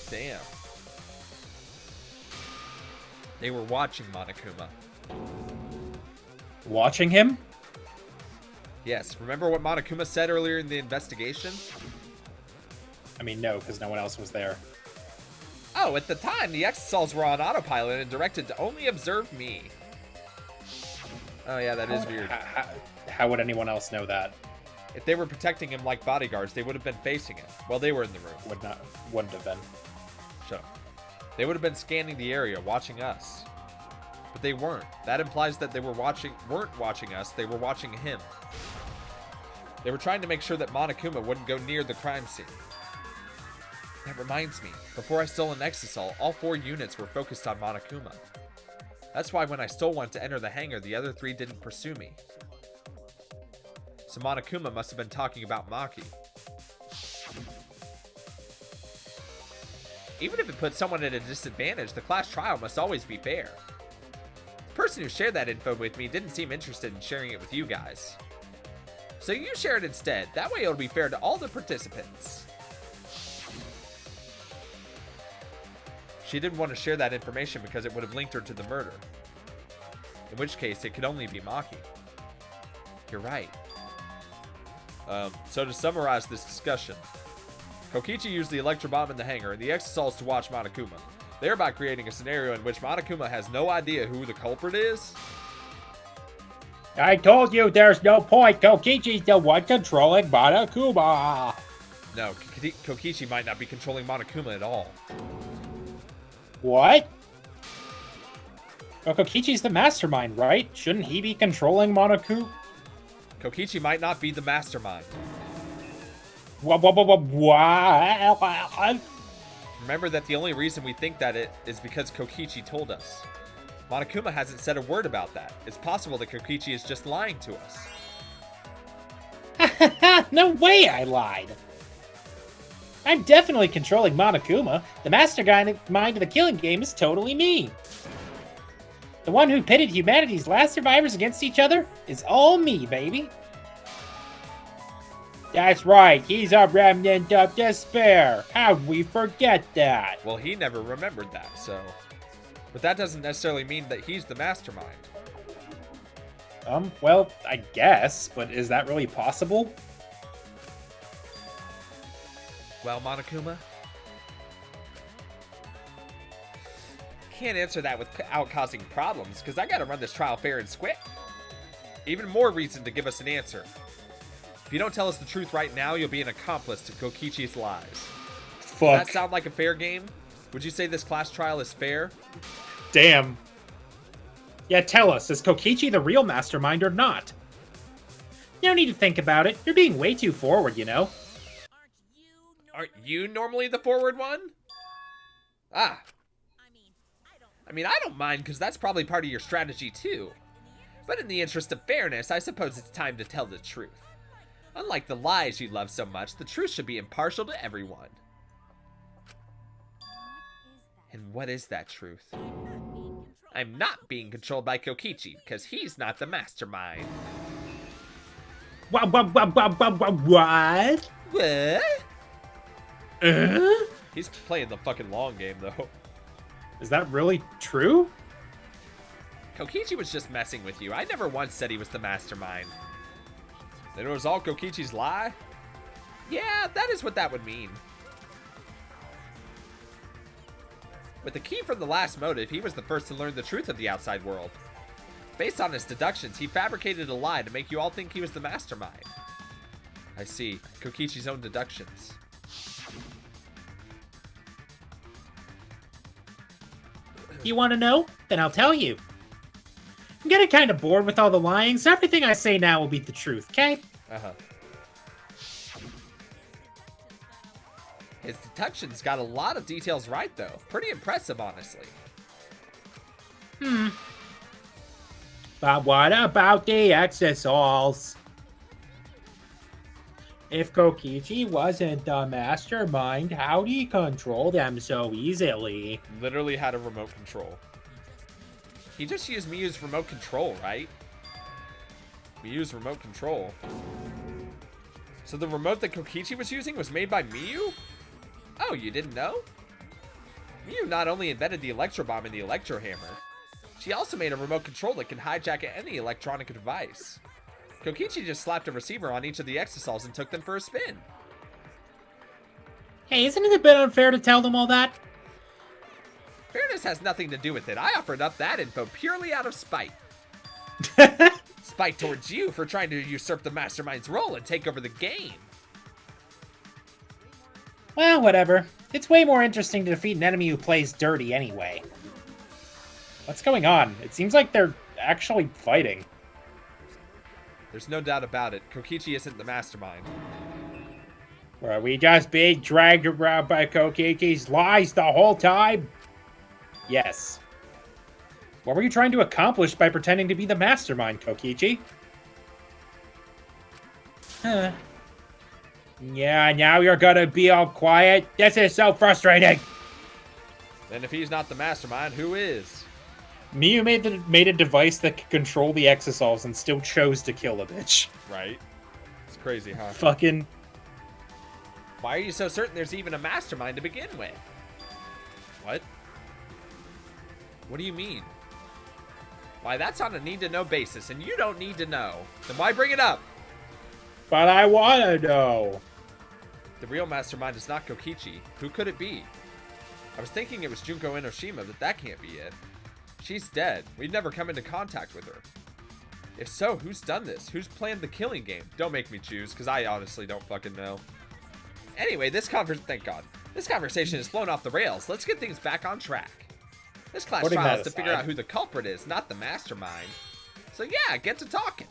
Damn. They were watching Monokuma. Watching him? Yes, remember what Monokuma said earlier in the investigation? I mean, no, because no one else was there. Oh, at the time, the exisals were on autopilot and directed to only observe me. Oh yeah, that is weird. How would anyone else know that? If they were protecting him like bodyguards, they would have been facing him. Well, they were in the room. Wouldn't have been. So, they would have been scanning the area, watching us. But they weren't. That implies that they weren't watching us, they were watching him. They were trying to make sure that Monokuma wouldn't go near the crime scene. That reminds me, before I stole an exisal, all 4 units were focused on Monokuma. That's why when I stole one to enter the hangar, the other 3 didn't pursue me. So Monokuma must have been talking about Maki. Even if it puts someone at a disadvantage, the class trial must always be fair. The person who shared that info with me didn't seem interested in sharing it with you guys. So you share it instead. That way it'll be fair to all the participants. She didn't want to share that information because it would have linked her to the murder. In which case, it could only be Maki. You're right. So to summarize this discussion, Kokichi used the electro bomb in the hangar and the exisals to watch Monokuma, thereby creating a scenario in which Monokuma has no idea who the culprit is. I told you there's no point. Kokichi's the one controlling Monokuma. No, Kokichi might not be controlling Monokuma at all. What? Well, Kokichi's the mastermind, right? Shouldn't he be controlling Monokuma? Kokichi might not be the mastermind. What? Remember that the only reason we think that it is because Kokichi told us. Monokuma hasn't said a word about that. It's possible that Kokichi is just lying to us. No way I lied. I'm definitely controlling Monokuma. The mastermind of the killing game is totally me. The one who pitted humanity's last survivors against each other is all me, baby. That's right, he's a remnant of despair. How'd we forget that? Well, he never remembered that, so... But that doesn't necessarily mean that he's the mastermind. Well, I guess, but is that really possible? Well, Monokuma? Can't answer that without causing problems, because I gotta run this trial fair and square. Even more reason to give us an answer. If you don't tell us the truth right now, you'll be an accomplice to Kokichi's lies. Fuck. Does that sound like a fair game? Would you say this class trial is fair? Damn. Yeah, tell us, is Kokichi the real mastermind or not? No need to think about it. You're being way too forward, you know. Aren't you normally the forward one? Ah. I mean, I don't mind, because that's probably part of your strategy, too. But in the interest of fairness, I suppose it's time to tell the truth. Unlike the lies you love so much, the truth should be impartial to everyone. And what is that truth? I'm not being controlled by Kokichi, because he's not the mastermind. What? What? He's playing the fucking long game, though. Is that really true? Kokichi was just messing with you. I never once said he was the mastermind. Then it was all Kokichi's lie? Yeah, that is what that would mean. With the key from the last motive, he was the first to learn the truth of the outside world. Based on his deductions, he fabricated a lie to make you all think he was the mastermind. I see. Kokichi's own deductions. You want to know? Then I'll tell you. I'm getting kind of bored with all the lying, so everything I say now will be the truth, okay? Uh-huh. His deductions got a lot of details right, though. Pretty impressive, honestly. But what about the exisals? If Kokichi wasn't the mastermind, how'd he control them so easily? Literally had a remote control. He just used Miyu's remote control, right? Miyu's remote control. So the remote that Kokichi was using was made by Miyu? Oh, you didn't know? Miyu not only invented the Electro Bomb and the Electro Hammer, she also made a remote control that can hijack any electronic device. Kokichi just slapped a receiver on each of the exisals and took them for a spin. Hey, isn't it a bit unfair to tell them all that? Fairness has nothing to do with it. I offered up that info purely out of spite. Spite towards you for trying to usurp the mastermind's role and take over the game. Well, whatever. It's way more interesting to defeat an enemy who plays dirty anyway. What's going on? It seems like they're actually fighting. There's no doubt about it. Kokichi isn't the mastermind. Were we just being dragged around by Kokichi's lies the whole time? Yes. What were you trying to accomplish by pretending to be the mastermind, Kokichi? Huh. Yeah, now you're gonna be all quiet? This is so frustrating! Then if he's not the mastermind, who is? Miyu made a device that could control the exisals and still chose to kill a bitch. Right. It's crazy, huh? Fucking... Why are you so certain there's even a mastermind to begin with? What? What do you mean? Why, that's on a need-to-know basis, and you don't need to know. Then why bring it up? But I wanna know. The real mastermind is not Kokichi. Who could it be? I was thinking it was Junko Enoshima, but that can't be it. She's dead. We'd never come into contact with her. If so, who's done this? Who's planned the killing game? Don't make me choose, because I honestly don't fucking know. Anyway, thank God. This conversation has flown off the rails. Let's get things back on track. This class Putting trial that is to figure aside. out who the culprit is, not the mastermind. So yeah, get to talking.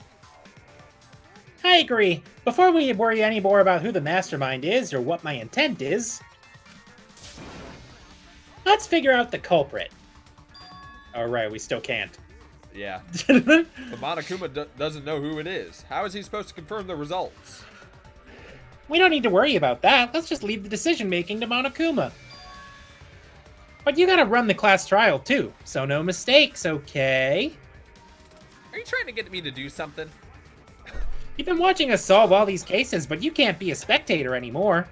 I agree. Before we worry any more about who the mastermind is or what my intent is, let's figure out the culprit. Alright, we still can't. Yeah. But Monokuma doesn't know who it is. How is he supposed to confirm the results? We don't need to worry about that. Let's just leave the decision-making to Monokuma. But you gotta run the class trial, too, so no mistakes, okay? Are you trying to get me to do something? You've been watching us solve all these cases, but you can't be a spectator anymore.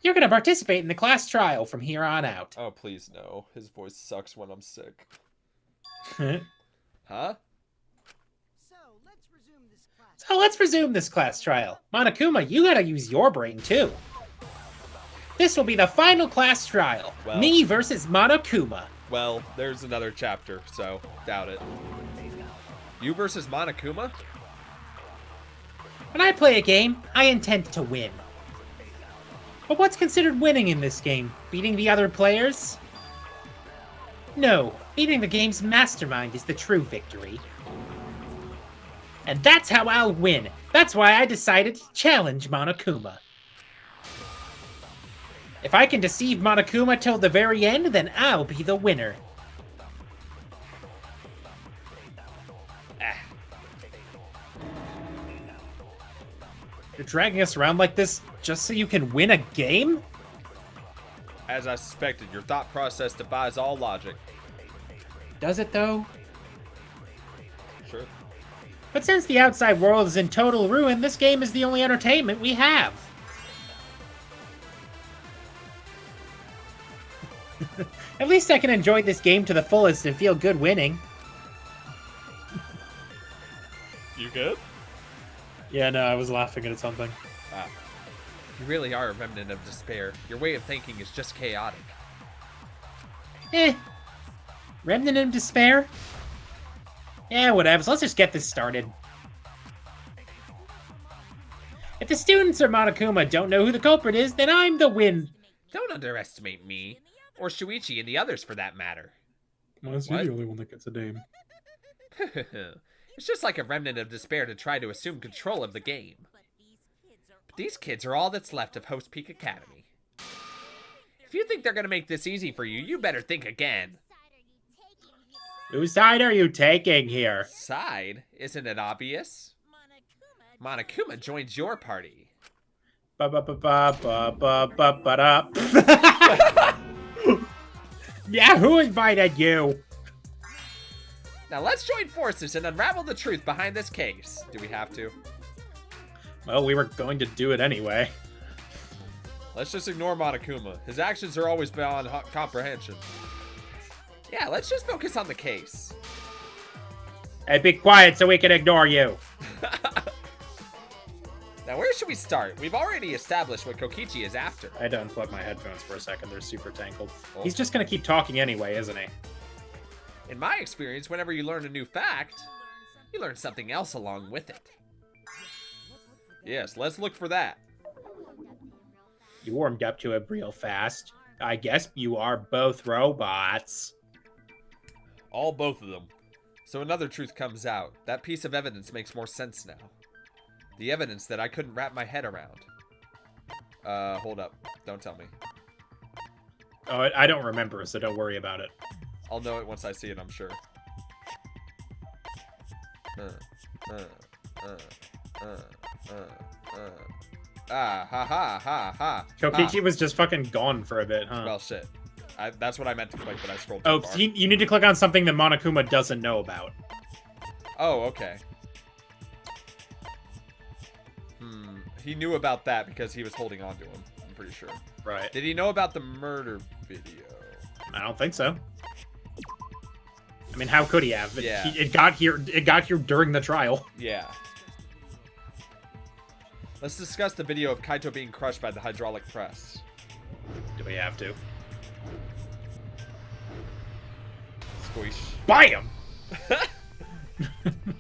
You're gonna participate in the class trial from here on out. Oh, please no. His voice sucks when I'm sick. So Huh? let's resume this class trial. Monokuma, you gotta use your brain, too. This will be the final class trial. Well- Me versus Monokuma. Well, there's another chapter, so doubt it. You versus Monokuma? When I play a game, I intend to win. But what's considered winning in this game? Beating the other players? No, beating the game's mastermind is the true victory. And that's how I'll win. That's why I decided to challenge Monokuma. If I can deceive Monokuma till the very end, then I'll be the winner. You're dragging us around like this just so you can win a game? As I suspected, your thought process defies all logic. Does it, though? Sure. But since the outside world is in total ruin, this game is the only entertainment we have. At least I can enjoy this game to the fullest and feel good winning. You good? Yeah, no, I was laughing at something. Ah. You really are a remnant of despair. Your way of thinking is just chaotic. Remnant of despair? Yeah, whatever. So let's just get this started. If the students or Monokuma don't know who the culprit is, then I'm the win. Don't underestimate me. Or Shuichi and the others for that matter. Why is What? he the only one that gets a name? It's just like a remnant of despair to try to assume control of the game. But these kids are all that's left of Host Peak Academy. If you think they're gonna make this easy for you, you better think again. Whose side are you taking here? Side? Isn't it obvious? Monokuma joins your party. Ba-ba-ba-ba-ba-ba-ba-da. Yeah, who invited you? Now let's join forces and unravel the truth behind this case. Do we have to? Well, we were going to do it anyway. Let's just ignore Monokuma. His actions are always beyond comprehension. Yeah, let's just focus on the case. Hey, be quiet so we can ignore you. Now, where should we start? We've already established what Kokichi is after. I had to unplug my headphones for a second. They're super tangled. Oh. He's just going to keep talking anyway, isn't he? In my experience, whenever you learn a new fact, you learn something else along with it. Yes, let's look for that. You warmed up to it real fast. I guess you are both robots. Both of them. So another truth comes out. That piece of evidence makes more sense now. The evidence that I couldn't wrap my head around. Hold up. Don't tell me. Oh, I don't remember, so don't worry about it. I'll know it once I see it, I'm sure. Ha ha ha ha. Kokichi was just fucking gone for a bit, huh? Well, shit. That's what I meant to click, but I scrolled too Oh, far. you need to click on something that Monokuma doesn't know about. Oh, okay. He knew about that because he was holding on to him, I'm pretty sure. Right. Did he know about the murder video? I don't think so. I mean, how could he have? Yeah. It got here during the trial. Yeah. Let's discuss the video of Kaito being crushed by the hydraulic press. Do we have to? Squish. Buy him!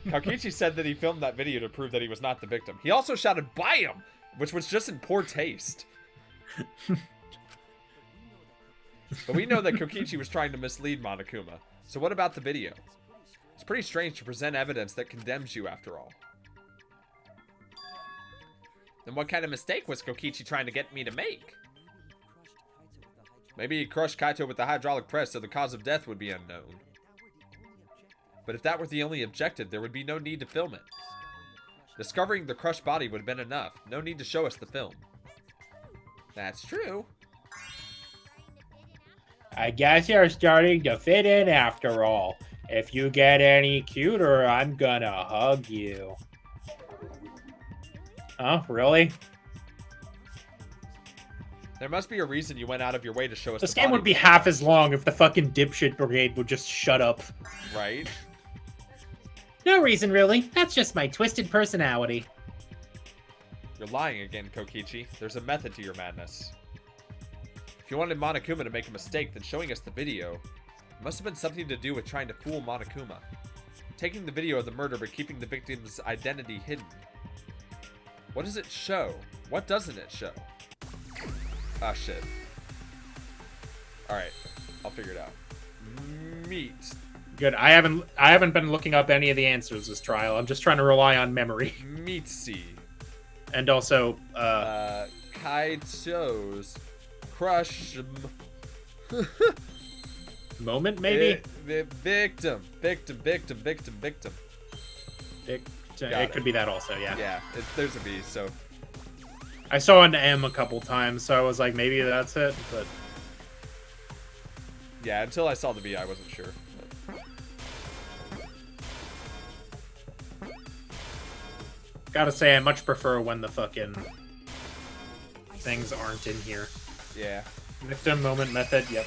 Kokichi said that he filmed that video to prove that he was not the victim. He also shouted, "Buy him!" which was just in poor taste. But we know that Kokichi was trying to mislead Monokuma. So what about the video? It's pretty strange to present evidence that condemns you after all. Then what kind of mistake was Kokichi trying to get me to make? Maybe he crushed Kaito with the hydraulic press so the cause of death would be unknown. But if that were the only objective, there would be no need to film it. Discovering the crushed body would have been enough. No need to show us the film. That's true. I guess you're starting to fit in after all. If you get any cuter, I'm gonna hug you. Huh? Really? There must be a reason you went out of your way to show us This the game body. would be half as long if the fucking dipshit brigade would just shut up. Right? No reason, really. That's just my twisted personality. You're lying again, Kokichi. There's a method to your madness. If you wanted Monokuma to make a mistake, then showing us the video must have been something to do with trying to fool Monokuma. Taking the video of the murder but keeping the victim's identity hidden. What does it show? What doesn't it show? Ah, shit. Alright, I'll figure it out. Meat. Good. I haven't been looking up any of the answers this trial. I'm just trying to rely on memory. Meatsy. And also, Kaito's crush. moment maybe? Victim. It Got could be that also, yeah. Yeah, there's a B, so. I saw an M a couple times, so I was like, maybe that's it, but... Yeah, until I saw the B, I wasn't sure. Gotta say, I much prefer when the fucking things aren't in here. Yeah. Victim, moment, method, yep.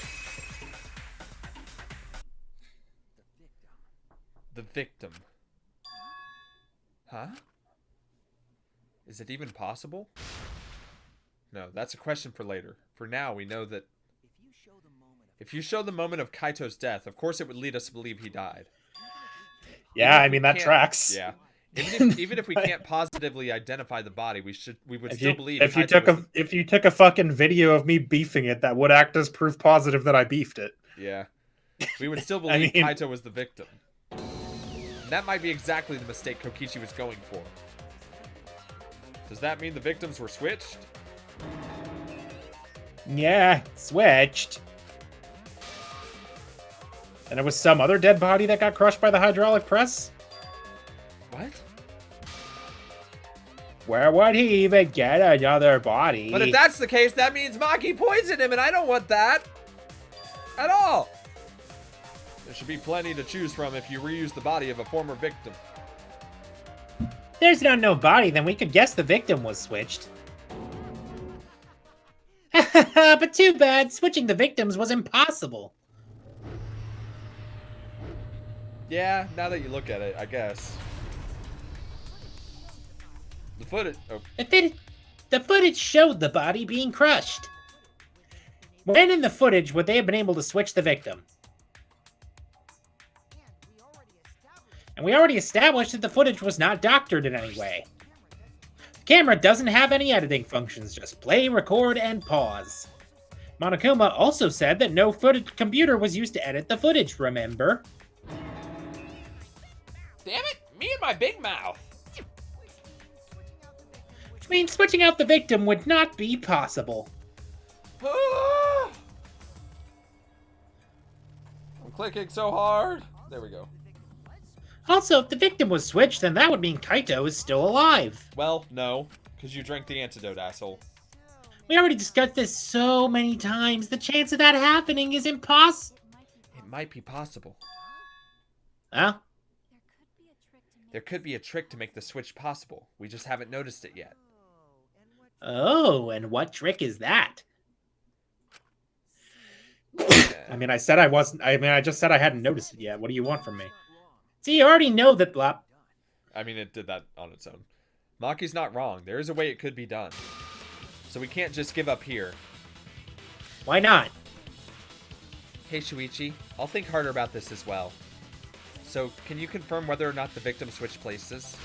The victim. Huh? Is it even possible? No, that's a question for later. For now, we know that if you show the moment of Kaito's death, of course it would lead us to believe he died. Yeah, I mean, that tracks. Yeah. Even if we can't positively identify the body, we would still believe. If you took a fucking video of me beefing it, that would act as proof positive that I beefed it. Yeah, we would still believe Kaito was the victim. And that might be exactly the mistake Kokichi was going for. Does that mean the victims were switched? Yeah, switched. And it was some other dead body that got crushed by the hydraulic press? What? Where would he even get another body? But if that's the case, that means Maki poisoned him, and I don't want that. At all. There should be plenty to choose from if you reuse the body of a former victim. There's an unknown body, then we could guess the victim was switched. But too bad, switching the victims was impossible. Yeah, now that you look at it, I guess. The footage... Oh. The footage showed the body being crushed. When in the footage would they have been able to switch the victim? And we already established that the footage was not doctored in any way. The camera doesn't have any editing functions, just play, record, and pause. Monokuma also said that no footage computer was used to edit the footage, remember? Damn it! Me and my big mouth! Which means switching out the victim would not be possible. I'm clicking so hard. There we go. Also, if the victim was switched, then that would mean Kaito is still alive. Well, no, because you drank the antidote, asshole. We already discussed this so many times. The chance of that happening is impossible. It might be possible. Huh? There could be a trick to make the switch possible. We just haven't noticed it yet. Oh, and what trick is that? I mean, I said I wasn't. I mean, I just said I hadn't noticed it yet. What do you want from me? See, you already know that blah. I mean, it did that on its own. Maki's not wrong. There is a way it could be done. So we can't just give up here. Why not? Hey, Shuichi. I'll think harder about this as well. So, can you confirm whether or not the victim switched places?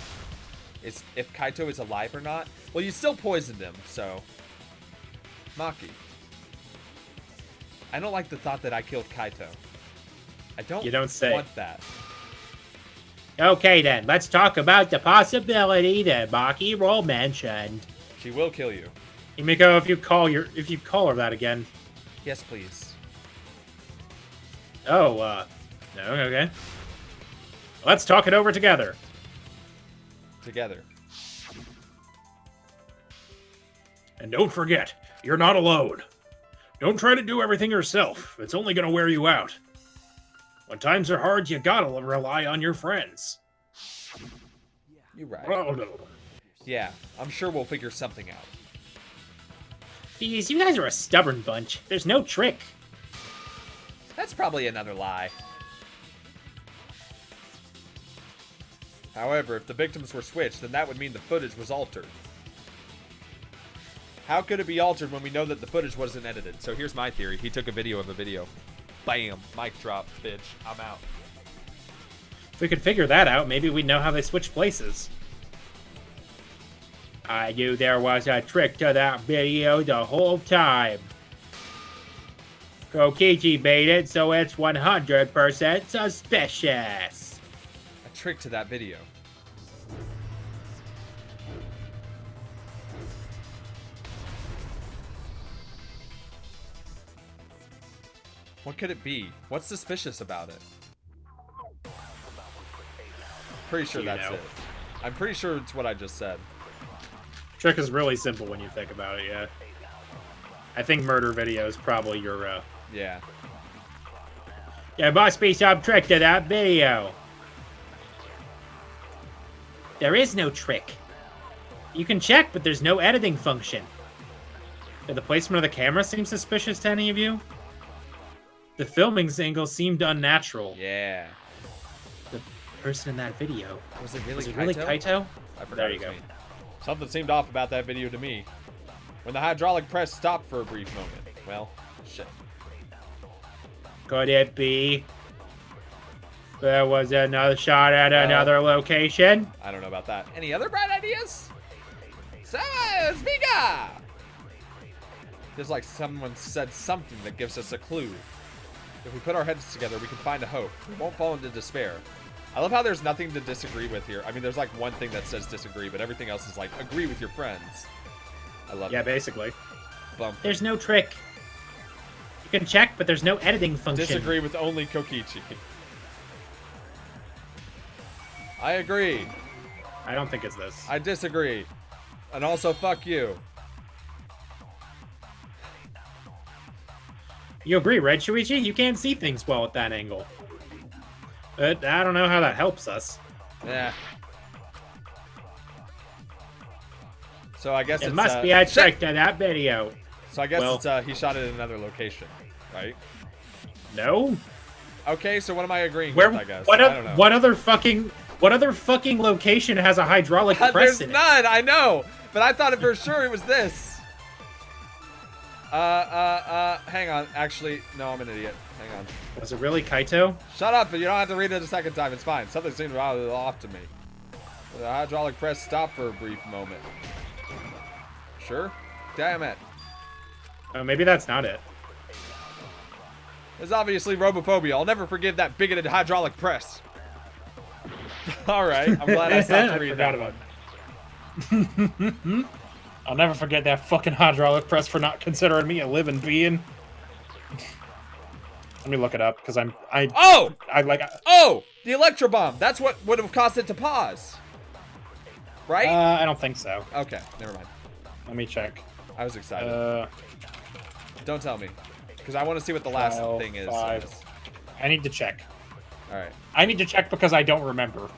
If Kaito is alive or not? Well, you still poisoned him, so... Maki. I don't like the thought that I killed Kaito. I don't, You don't say. want that. Okay then, let's talk about the possibility that Maki Roll mentioned. She will kill you. Himiko, if you call her that again. Yes, please. Oh, no, okay. Let's talk it over together. Together. And don't forget, you're not alone. Don't try to do everything yourself. It's only gonna wear you out. When times are hard, you gotta rely on your friends. You're right. Yeah, I'm sure we'll figure something out. Geez, you guys are a stubborn bunch. There's no trick. That's probably another lie. However, if the victims were switched, then that would mean the footage was altered. How could it be altered when we know that the footage wasn't edited? So here's my theory. He took a video of a video. Bam. Mic drop, bitch. I'm out. If we could figure that out, maybe we'd know how they switched places. I knew there was a trick to that video the whole time. Kokichi made it, so it's 100% suspicious. A trick to that video. What could it be? What's suspicious about it? Pretty sure that's it. I'm pretty sure it's what I just said. Trick is really simple when you think about it, yeah. I think murder video is probably your, Yeah. There must be some trick to that video. There is no trick. You can check, but there's no editing function. Did the placement of the camera seem suspicious to any of you? The filming angle seemed unnatural. Yeah. The person in that video. Was it really Kaito? I forgot There you his go. name. Something seemed off about that video to me. When the hydraulic press stopped for a brief moment. Well, shit. Could it be there was another shot at another location? I don't know about that. Any other bright ideas? Mika! There's like someone said something that gives us a clue. If we put our heads together, we can find a hope. We won't fall into despair. I love how there's nothing to disagree with here. I mean, there's like one thing that says disagree, but everything else is like agree with your friends. I love it. Yeah, basically. Bump. There's no trick. You can check, but there's no editing function. Disagree with only Kokichi. I agree. I don't think it's this. I disagree. And also, fuck you. You agree, right, Shuichi? You can't see things well at that angle. But I don't know how that helps us. Yeah. So I guess It it's, must be I checked that video. So I guess Well- it's he shot it in another location, right? No. Okay, so what am I agreeing Where? with? I guess. What? I don't know. What other fucking location has a hydraulic press There's in it? none. I know, but I thought it for sure it was this. Hang on. Actually, no, I'm an idiot. Hang on. Was it really Kaito? Shut up. You don't have to read it a second time. It's fine. Something seemed rather off to me. The hydraulic press stopped for a brief moment. Sure? Damn it. Oh, maybe that's not it. It's obviously robophobia. I'll never forgive that bigoted hydraulic press. Alright, I'm glad I stopped to read that one. I'll never forget that fucking hydraulic press for not considering me a living being. Let me look it up because Oh! Oh! The electro bomb. That's what would have caused it to pause. Right? I don't think so. Okay, never mind. Let me check. I was excited. Don't tell me. Because I want to see what the last thing is. on this. I need to check. Alright. I need to check because I don't remember.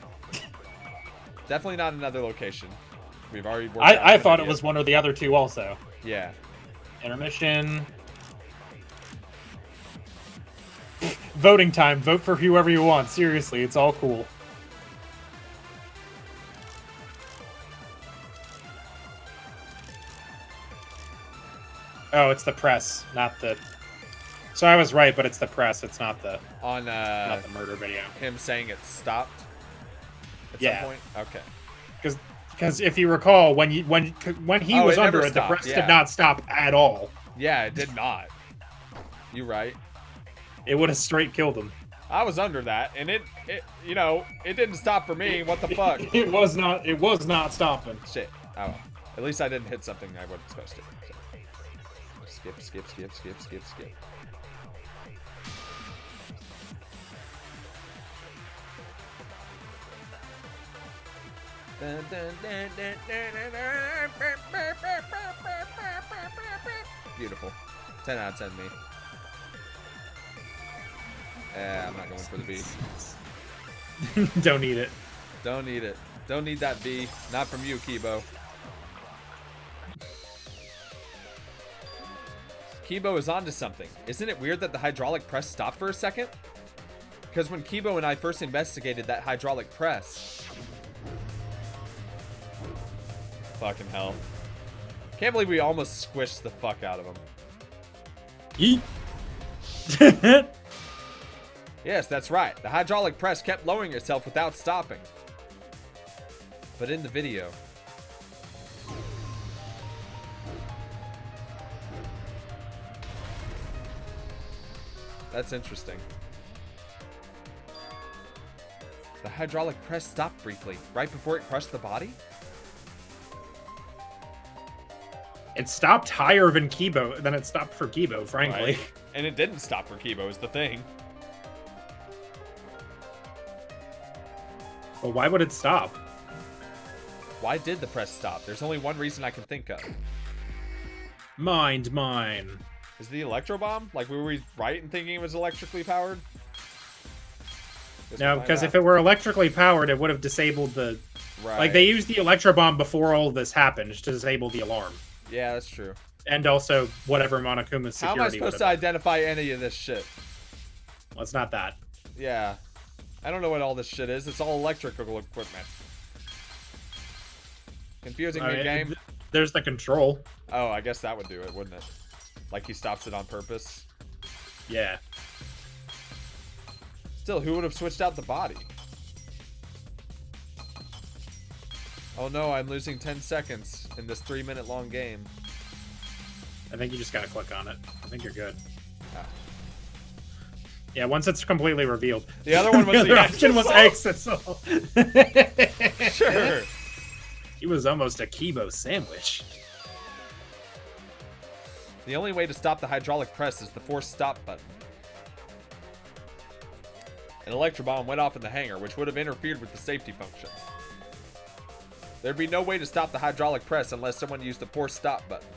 Definitely not another location. We've already worked I thought it was one or the other two also. Yeah. Intermission. Voting time. Vote for whoever you want. Seriously, it's all cool. Oh, it's the press, not the... So I was right, but it's the press. It's not the On not the murder video. him saying it stopped at Yeah. some point? Okay. Because if you recall, when he was it under never it, the stopped, press yeah. did not stop at all. Yeah, it did not. You right. It would have straight killed him. I was under that, and it didn't stop for me. What the fuck? It was not stopping. Shit. Oh well. At least I didn't hit something I wasn't supposed to. So. Skip. Beautiful. 10 out of 10 me. I'm not going for the B. Don't need it. Don't need it. Don't need that B. Not from you, Kibo. Kibo is onto something. Isn't it weird that the hydraulic press stopped for a second? Because when Kibo and I first investigated that hydraulic press... Fucking hell. Can't believe we almost squished the fuck out of him. Yeet. Yes, that's right. The hydraulic press kept lowering itself without stopping. But in the video... That's interesting. The hydraulic press stopped briefly, right before it crushed the body? It stopped higher than Kibo than it stopped for Kibo, frankly. Right. And it didn't stop for Kibo, is the thing. But why would it stop? Why did the press stop? There's only one reason I can think of. Mind mine. Is the electro bomb? Like, were we right in thinking it was electrically powered? Guess No, we'll find because out. if it were electrically powered, it would have disabled the... Right. Like, they used the electro bomb before all this happened to disable the alarm. Yeah, that's true. And also, whatever Monokuma's How security am I would supposed have to been. identify any of this shit? Well, it's not that. Yeah. I don't know what all this shit is. It's all electrical equipment. Confusing I mean, mid-game. There's the control. Oh, I guess that would do it, wouldn't it? Like he stops it on purpose. Yeah. Still, who would have switched out the body? Oh no, I'm losing 10 seconds in this 3-minute long game. I think you just gotta click on it. I think you're good. Ah. Yeah, once it's completely revealed. The other one was the the other option was exisal. Sure. He was almost a Kibo sandwich. The only way to stop the hydraulic press is the force stop button. An electro bomb went off in the hangar, which would have interfered with the safety function. There'd be no way to stop the hydraulic press unless someone used the force stop button.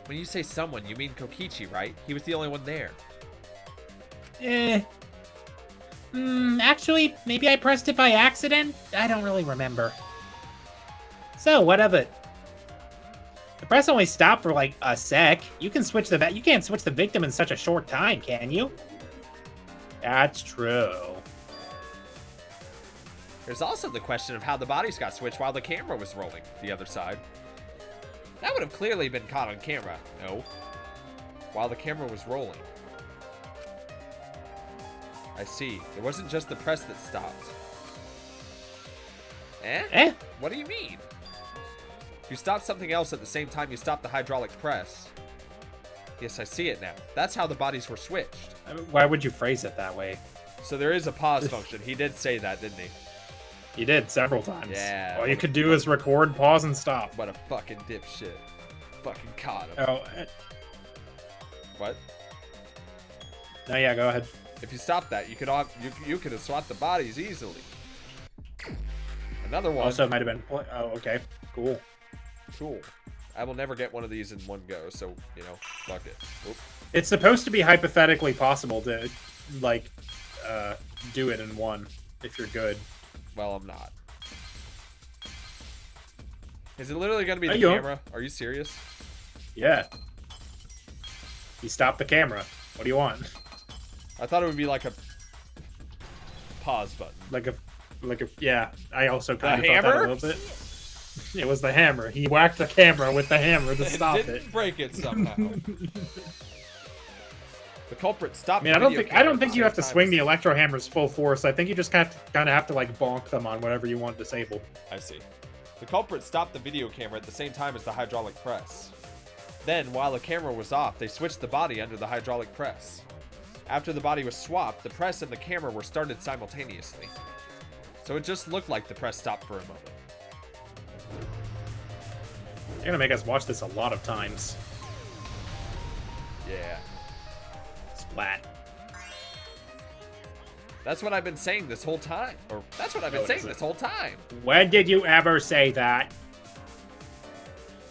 When you say someone, you mean Kokichi, right? He was the only one there. Actually, maybe I pressed it by accident? I don't really remember. So, what of it? The press only stopped for like a sec. You can't switch the victim in such a short time, can you? That's true. There's also the question of how the bodies got switched while the camera was rolling, the other side. That would have clearly been caught on camera. No. While the camera was rolling. I see. It wasn't just the press that stopped. Eh? What do you mean? If you stop something else at the same time you stop the hydraulic press. Yes, I see it now. That's how the bodies were switched. Why would you phrase it that way? So there is a pause function. He did say that, didn't he? You did several times. Yeah. All you could do is record, pause, and stop. What a fucking dipshit. Fucking caught him. Oh. What? No, yeah, go ahead. If you stop that, you could have swapped the bodies easily. Another one. Also, it might have been. Oh, okay. Cool. Cool. I will never get one of these in one go, so, you know, fuck it. Oop. It's supposed to be hypothetically possible to, like, do it in one if you're good. Well, I'm not. Is it literally going to be the you are. camera? Are you serious? Yeah. You stop the camera. What do you want? I thought it would be like a pause button. Like a yeah. I also kind of thought hammer? that a little bit. It was the hammer. He whacked the camera with the hammer to stop It didn't break it somehow. The culprit stopped. I mean, I don't think you have to swing the electro hammers full force. I think you just kind of have to like bonk them on whatever you want disabled. I see. The culprit stopped the video camera at the same time as the hydraulic press. Then, while the camera was off, they switched the body under the hydraulic press. After the body was swapped, the press and the camera were started simultaneously. So it just looked like the press stopped for a moment. They're gonna make us watch this a lot of times. Yeah. Splat. That's what I've been saying this whole time. Or, that's what I've been saying this whole time. When did you ever say that?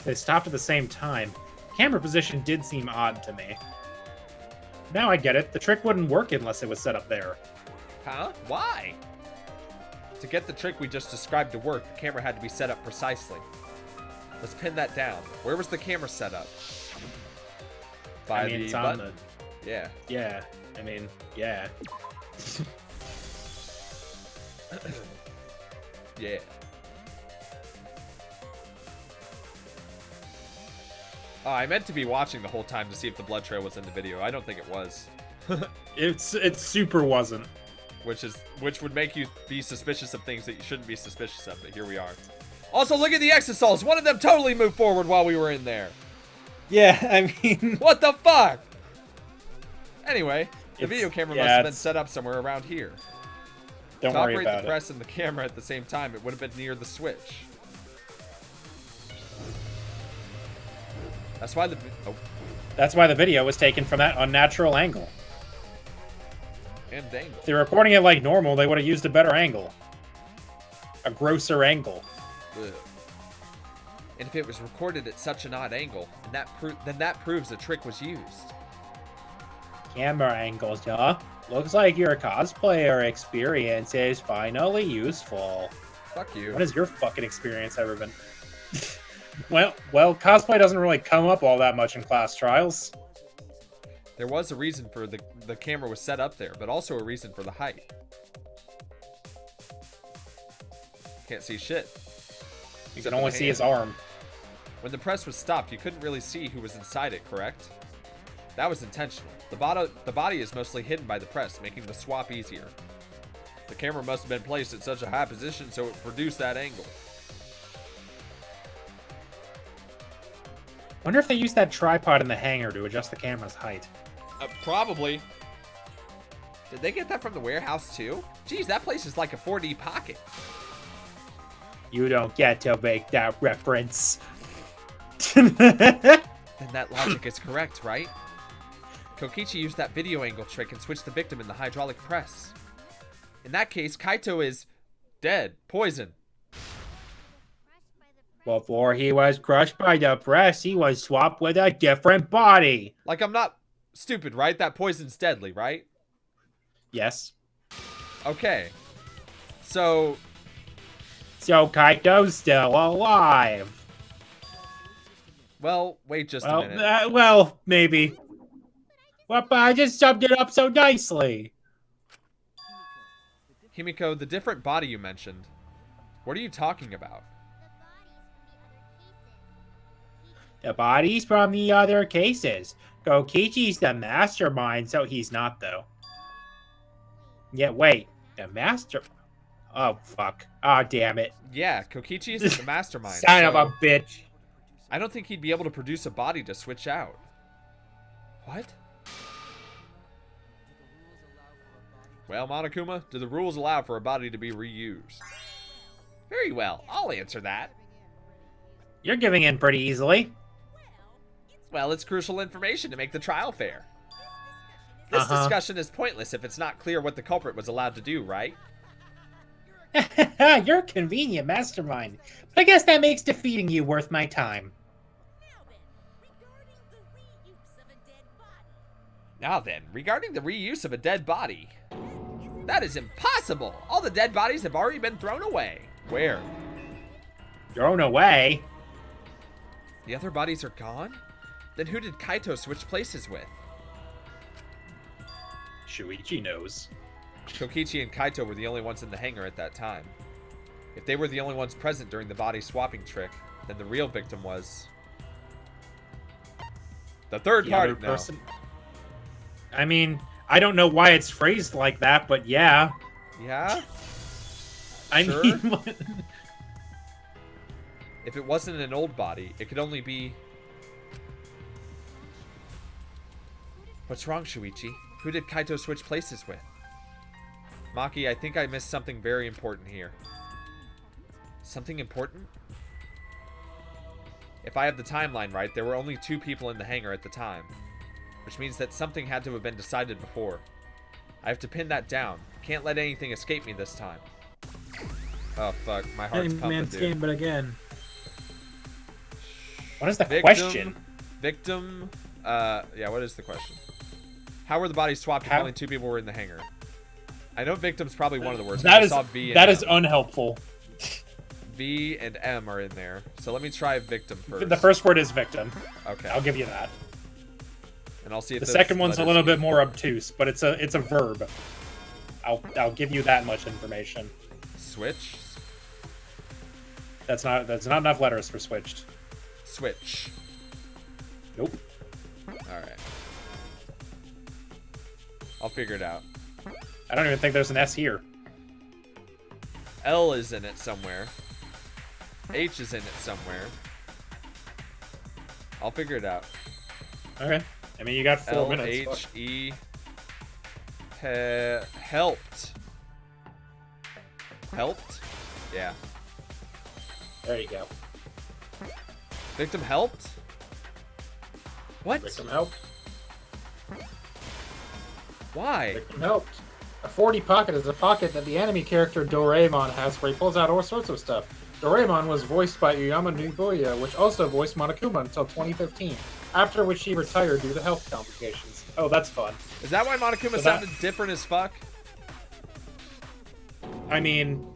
They stopped at the same time. Camera position did seem odd to me. Now I get it. The trick wouldn't work unless it was set up there. Huh? Why? To get the trick we just described to work, the camera had to be set up precisely. Let's pin that down. Where was the camera set up? By I mean, the it's on button? the... Yeah. Yeah. I mean, yeah. Yeah. Oh, I meant to be watching the whole time to see if the blood trail was in the video. I don't think it was. It super wasn't. Which would make you be suspicious of things that you shouldn't be suspicious of, but here we are. Also, look at the exisals. One of them totally moved forward while we were in there. Yeah, I mean... What the fuck? Anyway, the video camera yeah, must have been set up somewhere around here. Don't to worry operate about the press and the camera at the same time, it would have been near the switch. That's why That's why the video was taken from that unnatural angle. And dang. If they're recording it like normal, they would have used a better angle. A grosser angle. Ugh. And if it was recorded at such an odd angle, then that proves the trick was used. Camera angles, huh? Looks like your cosplayer experience is finally useful. Fuck you. What has your fucking experience ever been? well, cosplay doesn't really come up all that much in class trials. There was a reason for the camera was set up there, but also a reason for the height. Can't see shit. You can only see his arm. When the press was stopped, you couldn't really see who was inside it, correct? That was intentional. The body is mostly hidden by the press, making the swap easier. The camera must have been placed at such a high position so it produced that angle. Wonder if they used that tripod in the hangar to adjust the camera's height. Probably. Did they get that from the warehouse too? Geez, that place is like a 4D pocket. You don't get to make that reference. Then that logic is correct, right? Kokichi used that video angle trick and switched the victim in the hydraulic press. In that case, Kaito is dead, poisoned. Before he was crushed by the press, he was swapped with a different body. Like, I'm not stupid, right? That poison's deadly, right? Yes. Okay. So Kaito's still alive. Well, wait just a minute. Well, maybe. Well, but I just summed it up so nicely. Himiko, the different body you mentioned. What are you talking about? The bodies from the other cases. Kokichi's the mastermind, so he's not, though. Yeah, wait. The master... Oh, fuck. Oh, damn it. Yeah, Kokichi isn't the mastermind. Son of a bitch. I don't think he'd be able to produce a body to switch out. What? Well, Monokuma, do the rules allow for a body to be reused? Very well, I'll answer that. You're giving in pretty easily. Well, it's crucial information to make the trial fair. This discussion is pointless if it's not clear what the culprit was allowed to do, right? You're a convenient mastermind. But I guess that makes defeating you worth my time. Now then, regarding the reuse of a dead body. That is impossible! All the dead bodies have already been thrown away. Where? Thrown away? The other bodies are gone? Then who did Kaito switch places with? Shuichi knows. Kokichi and Kaito were the only ones in the hangar at that time. If they were the only ones present during the body swapping trick, then the real victim was... the third party person. I mean, I don't know why it's phrased like that, but yeah. Yeah? I Sure? mean... If it wasn't an old body, it could only be... What's wrong, Shuichi? Who did Kaito switch places with? Maki, I think I missed something very important here. Something important? If I have the timeline right, there were only 2 people in the hangar at the time. Which means that something had to have been decided before. I have to pin that down. Can't let anything escape me this time. Oh fuck, my heart's pumping, dude. But again. What is the question? Victim, yeah, what is the question? How were the bodies swapped if only 2 people were in the hangar? I know victim's probably one of the worst. That is M. unhelpful. V and M are in there. So let me try victim first. The first word is victim. Okay. I'll give you that. And I'll see if the second one's a little bit more obtuse, but it's a verb. I'll give you that much information. Switch. That's not enough letters for switched. Switch. Nope. Alright. I'll figure it out. I don't even think there's an S here. L is in it somewhere. H is in it somewhere. I'll figure it out. Okay. I mean, you got 4 minutes. L-H-E... helped. Helped? Yeah. There you go. Victim helped? What? Victim helped. Why? Victim helped. A 4D pocket is a pocket that the anime character Doraemon has where he pulls out all sorts of stuff. Doraemon was voiced by Uyama Nagoya, which also voiced Monokuma until 2015, after which he retired due to health complications. Oh, that's fun. Is that why Monokuma sounded different as fuck? I mean,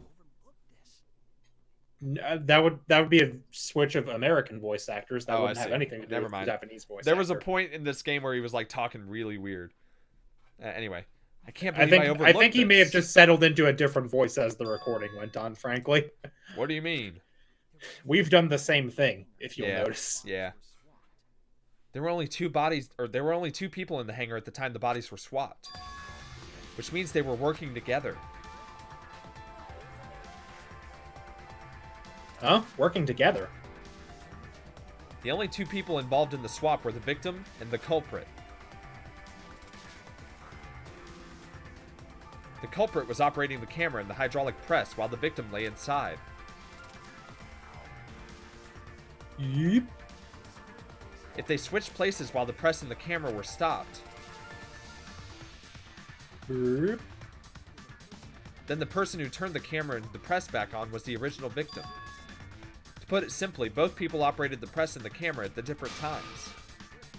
that would be a switch of American voice actors. That wouldn't have anything to do with Japanese voice There was a point in this game where he was like talking really weird. Anyway, I can't I believe I think overlooked I think he may have this. just settled into a different voice as the recording went on. Frankly, What do you mean? we've done the same thing. If you'll Yeah. notice. Yeah. There were only two people in the hangar at the time the bodies were swapped. Which means they were working together. Huh? Working together. The only two people involved in the swap were the victim and the culprit. The culprit was operating the camera and the hydraulic press while the victim lay inside. Yep. If they switched places while the press and the camera were stopped, Yep. then the person who turned the camera and the press back on was the original victim. To put it simply, both people operated the press and the camera at the different times.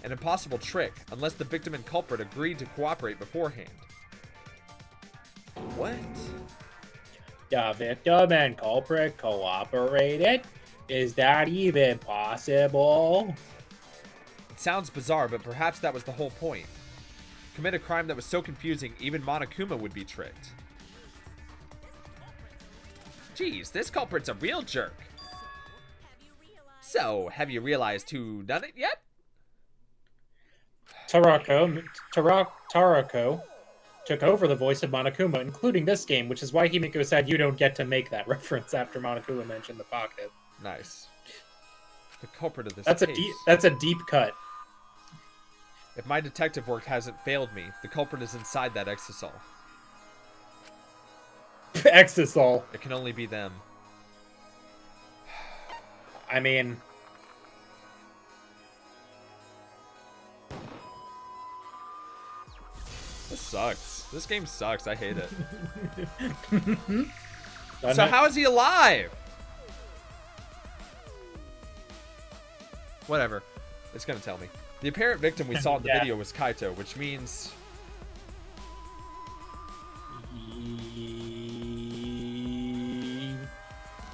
An impossible trick, unless the victim and culprit agreed to cooperate beforehand. What? The victim and culprit cooperated? Is that even possible? It sounds bizarre, but perhaps that was the whole point. Commit a crime that was so confusing, even Monokuma would be tricked. Jeez, this culprit's a real jerk. So, have you realized who done it yet? Tarako took over the voice of Monokuma, including this game, which is why Himiko said you don't get to make that reference after Monokuma mentioned the pocket. Nice. The culprit of this That's case. that's a deep cut. If my detective work hasn't failed me, the culprit is inside that exisal. Exisal. It can only be them. I mean, This sucks. This game sucks. I hate it. done So it. how is he alive? Whatever. It's gonna tell me. The apparent victim we saw in the Yeah. video was Kaito, which means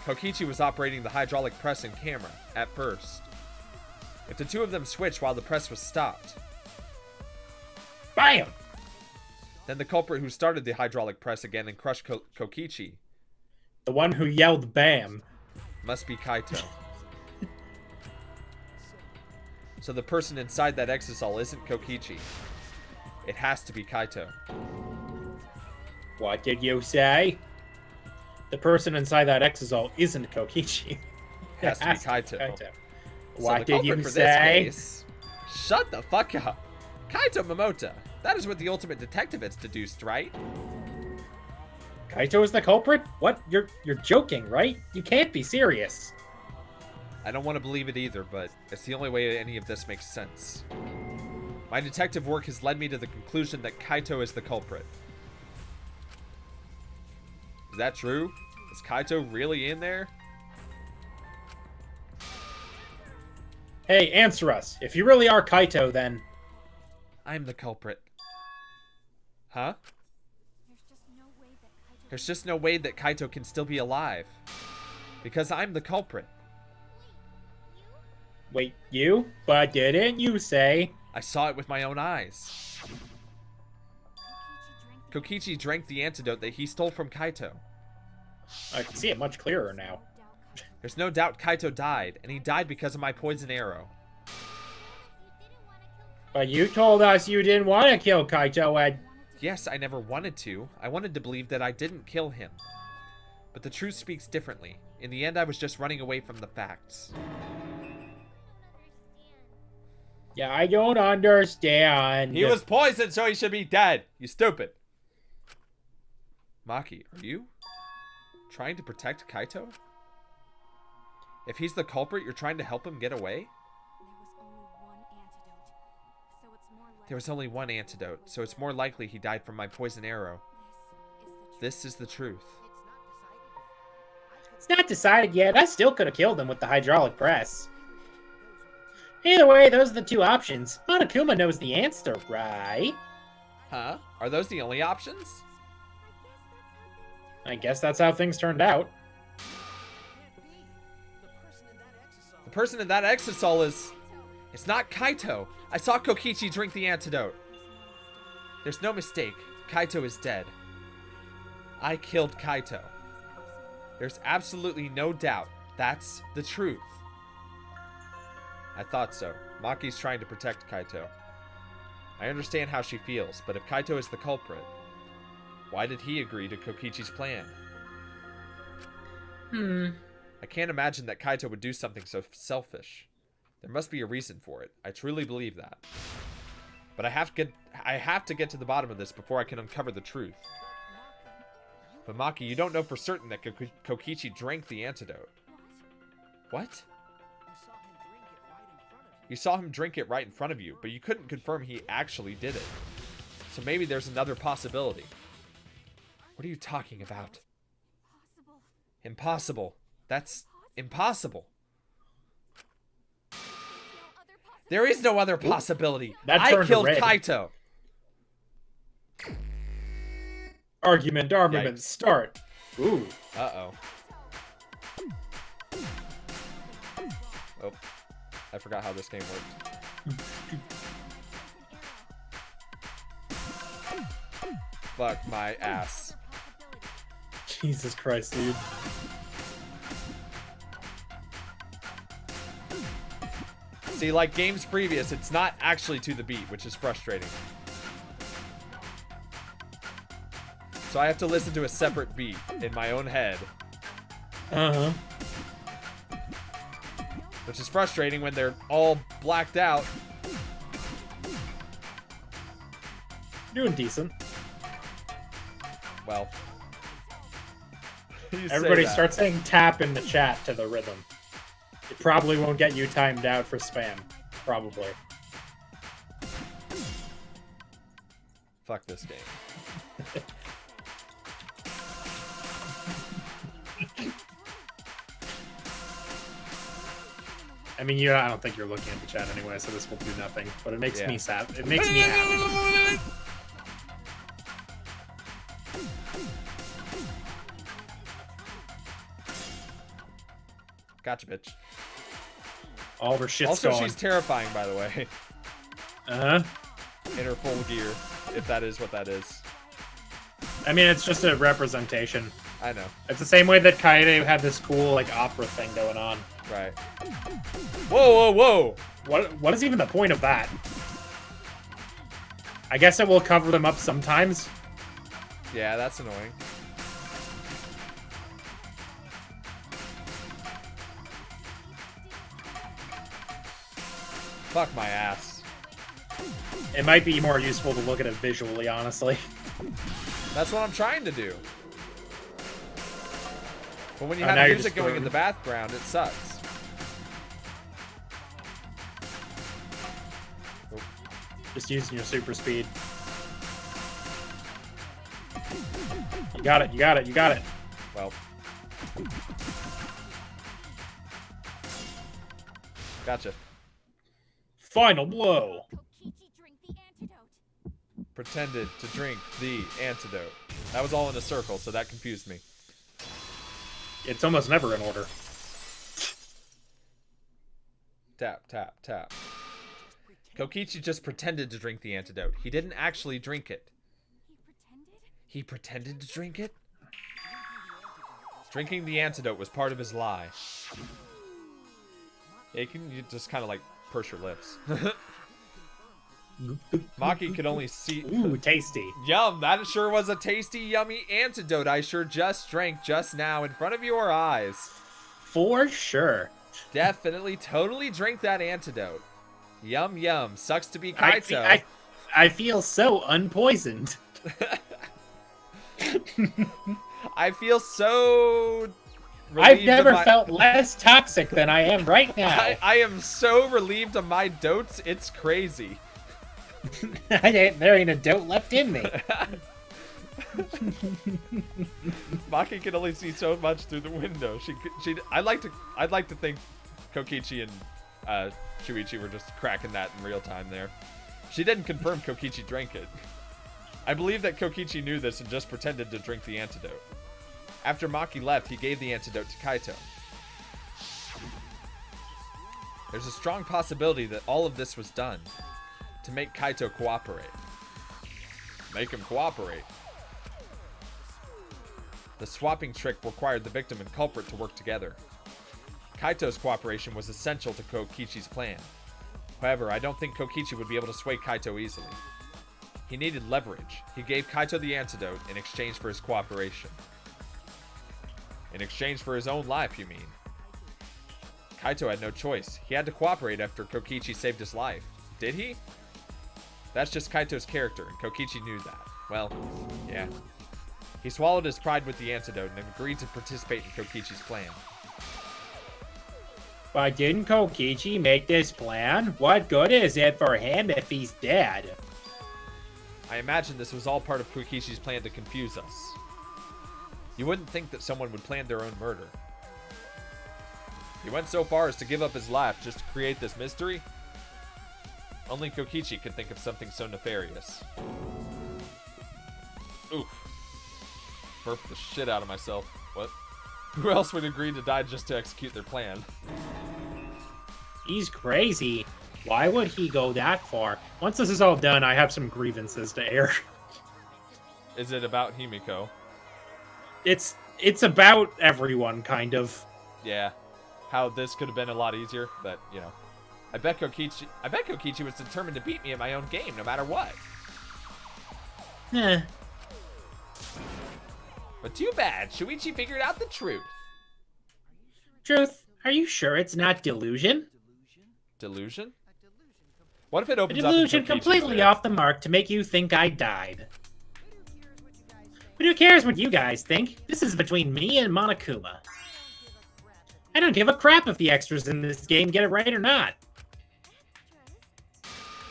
Kokichi was operating the hydraulic press and camera at first. If the two of them switched while the press was stopped, Bam! then the culprit who started the hydraulic press again and crushed Kokichi The one who yelled "Bam!" must be Kaito. So the person inside that exisal isn't Kokichi. It has to be Kaito. What did you say? The person inside that exisal isn't Kokichi. It has to be Kaito. So So what the did culprit you for this say? case- Shut the fuck up. Kaito Momota. That is what the ultimate detective has deduced, right? Kaito is the culprit? What? You're joking, right? You can't be serious. I don't want to believe it either, but it's the only way any of this makes sense. My detective work has led me to the conclusion that Kaito is the culprit. Is that true? Is Kaito really in there? Hey, answer us. If you really are Kaito, then I'm the culprit. Huh? There's just no way that Kaito can still be alive. Because I'm the culprit. wait, you? But didn't you say? I saw it with my own eyes. Kokichi drank the antidote that he stole from Kaito. I can see it much clearer now. There's no doubt Kaito died, and he died because of my poison arrow. But you told us you didn't want to kill Kaito, and Yes, I never wanted to. I wanted to believe that I didn't kill him. But the truth speaks differently. In the end, I was just running away from the facts. yeah, I don't understand. He was poisoned, so he should be dead. You stupid. Maki, are you trying to protect Kaito? If he's the culprit, you're trying to help him get away? There was only one antidote, so it's more likely he died from my poison arrow. This is the truth. It's not decided yet. I still could have killed him with the hydraulic press. Either way, those are the two options. Monokuma knows the answer, right? Huh? Are those the only options? I guess that's how things turned out. The person in that exisal is... It's not Kaito. I saw Kokichi drink the antidote. There's no mistake. Kaito is dead. I killed Kaito. There's absolutely no doubt that's the truth. I thought so. Maki's trying to protect Kaito. I understand how she feels, but if Kaito is the culprit, why did he agree to Kokichi's plan? I can't imagine that Kaito would do something so selfish. There must be a reason for it. I truly believe that. But I have to get to the bottom of this before I can uncover the truth. But Maki, you don't know for certain that Kokichi drank the antidote. What? You saw him drink it right in front of you, but you couldn't confirm he actually did it. So maybe there's another possibility. What are you talking about? Impossible. That's impossible. There is no other possibility. I killed Kaito. Argument, armament, Yikes. start. Ooh. Uh-oh. Oh. I forgot how this game worked. Fuck my ass. Jesus Christ, dude. See, like games previous, it's not actually to the beat, which is frustrating. So I have to listen to a separate beat in my own head. Uh-huh. Which is frustrating when they're all blacked out. Doing decent. Well. You say Everybody that. start saying tap in the chat to the rhythm. It probably won't get you timed out for spam. Probably. Fuck this game. I mean, I don't think you're looking at the chat anyway, so this will do nothing. But it makes Yeah. me sad. It makes me happy. Gotcha, bitch. All of her shit's Also, gone. she's terrifying, by the way. Uh-huh. In her full gear, if that is what that is. I mean, it's just a representation. I know. It's the same way that Kaede had this cool, like, opera thing going on. Right. Whoa, whoa, whoa! What is even the point of that? I guess it will cover them up sometimes. Yeah, that's annoying. Fuck my ass. It might be more useful to look at it visually, honestly. That's what I'm trying to do. But when you Oh, have now you're music just going in throwing- the background, it sucks. Just using your super speed. You got it, you got it, you got it. Well. Gotcha. Final blow. Kokichi drink the antidote. Pretended to drink the antidote. That was all in a circle, so that confused me. It's almost never in order. Tap, tap, tap. Kokichi just pretended to drink the antidote. He didn't actually drink it. He pretended? He pretended to drink it? Drinking the antidote was part of his lie. Yeah, you just kind of like purse your lips. Maki could only see... Ooh, tasty. Yum, that sure was a tasty, yummy antidote I sure just drank just now in front of your eyes. For sure. Definitely, totally drank that antidote. Yum, yum. Sucks to be Kaito. I feel so unpoisoned. I feel so... I've relieved never of my- felt less toxic than I am right now. I am so relieved of my dotes, it's crazy. There ain't a dote left in me. Maki can only see so much through the window. I'd like to think Kokichi and Shuichi were just cracking that in real time there. She didn't confirm Kokichi drank it. I believe that Kokichi knew this and just pretended to drink the antidote. After Maki left, he gave the antidote to Kaito. There's a strong possibility that all of this was done to make Kaito cooperate. Make him cooperate. The swapping trick required the victim and culprit to work together. Kaito's cooperation was essential to Kokichi's plan. However, I don't think Kokichi would be able to sway Kaito easily. He needed leverage. He gave Kaito the antidote in exchange for his cooperation. In exchange for his own life, you mean? Kaito had no choice. He had to cooperate after Kokichi saved his life. Did he? That's just Kaito's character, and Kokichi knew that. Well, yeah. He swallowed his pride with the antidote and agreed to participate in Kokichi's plan. But didn't Kokichi make this plan? What good is it for him if he's dead? I imagine this was all part of Kokichi's plan to confuse us. You wouldn't think that someone would plan their own murder. He went so far as to give up his life just to create this mystery? Only Kokichi could think of something so nefarious. Oof. Burped the shit out of myself. What? Who else would agree to die just to execute their plan? He's crazy. Why would he go that far? Once this is all done, I have some grievances to air. Is it about Himiko? It's about everyone, kind of. Yeah. How this could have been a lot easier, but, you know. I bet Kokichi was determined to beat me at my own game, no matter what. Eh. But too bad, Shuichi figured out the truth. Truth, are you sure it's not delusion? Delusion? What if it A opens up delusion in Kokichi's completely head? off the mark to make you think I died. But who cares what you guys think? This is between me and Monokuma. I don't give a crap if the extras in this game get it right or not.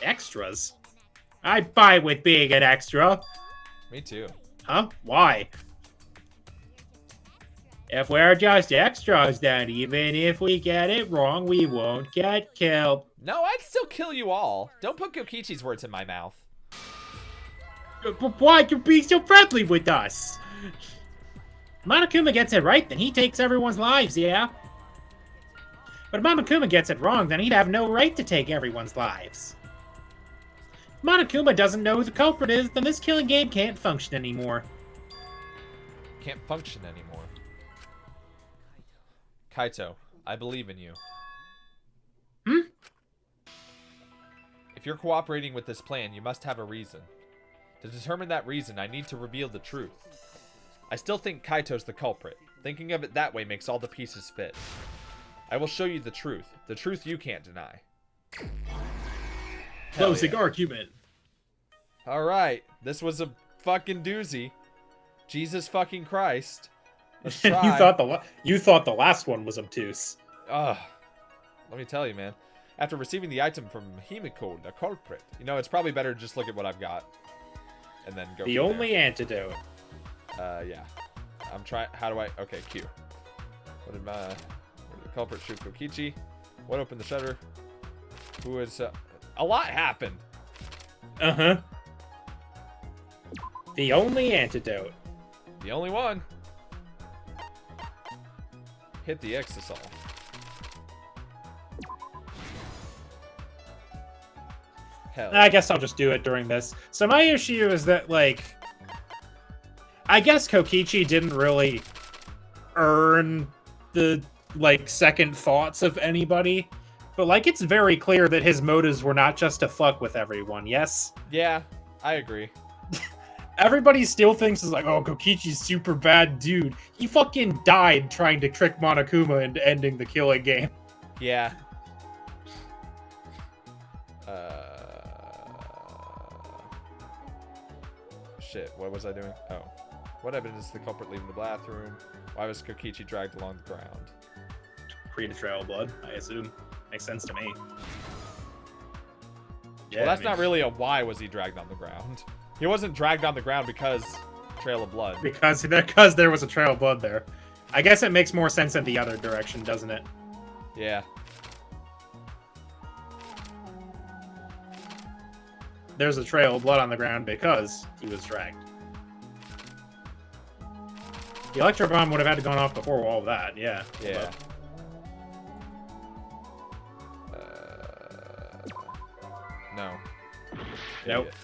Extras? I buy with being an extra. Me too. Huh? Why? If we're just extras, then even if we get it wrong, we won't get killed. No, I'd still kill you all. Don't put Kokichi's words in my mouth. But why you be so friendly with us? Monokuma gets it right, then he takes everyone's lives, yeah? But if Monokuma gets it wrong, then he'd have no right to take everyone's lives. If Monokuma doesn't know who the culprit is, then this killing game can't function anymore. Can't function anymore. Kaito, I believe in you. Hmm? If you're cooperating with this plan, you must have a reason. To determine that reason, I need to reveal the truth. I still think Kaito's the culprit. Thinking of it that way makes all the pieces fit. I will show you the truth you can't deny. Closing argument. Alright, this was a fucking doozy. Jesus fucking Christ. Let's try. you thought the last one was obtuse. Ugh. Let me tell you, man. After receiving the item from Himiko, the culprit, you know, it's probably better to just look at what I've got. And then go The from only antidote. there. Yeah. I'm trying. How do I? Okay, Q. What did where did the culprit shoot Kokichi? What opened the shutter? Who is? A lot happened. Uh-huh. The only antidote. The only one. Hit the exisal. Hell. I guess I'll just do it during this. So my issue is that, like, I guess Kokichi didn't really earn the, like, second thoughts of anybody. But, like, it's very clear that his motives were not just to fuck with everyone, yes? Yeah, I agree. Everybody still thinks is like, oh, Kokichi's super bad dude. He fucking died trying to trick Monokuma into ending the killing game. Yeah. Shit, what was I doing? Oh. What evidence did the culprit leave in the bathroom? Why was Kokichi dragged along the ground? Create a trail of blood, I assume. Makes sense to me. Yeah, Well, that's not really a why was he dragged on the ground. He wasn't dragged on the ground because trail of blood. Because there was a trail of blood there. I guess it makes more sense in the other direction, doesn't it? Yeah. There's a trail of blood on the ground because he was dragged. The electro bomb would have had to gone off before all of that, yeah. Yeah. No. Nope. Idiot.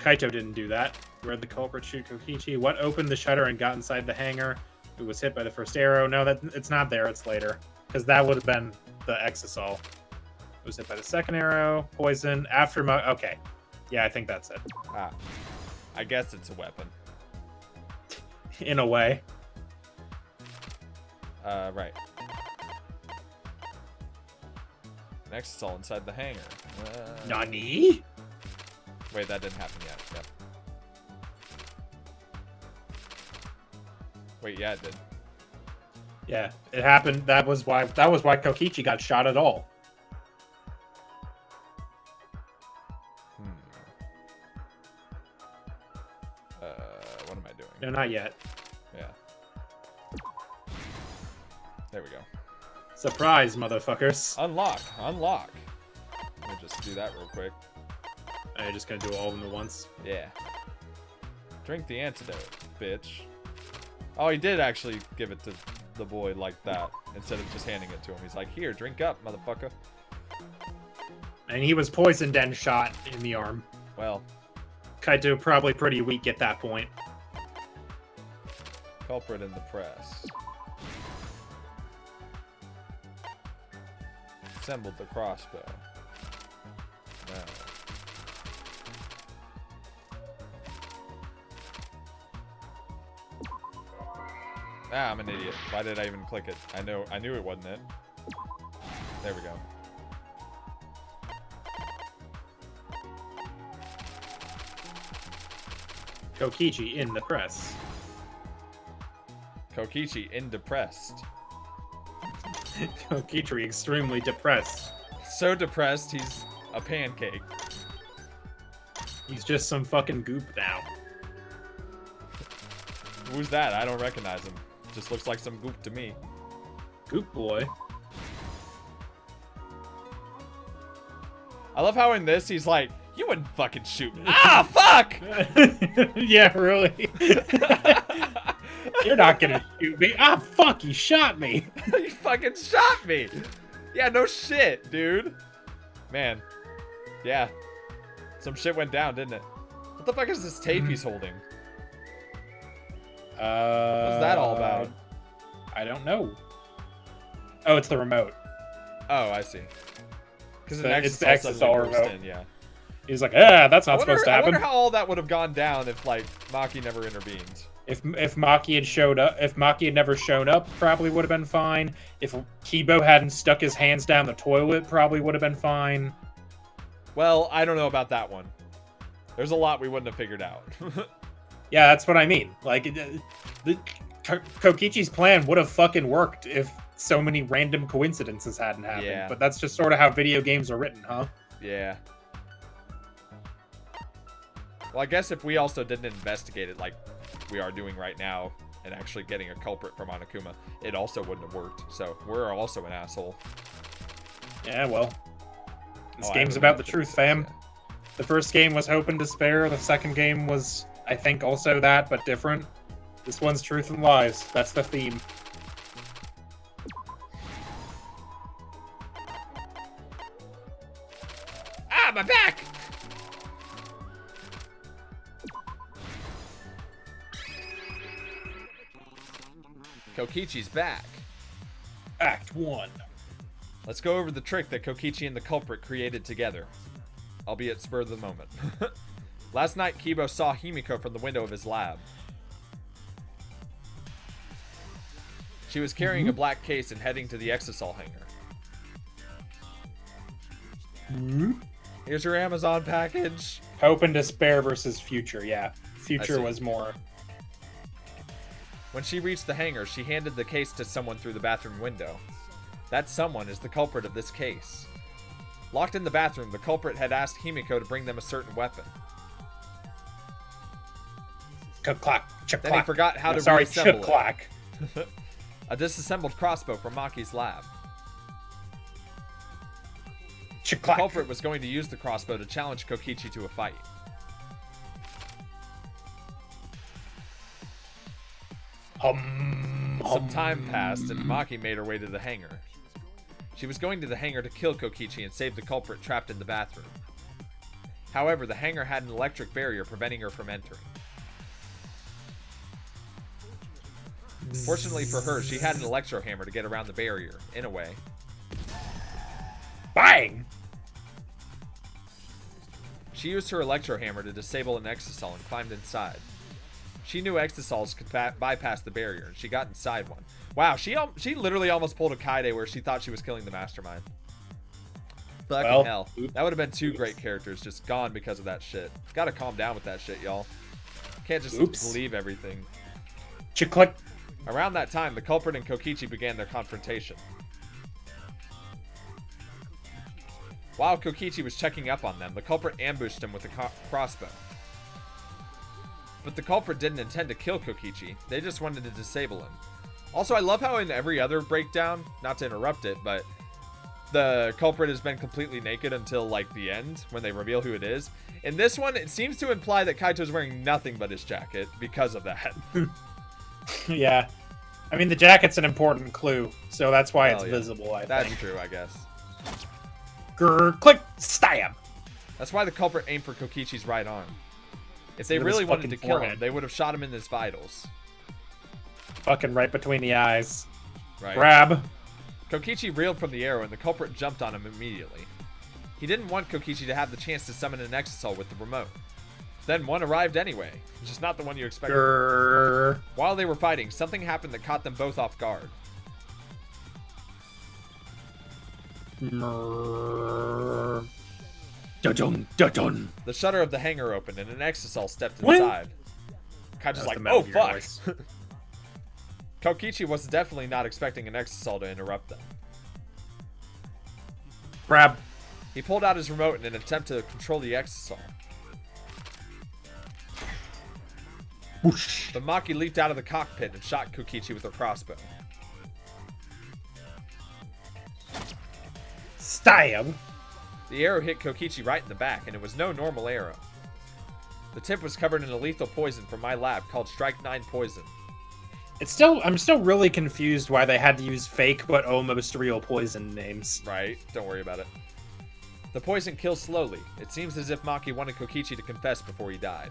Kaito didn't do that. Where'd the culprit shoot Kokichi? What opened the shutter and got inside the hangar? Who was hit by the first arrow? No, that it's not there. It's later. Because that would have been the exisal. Who was hit by the second arrow? Poison. After okay. Yeah, I think that's it. Ah. I guess it's a weapon. In a way. Right. Next, it's all inside the hangar. Nani? Wait, that didn't happen yet. Yep. Wait, yeah, it did. Yeah, it happened. That was why Kokichi got shot at all. What am I doing? No, not yet. Yeah. There we go. Surprise, motherfuckers. Unlock. Unlock. Let me just do that real quick. I'm just gonna do all of them at once. Yeah. Drink the antidote, bitch. Oh, he did actually give it to the boy like that, instead of just handing it to him. He's like, here, drink up, motherfucker. And he was poisoned and shot in the arm. Well, Kaito probably pretty weak at that point. culprit in the press. Assembled the crossbow. No. Ah, I'm an idiot. Why did I even click it? I knew it wasn't it. There we go. Kokichi in the press. Kokichi in depressed. Kokichi extremely depressed. So depressed, he's a pancake. He's just some fucking goop now. Who's that? I don't recognize him. Just looks like some goop to me. Goop boy. I love how in this he's like, you wouldn't fucking shoot me. Ah, fuck! Yeah, really. You're not gonna shoot me. Ah, fuck, he shot me. You fucking shot me. Yeah, no shit, dude. Man. Yeah. Some shit went down, didn't it? What the fuck is this tape he's holding? What's that all about? I don't know. Oh, it's the remote. Oh, I see. Because It's the exisal remote. Yeah. He's like, ah, that's not supposed to I happen. wonder how all that would have gone down if, like, Maki never intervened. If Maki had showed up, if Maki had never shown up, probably would have been fine. If Kibo hadn't stuck his hands down the toilet, probably would have been fine. Well, I don't know about that one. There's a lot we wouldn't have figured out. Yeah, that's what I mean. Like, Kokichi's plan would have fucking worked if so many random coincidences hadn't happened. Yeah. But that's just sort of how video games are written, huh? Yeah. Well, I guess if we also didn't investigate it like we are doing right now and actually getting a culprit from Monokuma, it also wouldn't have worked. So we're also an asshole. Yeah, well. This I game's don't about know. the truth, fam. The first game was Hope and Despair. The second game was, I think, also that, but different. This one's Truth and Lies. That's the theme. Ah, my back! Kokichi's back. Act 1. Let's go over the trick that Kokichi and the culprit created together. Albeit spur of the moment. Last night, Kibo saw Himiko from the window of his lab. She was carrying a black case and heading to the exisal hangar. Here's your Amazon package. Hope and Despair versus Future, yeah. I Future see. was more... When she reached the hangar, she handed the case to someone through the bathroom window. That someone is the culprit of this case. Locked in the bathroom, the culprit had asked Himiko to bring them a certain weapon. Clack, Then he forgot how to Sorry, reassemble it. clack. A disassembled crossbow from Maki's lab. The Clack. culprit was going to use the crossbow to challenge Kokichi to a fight. Some time passed and Maki made her way to the hangar. She was going to the hangar to kill Kokichi and save the culprit trapped in the bathroom. However, the hangar had an electric barrier preventing her from entering. Fortunately for her, she had an electro hammer to get around the barrier, in a way. Bang! She used her electro hammer to disable an exisal and climbed inside. She knew exisals could bypass the barrier, and she got inside one. Wow, she literally almost pulled a Kaide where she thought she was killing the mastermind. Fucking hell. That would have been two great characters just gone because of that shit. Gotta calm down with that shit, y'all. Can't just believe everything. Click. Around that time, the culprit and Kokichi began their confrontation. While Kokichi was checking up on them, the culprit ambushed him with a crossbow. But the culprit didn't intend to kill Kokichi, they just wanted to disable him. Also, I love how in every other breakdown, not to interrupt it, but the culprit has been completely naked until, like, the end, when they reveal who it is. In this one, it seems to imply that Kaito's wearing nothing but his jacket because of that. Yeah. I mean, the jacket's an important clue, so that's why it's visible, I think. That's true, I guess. Grr, click, stab! That's why the culprit aimed for Kokichi's right arm. If they really wanted to kill him, they would have shot him in his vitals. Fucking right between the eyes. Right. Grab. Kokichi reeled from the arrow, and the culprit jumped on him immediately. He didn't want Kokichi to have the chance to summon an exisal with the remote. Then one arrived anyway, just not the one you expected. Grr. While they were fighting, something happened that caught them both off guard. Dun dun. The shutter of the hangar opened, and an exisal stepped inside. Kaito's like, oh fuck! Kokichi was definitely not expecting an exisal to interrupt them. Grab. He pulled out his remote in an attempt to control the exisal. Whoosh. But Maki leaped out of the cockpit and shot Kokichi with her crossbow. Stab. The arrow hit Kokichi right in the back, and it was no normal arrow. The tip was covered in a lethal poison from my lab called Strike 9 Poison. I'm still really confused why they had to use fake but almost real poison names. Right, don't worry about it. The poison kills slowly. It seems as if Maki wanted Kokichi to confess before he died.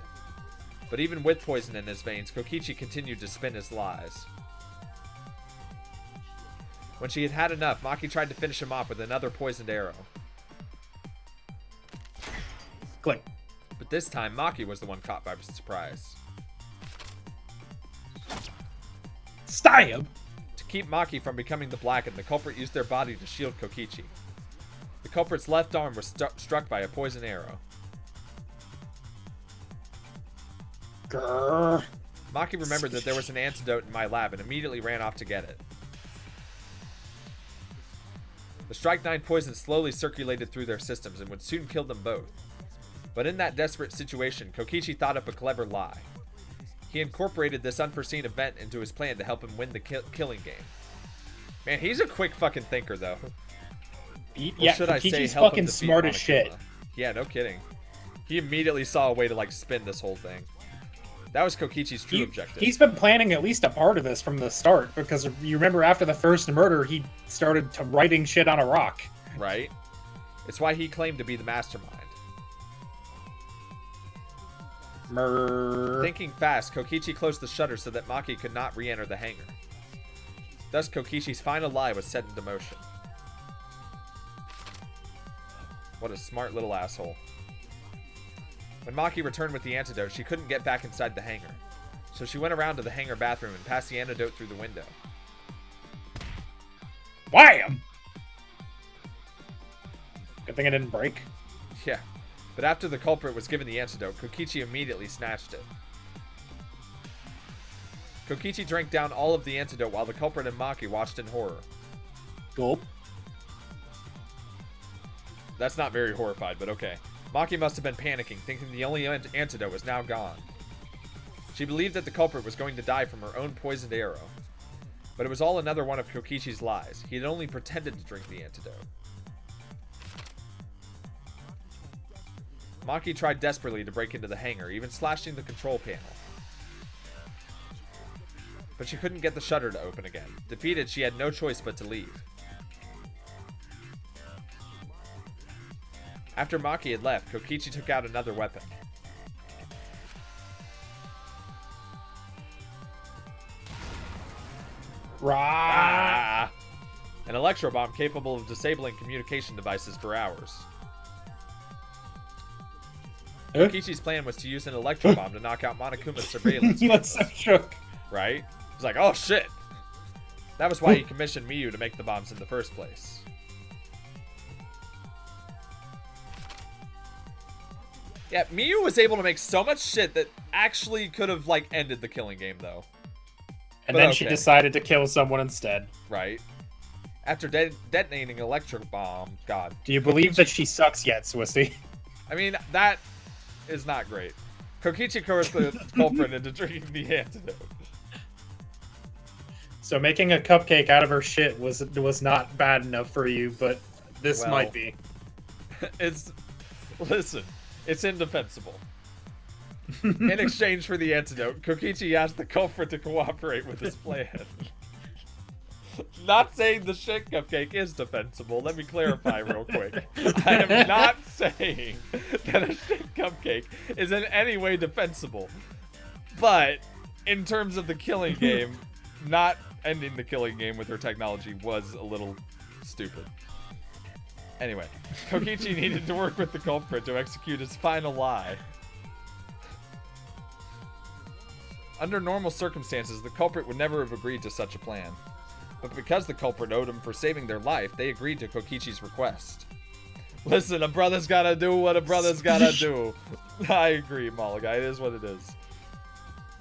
But even with poison in his veins, Kokichi continued to spin his lies. When she had had enough, Maki tried to finish him off with another poisoned arrow. Click. But this time, Maki was the one caught by surprise. Stab. To keep Maki from becoming the Blackened, the culprit used their body to shield Kokichi. The culprit's left arm was struck by a poison arrow. Grr. Maki remembered that there was an antidote in my lab and immediately ran off to get it. The Strike 9 poison slowly circulated through their systems and would soon kill them both. But in that desperate situation, Kokichi thought up a clever lie. He incorporated this unforeseen event into his plan to help him win the killing game. Man, he's a quick fucking thinker, though. Yeah, Kokichi's fucking smart as shit. Yeah, no kidding. He immediately saw a way to, like, spin this whole thing. That was Kokichi's true objective. He's been planning at least a part of this from the start, because you remember after the first murder, he started writing shit on a rock. Right? It's why he claimed to be the mastermind. Thinking fast, Kokichi closed the shutter so that Maki could not re-enter the hangar. Thus, Kokichi's final lie was set into motion. What a smart little asshole. When Maki returned with the antidote, she couldn't get back inside the hangar. So she went around to the hangar bathroom and passed the antidote through the window. Wham! Good thing it didn't break. Yeah. But after the culprit was given the antidote, Kokichi immediately snatched it. Kokichi drank down all of the antidote while the culprit and Maki watched in horror. Gulp. That's not very horrified, but okay. Maki must have been panicking, thinking the only antidote was now gone. She believed that the culprit was going to die from her own poisoned arrow. But it was all another one of Kokichi's lies. He had only pretended to drink the antidote. Maki tried desperately to break into the hangar, even slashing the control panel. But she couldn't get the shutter to open again. Defeated, she had no choice but to leave. After Maki had left, Kokichi took out another weapon. Rah! An electro bomb capable of disabling communication devices for hours. Huh? Kokichi's plan was to use an electro bomb to knock out Monokuma's surveillance That's so cameras, shook. right? He's like, oh shit! That was why he commissioned Miyu to make the bombs in the first place. Yeah, Miyu was able to make so much shit that actually could have, like, ended the killing game, though. And But then she okay. decided to kill someone instead. Right? After detonating an electric bomb, God. Do you believe that she sucks yet, Swisty? I mean, that is not great. Kokichi coerced the culprit into drinking the antidote. So making a cupcake out of her shit was not bad enough for you, but this Well, might be. Listen, it's indefensible. In exchange for the antidote, Kokichi asked the culprit to cooperate with his plan. Not saying the shit cupcake is defensible. Let me clarify real quick. I am not saying that a shit cupcake is in any way defensible. But in terms of the killing game, not ending the killing game with her technology was a little stupid. Anyway, Kokichi needed to work with the culprit to execute his final lie. Under normal circumstances, the culprit would never have agreed to such a plan. But because the culprit owed him for saving their life, they agreed to Kokichi's request. Listen, a brother's gotta do what a brother's gotta do. I agree, Malaga. It is what it is.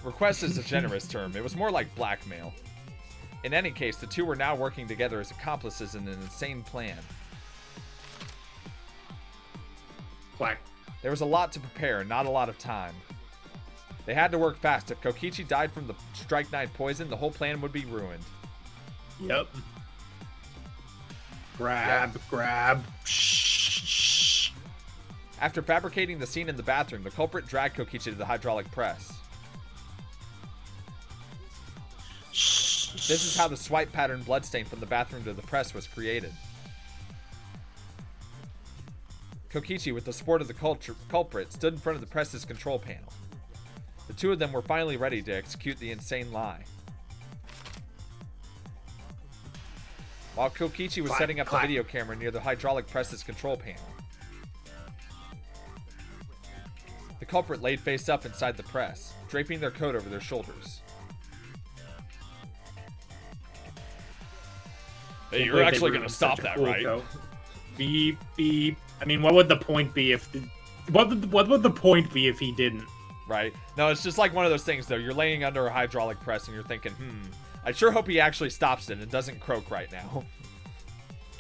Request is a generous term. It was more like blackmail. In any case, the two were now working together as accomplices in an insane plan. Black. There was a lot to prepare and not a lot of time. They had to work fast. If Kokichi died from the strychnine poison, the whole plan would be ruined. Yep. Grab. Shh. After fabricating the scene in the bathroom, the culprit dragged Kokichi to the hydraulic press. This is how the swipe pattern bloodstain from the bathroom to the press was created. Kokichi, with the support of the culprit, stood in front of the press's control panel. The two of them were finally ready to execute the insane lie. While Kokichi was setting up the video camera near the hydraulic press's control panel, the culprit laid face up inside the press, draping their coat over their shoulders. Hey, you're actually going to stop that, right? Beep, beep. I mean, what would the point be if... What would the point be if he didn't? Right? No, it's just like one of those things, though. You're laying under a hydraulic press and you're thinking, I sure hope he actually stops it and doesn't croak right now.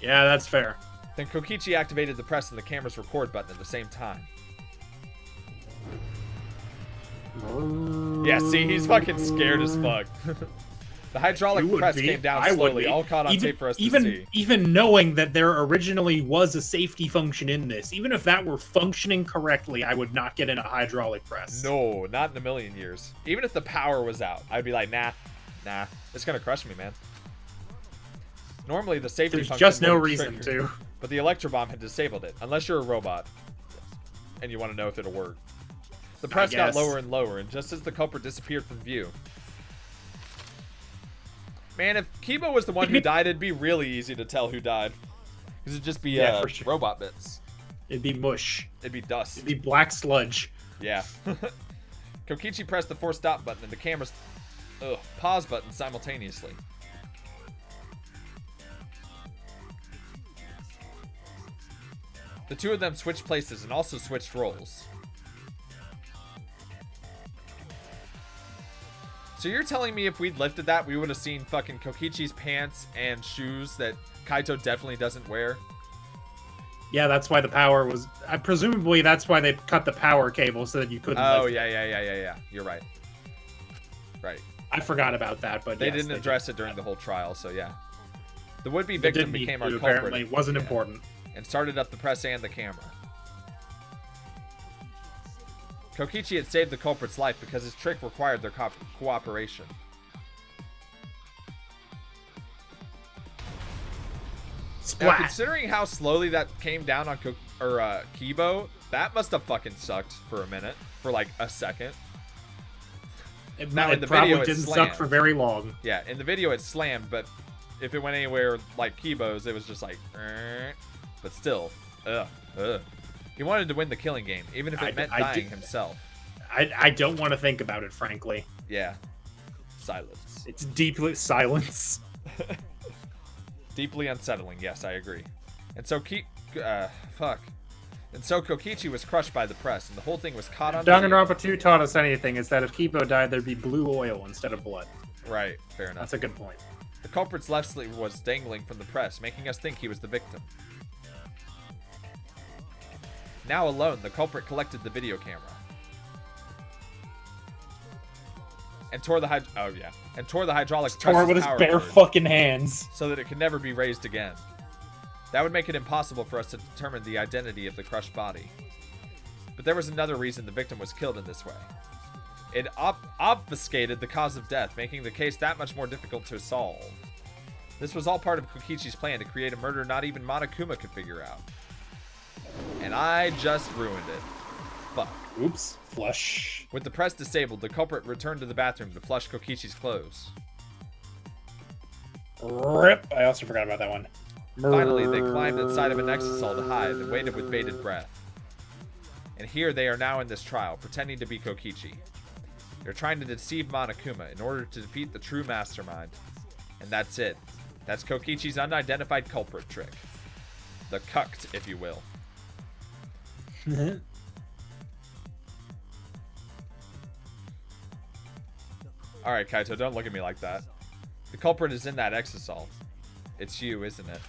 Yeah, that's fair. Then Kokichi activated the press and the camera's record button at the same time. Yeah, see, he's fucking scared as fuck. The hydraulic press came down slowly, all caught on tape for us to see. Even knowing that there originally was a safety function in this, even if that were functioning correctly, I would not get in a hydraulic press. No, not in a million years. Even if the power was out, I'd be like, nah, it's gonna crush me, man. Normally, the safety There's function just no wouldn't reason trigger, to. but the electrobomb had disabled it, unless you're a robot, and you want to know if it'll work. The press got lower and lower, and just as the culprit disappeared from view. Man, if Kiba was the one who died, it'd be really easy to tell who died. Because it'd just be for sure. robot bits. It'd be mush. It'd be dust. It'd be black sludge. Yeah. Kokichi pressed the force stop button and the camera's pause button simultaneously. The two of them switched places and also switched roles. So you're telling me if we'd lifted that, we would have seen fucking Kokichi's pants and shoes that Kaito definitely doesn't wear? Yeah, that's why the power was... presumably that's why they cut the power cable so that you couldn't lift it. Yeah. You're right. Right. I forgot about that, but they yes, didn't address it during the whole trial, so yeah. The would-be victim became our culprit. Apparently, it wasn't important. And started up the press and the camera. Kokichi had saved the culprit's life because his trick required their cooperation. Splat. Now, considering how slowly that came down on Kibo, that must have fucking sucked for a minute, for like a second. Now, in the probably video, it didn't slammed. suck for very long. Yeah, in the video it slammed, but if it went anywhere like Kibo's, it was just like, but still, He wanted to win the killing game, even if it meant dying himself. I don't want to think about it, frankly. Yeah. Silence. It's deeply silence. Deeply unsettling, yes, I agree. And so And so Kokichi was crushed by the press, and the whole thing was caught on video. Danganronpa 2 taught us anything is that if Kibo died, there'd be blue oil instead of blood. Right, fair enough. That's a good point. The culprit's left sleeve was dangling from the press, making us think he was the victim. Now alone, the culprit collected the video camera. And tore the hydraulic Tore it with his power bare cord fucking hands. so that it could never be raised again. That would make it impossible for us to determine the identity of the crushed body. But there was another reason the victim was killed in this way. It obfuscated the cause of death, making the case that much more difficult to solve. This was all part of Kokichi's plan to create a murder not even Monokuma could figure out. And I just ruined it. Fuck. Oops. Flush. With the press disabled, the culprit returned to the bathroom to flush Kokichi's clothes. Rip. I also forgot about that one. Finally, they climbed inside of an exisal to hide and waited with bated breath. And here they are now in this trial, pretending to be Kokichi. They're trying to deceive Monokuma in order to defeat the true mastermind. And that's it. That's Kokichi's unidentified culprit trick. The cucked, if you will. Alright, Kaito, don't look at me like that. The culprit is in that exisal. It's you, isn't it?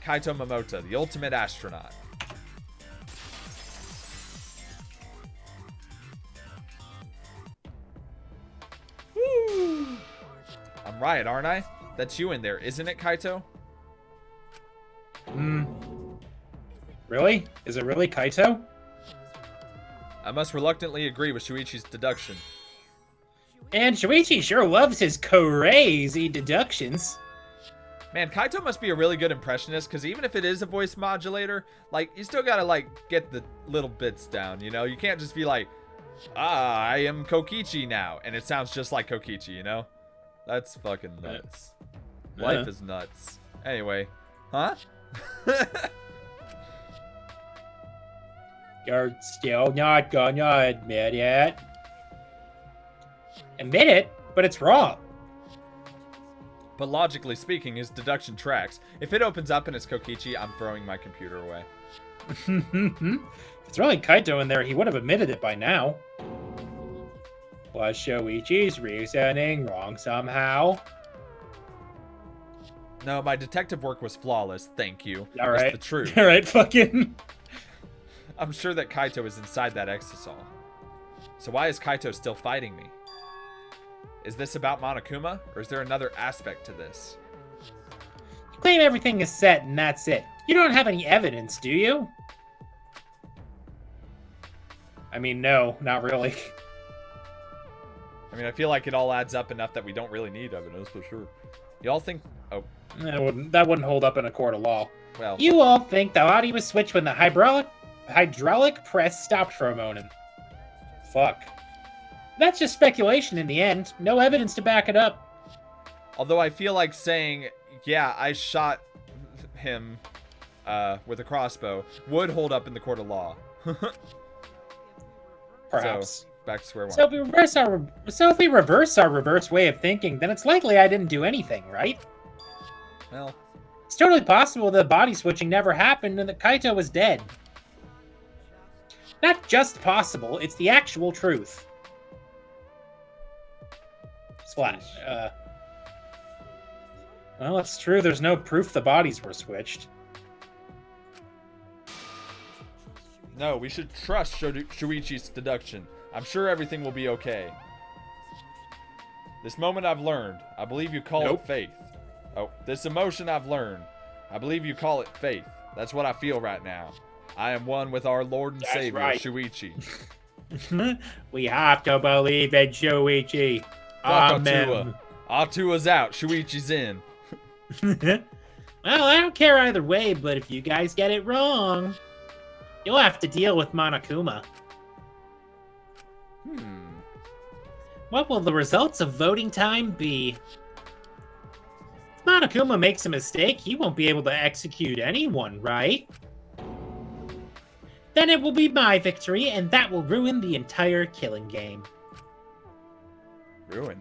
Kaito Momota, the ultimate astronaut. Woo! I'm right, aren't I? That's you in there, isn't it, Kaito? Really? Is it really Kaito? I must reluctantly agree with Shuichi's deduction. And Shuichi sure loves his crazy deductions. Man, Kaito must be a really good impressionist, because even if it is a voice modulator, like, you still gotta, like, get the little bits down, you know? You can't just be like, I am Kokichi now, and it sounds just like Kokichi, you know? That's fucking nuts. Life is nuts. Anyway, huh? You're still not gonna admit it. Admit it? But it's wrong. But logically speaking, his deduction tracks. If it opens up and it's Kokichi, I'm throwing my computer away. If it's really Kaito in there, he would have admitted it by now. Was Shuichi's reasoning wrong somehow? No, my detective work was flawless, thank you. All right. It's the truth. All right, fucking. I'm sure that Kaito is inside that exisal. So why is Kaito still fighting me? Is this about Monokuma, or is there another aspect to this? You claim everything is set and that's it. You don't have any evidence, do you? I mean, no, not really. I mean, I feel like it all adds up enough that we don't really need evidence, for sure. Y'all think... Oh, That wouldn't hold up in a court of law. well... You all think the body was switched when the hydraulic press stopped for a moment. Fuck. That's just speculation in the end. No evidence to back it up. Although I feel like saying, yeah, I shot him with a crossbow would hold up in the court of law. Perhaps. So, back to square one. So if we reverse our reverse way of thinking, then it's likely I didn't do anything, right? Well, It's totally possible that body switching never happened and that Kaito was dead. Not just possible, it's the actual truth. Splash. Well, it's true. There's no proof the bodies were switched. no, we should trust Shuichi's deduction. I'm sure everything will be okay. This moment I've learned. I believe you call it faith. Oh, this emotion I've learned. I believe you call it faith. That's what I feel right now. I am one with our Lord and Savior, right. Shuichi. We have to believe in Shuichi. Fuck Amen. Atua. Atua's out. Shuichi's in. Well, I don't care either way, but if you guys get it wrong, you'll have to deal with Monokuma. What will the results of voting time be? If Monokuma makes a mistake, he won't be able to execute anyone, right? Then it will be my victory, and that will ruin the entire killing game. Ruin.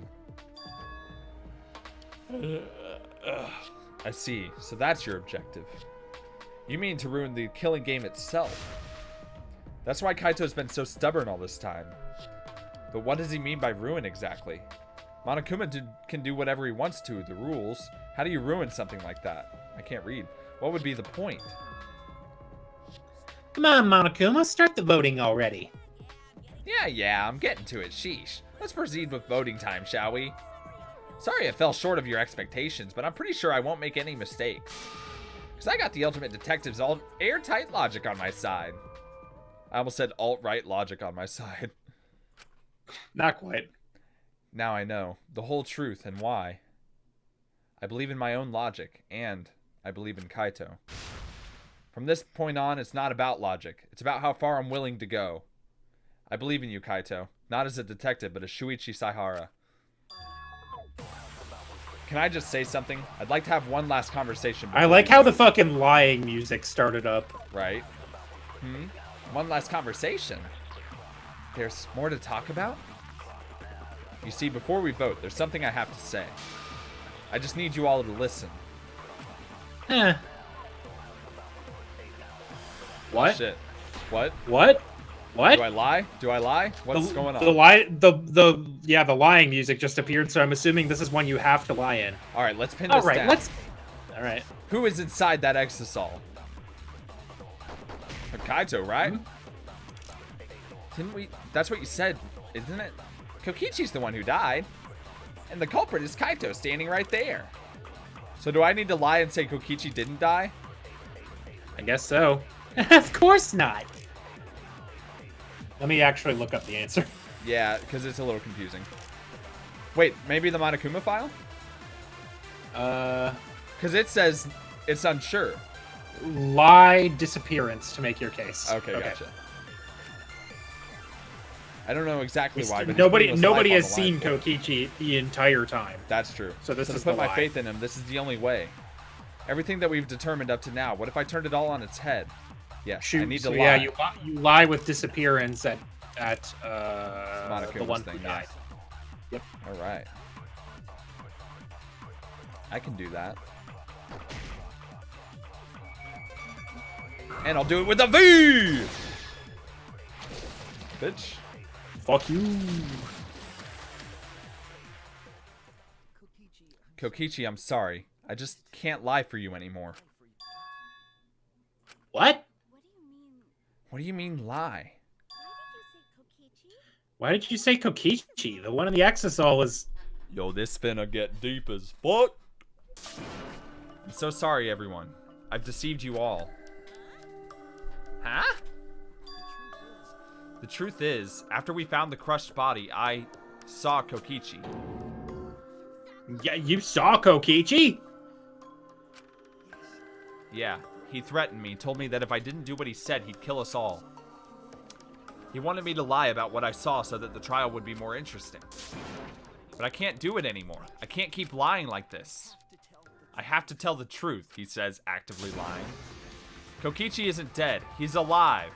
I see. So that's your objective. You mean to ruin the killing game itself. That's why Kaito's been so stubborn all this time. But what does he mean by ruin exactly? Monokuma can do whatever he wants to, the rules. How do you ruin something like that? I can't read. What would be the point? Come on, Monokuma, start the voting already. Yeah, I'm getting to it, sheesh. Let's proceed with voting time, shall we? Sorry it fell short of your expectations, but I'm pretty sure I won't make any mistakes. Because I got the Ultimate Detective's all airtight logic on my side. I almost said alt-right logic on my side. Not quite. Now I know the whole truth and why. I believe in my own logic, and I believe in Kaito. From this point on, it's not about logic. It's about how far I'm willing to go. I believe in you, Kaito. Not as a detective, but as Shuichi Saihara. Can I just say something? I'd like to have one last conversation. I like how the fucking lying music started up. Right? One last conversation? There's more to talk about? You see, before we vote, there's something I have to say. I just need you all to listen. What? Shit. What? What? What? Do I lie? Do I lie? What's going on? The lying music just appeared, so I'm assuming this is one you have to lie in. All right, let's pin this down. All right. Who is inside that exisal? Kaito, right? Didn't we? That's what you said, isn't it? Kokichi's the one who died, and the culprit is Kaito, standing right there. So do I need to lie and say Kokichi didn't die? I guess so. Of course not. Let me actually look up the answer. Yeah, because it's a little confusing. Wait, maybe the Monokuma file? Because it says it's unsure. Lie disappearance to make your case. Okay, gotcha. I don't know exactly why, but nobody has seen Kokichi the entire time. That's true. So this is to put the my lie. faith in him, this is the only way. Everything that we've determined up to now, what if I turned it all on its head? Yes, Shoot, I need to so lie. yeah, you lie with disappearance at Monokuma's the one thing, who died. Yep. All right. I can do that. And I'll do it with a V! Bitch. Fuck you. Kokichi, I'm sorry. I just can't lie for you anymore. What? What do you mean lie? Why did you say Kokichi? The one in the exisal was... Yo, this finna get deep as fuck. I'm so sorry, everyone. I've deceived you all. Huh? The truth is, after we found the crushed body, I saw Kokichi. Yeah, you saw Kokichi? Yeah, he threatened me, told me that if I didn't do what he said, he'd kill us all. He wanted me to lie about what I saw so that the trial would be more interesting. But I can't do it anymore. I can't keep lying like this. I have to tell the truth, he says, actively lying. Kokichi isn't dead. He's alive.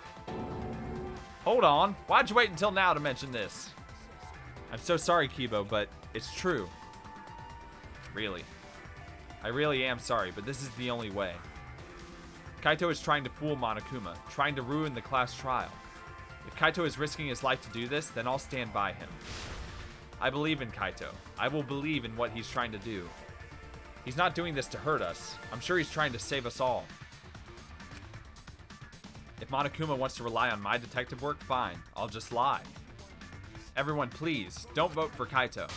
Hold on. Why'd you wait until now to mention this? I'm so sorry, Kibo, but it's true. Really. I really am sorry, but this is the only way. Kaito is trying to fool Monokuma, trying to ruin the class trial. If Kaito is risking his life to do this, then I'll stand by him. I believe in Kaito. I will believe in what he's trying to do. He's not doing this to hurt us. I'm sure he's trying to save us all. If Monokuma wants to rely on my detective work, fine. I'll just lie. Everyone, please, don't vote for Kaito.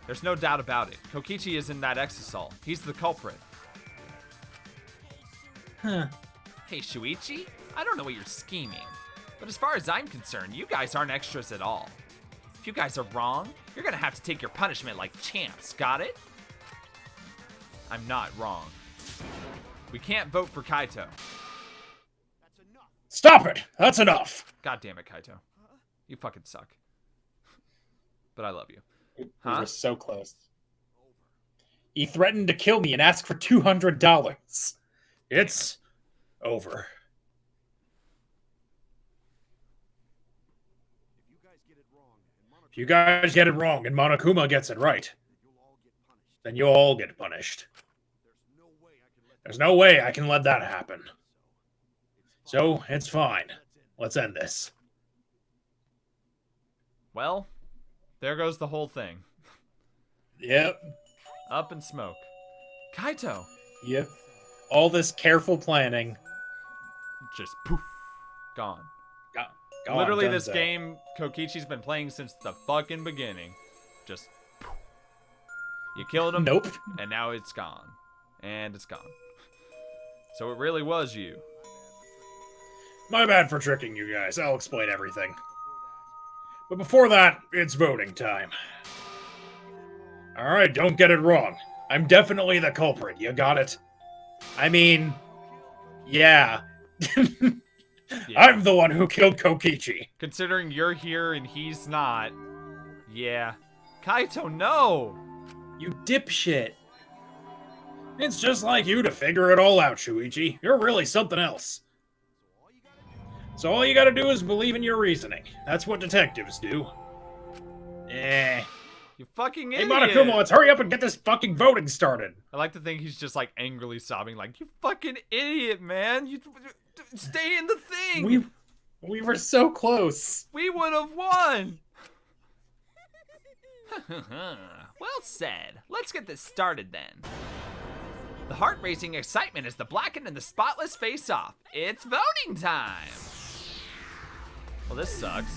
There's no doubt about it. Kokichi is in that exisal. He's the culprit. Huh. Hey, Shuichi, I don't know what you're scheming, but as far as I'm concerned, you guys aren't extras at all. If you guys are wrong, you're gonna have to take your punishment like champs, got it? I'm not wrong. We can't vote for Kaito. Stop it! That's enough! God damn it, Kaito. You fucking suck. But I love you. We Huh? were so close. He threatened to kill me and asked for $200. It's over. If you guys get it wrong and Monokuma gets it right, then you'll all get punished. There's no way I can let that happen. So, it's fine. Let's end this. Well, there goes the whole thing. Yep. Up in smoke. Kaito. Yep. All this careful planning. Just poof. Gone. Gone, Literally, this donezo. game Kokichi's been playing since the fucking beginning. Just poof. You killed him. Nope. And now it's gone. And it's gone. So it really was you. My bad for tricking you guys. I'll explain everything. But before that, it's voting time. Alright, don't get it wrong. I'm definitely the culprit. You got it? I mean, yeah. Yeah. I'm the one who killed Kokichi. Considering you're here and he's not. Yeah. Kaito, no! You dipshit. It's just like you to figure it all out, Shuichi. You're really something else. So all you gotta do is believe in your reasoning. That's what detectives do. You fucking Hey, idiot! Monokuma, let's hurry up and get this fucking voting started. I like to think he's just like angrily sobbing, like, you fucking idiot, man! You stay in the thing! We were so close. We would have won! Well said. Let's get this started then. The heart-racing excitement as the blackened and the spotless face off. It's voting time! Well, this sucks.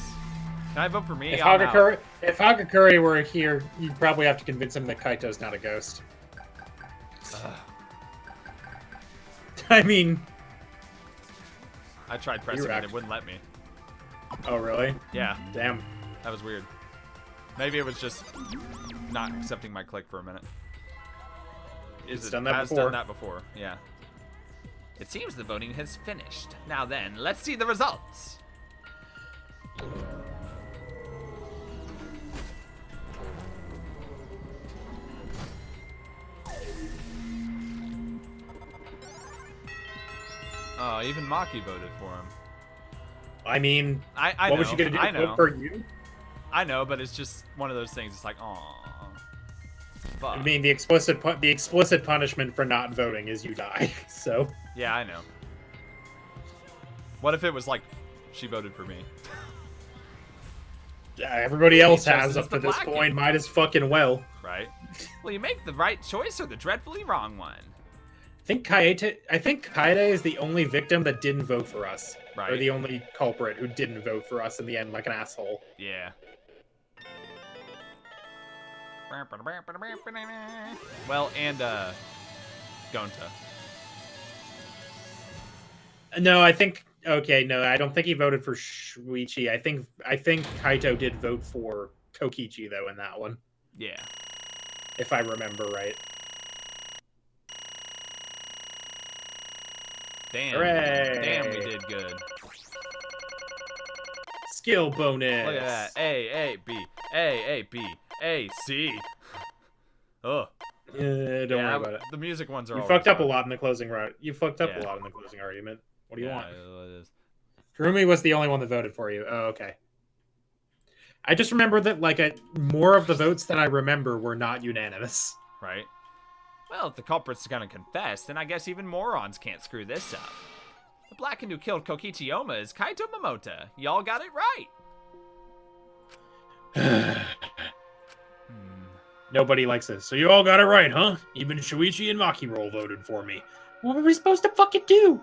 Can I vote for me? If I'm out. Hagakure were here, you'd probably have to convince him that Kaito's not a ghost. I mean... I tried pressing it, it wouldn't let me. Oh, really? Yeah, Damn. that was weird. Maybe it was just not accepting my click for a minute. It's It done that has before. done that before, yeah. It seems the voting has finished. Now then, let's see the results. Oh, even Maki voted for him. I mean, I what know, was she gonna do? I know. Vote for you? I know, but it's just one of those things. It's like, aw. Fuck. I mean, the explicit punishment for not voting is you die. So Yeah, I know. What if it was like, she voted for me? everybody else Just has as up the to this blackened. point. Might as fucking well. Right? Will you make the right choice or the dreadfully wrong one? I think Kaede is the only victim that didn't vote for us. Or Right. the only culprit who didn't vote for us in the end, like an asshole. Yeah. Well, and, Gonta. No, I think. Okay, no, I don't think he voted for Shuichi. I think Kaito did vote for Kokichi though in that one, Yeah. if I remember right. Damn. Hooray. Damn, we did good. Skill bonus. Look at that. A, A, B. A, A, B. A, C. Ugh. Don't worry about it. The music ones are You always fucked up a fun. lot in the closing round. You fucked up Yeah. a lot in the closing argument. What do you want? It is. Kurumi was the only one that voted for you. Oh, okay. I just remember that more of the votes than I remember were not unanimous. Right? Well, if the culprit's gonna confess, then I guess even morons can't screw this up. The blackened who killed Kokichi Oma is Kaito Momota. Y'all got it right. Nobody likes this. So you all got it right, huh? Even Shuichi and Maki roll voted for me. What were we supposed to fucking do?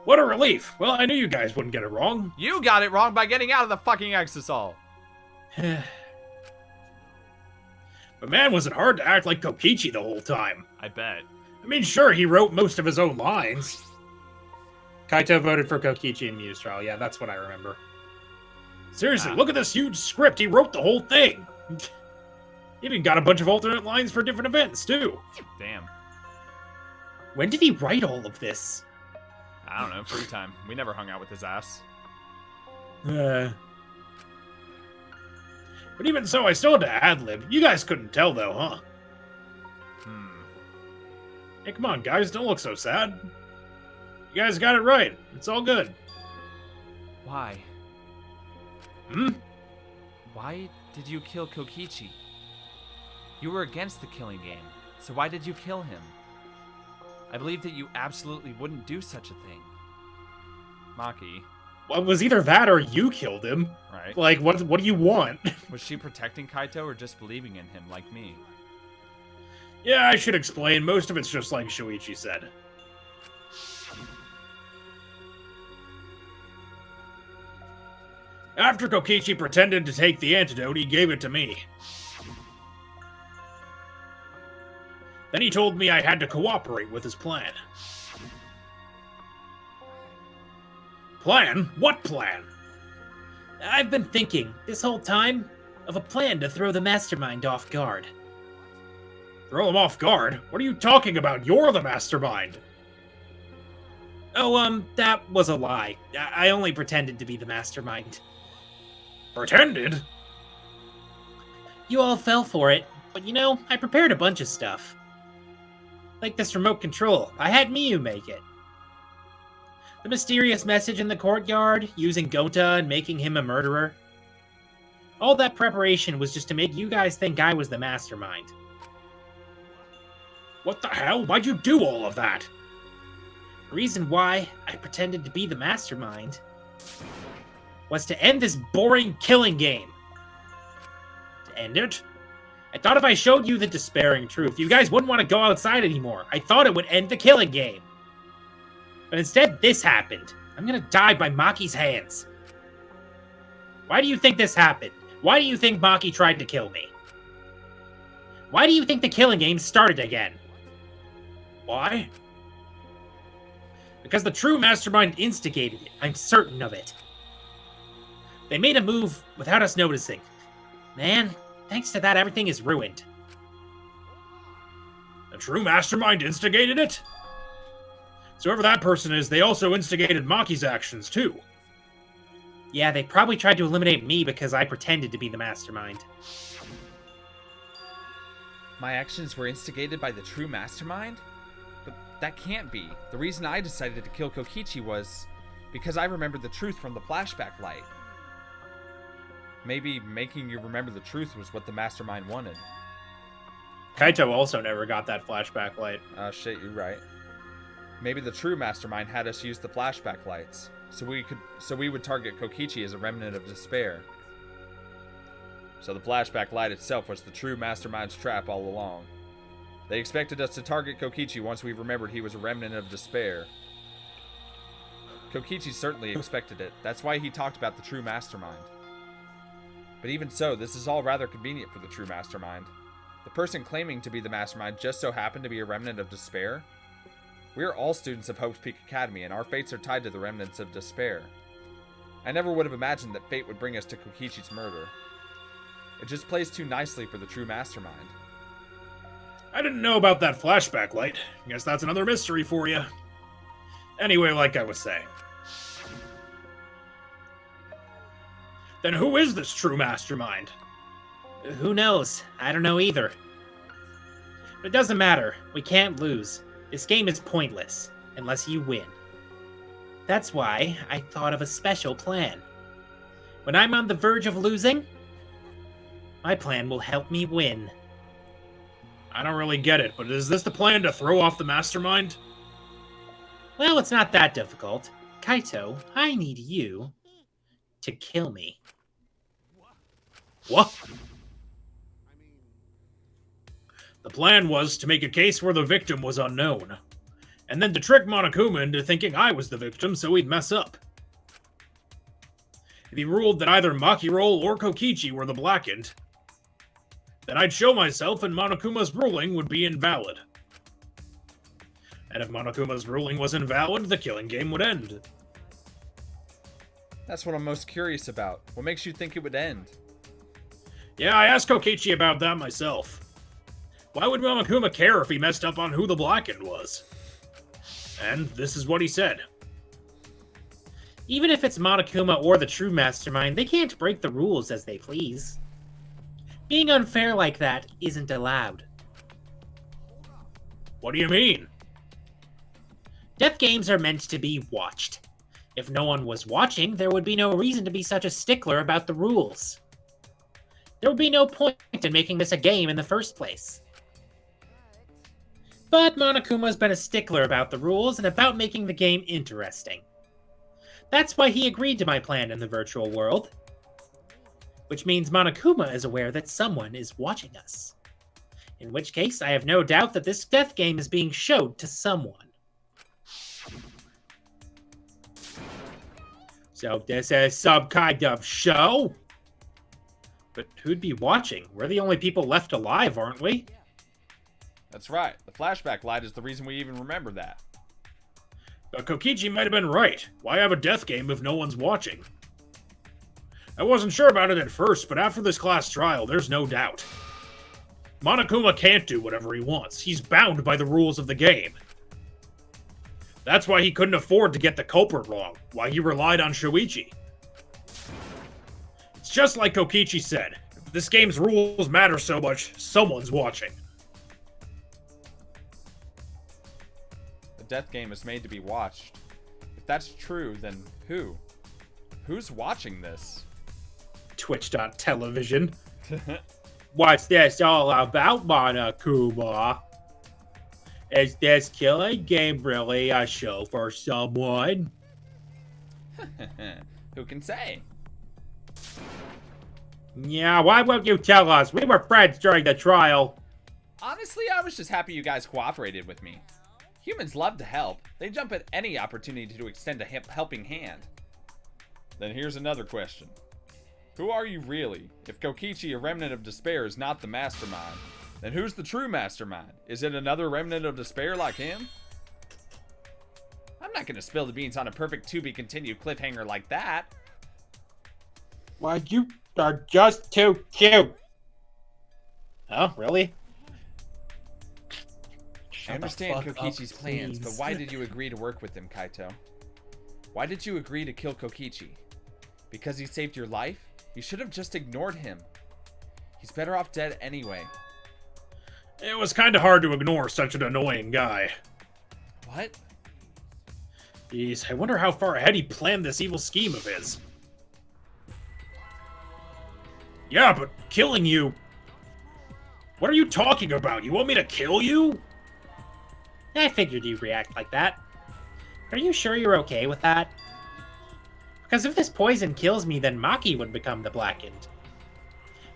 What a relief. Well, I knew you guys wouldn't get it wrong. You got it wrong by getting out of the fucking exisal. But man, was it hard to act like Kokichi the whole time. I bet. I mean, sure, he wrote most of his own lines. Kaito voted for Kokichi in Muse Trial. Yeah, that's what I remember. Seriously, look at this huge script. He wrote the whole thing. He even got a bunch of alternate lines for different events, too. Damn. When did he write all of this? I don't know, free time. We never hung out with his ass. But even so, I still had to ad-lib. You guys couldn't tell, though, huh? Hey, come on, guys, don't look so sad. You guys got it right. It's all good. Why? Hmm? Why did you kill Kokichi? You were against the killing game, so why did you kill him? I believe that you absolutely wouldn't do such a thing. Maki, Well, it was either that or you killed him. right? Like, what do you want? Was she protecting Kaito or just believing in him like me? Yeah, I should explain. Most of it's just like Shuichi said. After Kokichi pretended to take the antidote, he gave it to me. Then he told me I had to cooperate with his plan. Plan? What plan? I've been thinking, this whole time, of a plan to throw the mastermind off guard. Throw him off guard? What are you talking about? You're the mastermind. Oh, that was a lie. I only pretended to be the mastermind. Pretended? You all fell for it, but you know, I prepared a bunch of stuff. Like this remote control. I had Miyu make it. The mysterious message in the courtyard, using Gota and making him a murderer. All that preparation was just to make you guys think I was the mastermind. What the hell? Why'd you do all of that? The reason why I pretended to be the mastermind was to end this boring killing game. To end it? I thought if I showed you the despairing truth, you guys wouldn't want to go outside anymore. I thought it would end the killing game. But instead, this happened. I'm gonna die by Maki's hands. Why do you think this happened? Why do you think Maki tried to kill me? Why do you think the killing game started again? Why? Because the true mastermind instigated it. I'm certain of it. They made a move without us noticing. Man, thanks to that, everything is ruined. The true mastermind instigated it? So whoever that person is, they also instigated Maki's actions, too. Yeah, they probably tried to eliminate me because I pretended to be the mastermind. My actions were instigated by the true mastermind? But that can't be. The reason I decided to kill Kokichi was because I remembered the truth from the flashback light. Maybe making you remember the truth was what the mastermind wanted. Kaito also never got that flashback light. Shit, you're right. Maybe the true mastermind had us use the flashback lights, so we would target Kokichi as a remnant of despair. So the flashback light itself was the true mastermind's trap all along. They expected us to target Kokichi once we remembered he was a remnant of despair. Kokichi certainly expected it. That's why he talked about the true mastermind. But even so, this is all rather convenient for the true mastermind. The person claiming to be the mastermind just so happened to be a remnant of despair. We are all students of Hope's Peak Academy, and our fates are tied to the remnants of despair. I never would have imagined that fate would bring us to Kokichi's murder. It just plays too nicely for the true mastermind. I didn't know about that flashback light. Guess that's another mystery for you. Anyway, like I was saying. Then who is this true mastermind? Who knows? I don't know either. But it doesn't matter. We can't lose. This game is pointless, unless you win. That's why I thought of a special plan. When I'm on the verge of losing, my plan will help me win. I don't really get it, but is this the plan to throw off the mastermind? Well, it's not that difficult. Kaito, I need you to kill me. What? The plan was to make a case where the victim was unknown, and then to trick Monokuma into thinking I was the victim so he'd mess up. If he ruled that either Maki Roll or Kokichi were the blackened, then I'd show myself and Monokuma's ruling would be invalid. And if Monokuma's ruling was invalid, the killing game would end. That's what I'm most curious about. What makes you think it would end? Yeah, I asked Kokichi about that myself. Why would Monokuma care if he messed up on who the blackened was? And this is what he said. Even if it's Monokuma or the true mastermind, they can't break the rules as they please. Being unfair like that isn't allowed. What do you mean? Death games are meant to be watched. If no one was watching, there would be no reason to be such a stickler about the rules. There would be no point in making this a game in the first place. But Monokuma's been a stickler about the rules and about making the game interesting. That's why he agreed to my plan in the virtual world. Which means Monokuma is aware that someone is watching us. In which case, I have no doubt that this death game is being showed to someone. So this is some kind of show? But who'd be watching? We're the only people left alive, aren't we? That's right. The flashback light is the reason we even remember that. But Kokichi might have been right. Why have a death game if no one's watching? I wasn't sure about it at first, but after this class trial, there's no doubt. Monokuma can't do whatever he wants. He's bound by the rules of the game. That's why he couldn't afford to get the culprit wrong, why he relied on Shuichi. It's just like Kokichi said. If this game's rules matter so much, someone's watching. The death game is made to be watched. If that's true, then who? Who's watching this? Twitch.television. What's this all about, Monokuma? Is this killing game really a show for someone? Who can say? Yeah, why won't you tell us? We were friends during the trial. Honestly, I was just happy you guys cooperated with me. Humans love to help. They jump at any opportunity to extend a helping hand. Then here's another question. Who are you really? If Kokichi, a remnant of despair, is not the mastermind, then who's the true mastermind? Is it another remnant of despair like him? I'm not gonna spill the beans on a perfect to-be-continued cliffhanger like that. Why, you are just too cute. Oh, really? I understand Kokichi's plans, but why did you agree to work with him, Kaito? Why did you agree to kill Kokichi? Because he saved your life? You should have just ignored him. He's better off dead anyway. It was kinda hard to ignore such an annoying guy. What? Jeez, I wonder how far ahead he planned this evil scheme of his. Yeah, but killing you... What are you talking about? You want me to kill you? I figured you'd react like that. Are you sure you're okay with that? Because if this poison kills me, then Maki would become the Blackened.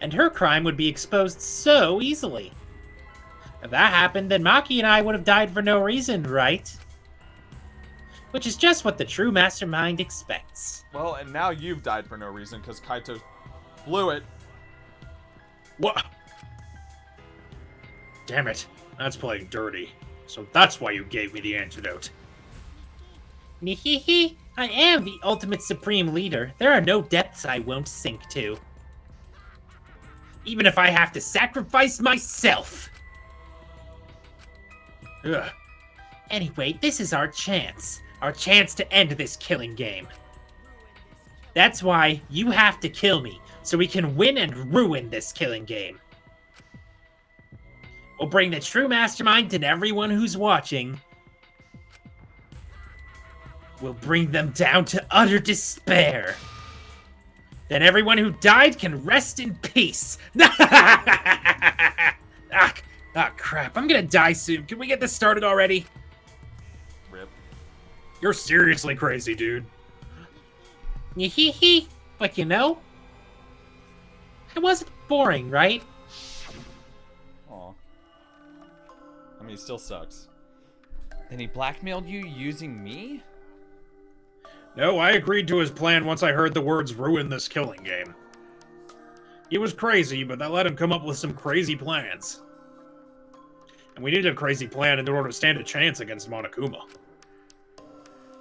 And her crime would be exposed so easily. If that happened, then Maki and I would have died for no reason, right? Which is just what the true mastermind expects. Well, and now you've died for no reason because Kaito blew it. What? Damn it. That's playing dirty. So that's why you gave me the antidote. Nihihi, I am the ultimate supreme leader. There are no depths I won't sink to. Even if I have to sacrifice myself. Ugh. Anyway, this is our chance. Our chance to end this killing game. That's why you have to kill me, so we can win and ruin this killing game. We'll bring the true mastermind to everyone who's watching. We'll bring them down to utter despair. Then everyone who died can rest in peace. Crap, I'm gonna die soon. Can we get this started already? Rip. You're seriously crazy, dude. Hee. But you know, I wasn't boring, right? Aw. I mean, it still sucks. Then he blackmailed you using me? No, I agreed to his plan once I heard the words ruin this killing game. He was crazy, but that let him come up with some crazy plans. And we needed a crazy plan in order to stand a chance against Monokuma.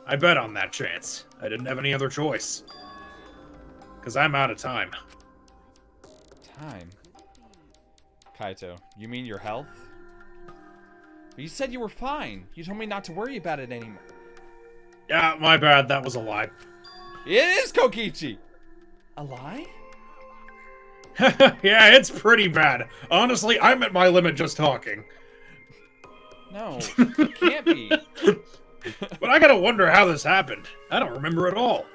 I bet on that chance. I didn't have any other choice. Because I'm out of time. Time? Kaito, you mean your health? You said you were fine. You told me not to worry about it anymore. Yeah, my bad. That was a lie. It is Kokichi! A lie? Yeah, it's pretty bad. Honestly, I'm at my limit just talking. No, it can't be. But I gotta wonder how this happened. I don't remember at all.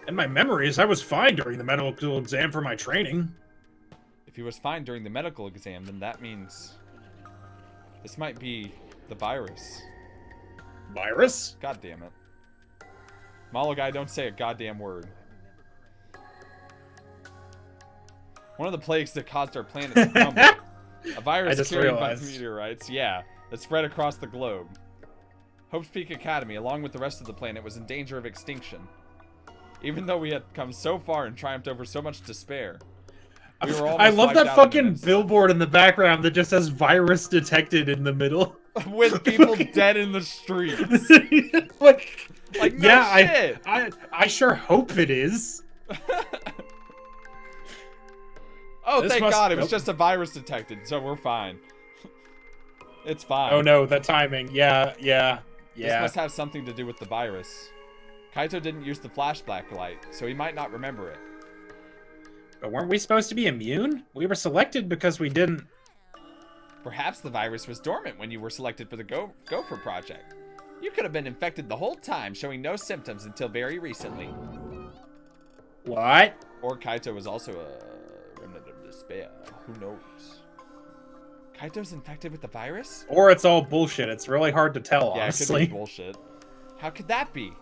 In my memories, I was fine during the medical exam for my training. If he was fine during the medical exam, then that means... this might be the virus. Virus? God damn it. Malo guy, don't say a goddamn word. One of the plagues that caused our planet to crumble. A virus carried by meteorites, yeah, that spread across the globe. Hope's Peak Academy, along with the rest of the planet, was in danger of extinction. Even though we had come so far and triumphed over so much despair. We were I love wiped that out fucking in an instant. billboard in the background that just says virus detected in the middle. With people dead in the streets. like, No yeah, shit. I sure hope it is. Oh, This thank must- God, it was nope. just a virus detected, so we're fine. It's fine. Oh no, the timing. Yeah. This must have something to do with the virus. Kaito didn't use the flashback light, so he might not remember it. But weren't we supposed to be immune? We were selected because we didn't... Perhaps the virus was dormant when you were selected for the Gopher Project. You could have been infected the whole time, showing no symptoms until very recently. What? Or Kaito was also a remnant of despair. Who knows? Kaito's infected with the virus? Or it's all bullshit. It's really hard to tell, Yeah, it honestly. could be bullshit. How could that be?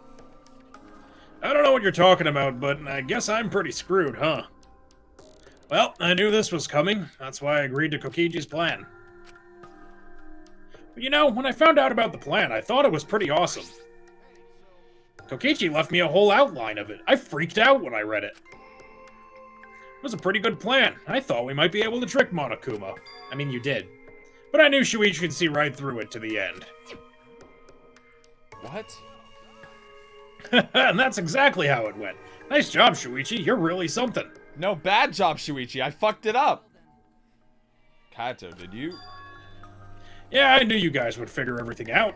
I don't know what you're talking about, but I guess I'm pretty screwed, huh? Well, I knew this was coming. That's why I agreed to Kokichi's plan. But you know, when I found out about the plan, I thought it was pretty awesome. Kokichi left me a whole outline of it. I freaked out when I read it. It was a pretty good plan. I thought we might be able to trick Monokuma. I mean, you did. But I knew Shuichi could see right through it to the end. What? And that's exactly how it went. Nice job, Shuichi. You're really something. No, bad job, Shuichi. I fucked it up. Kaito, did you? Yeah, I knew you guys would figure everything out.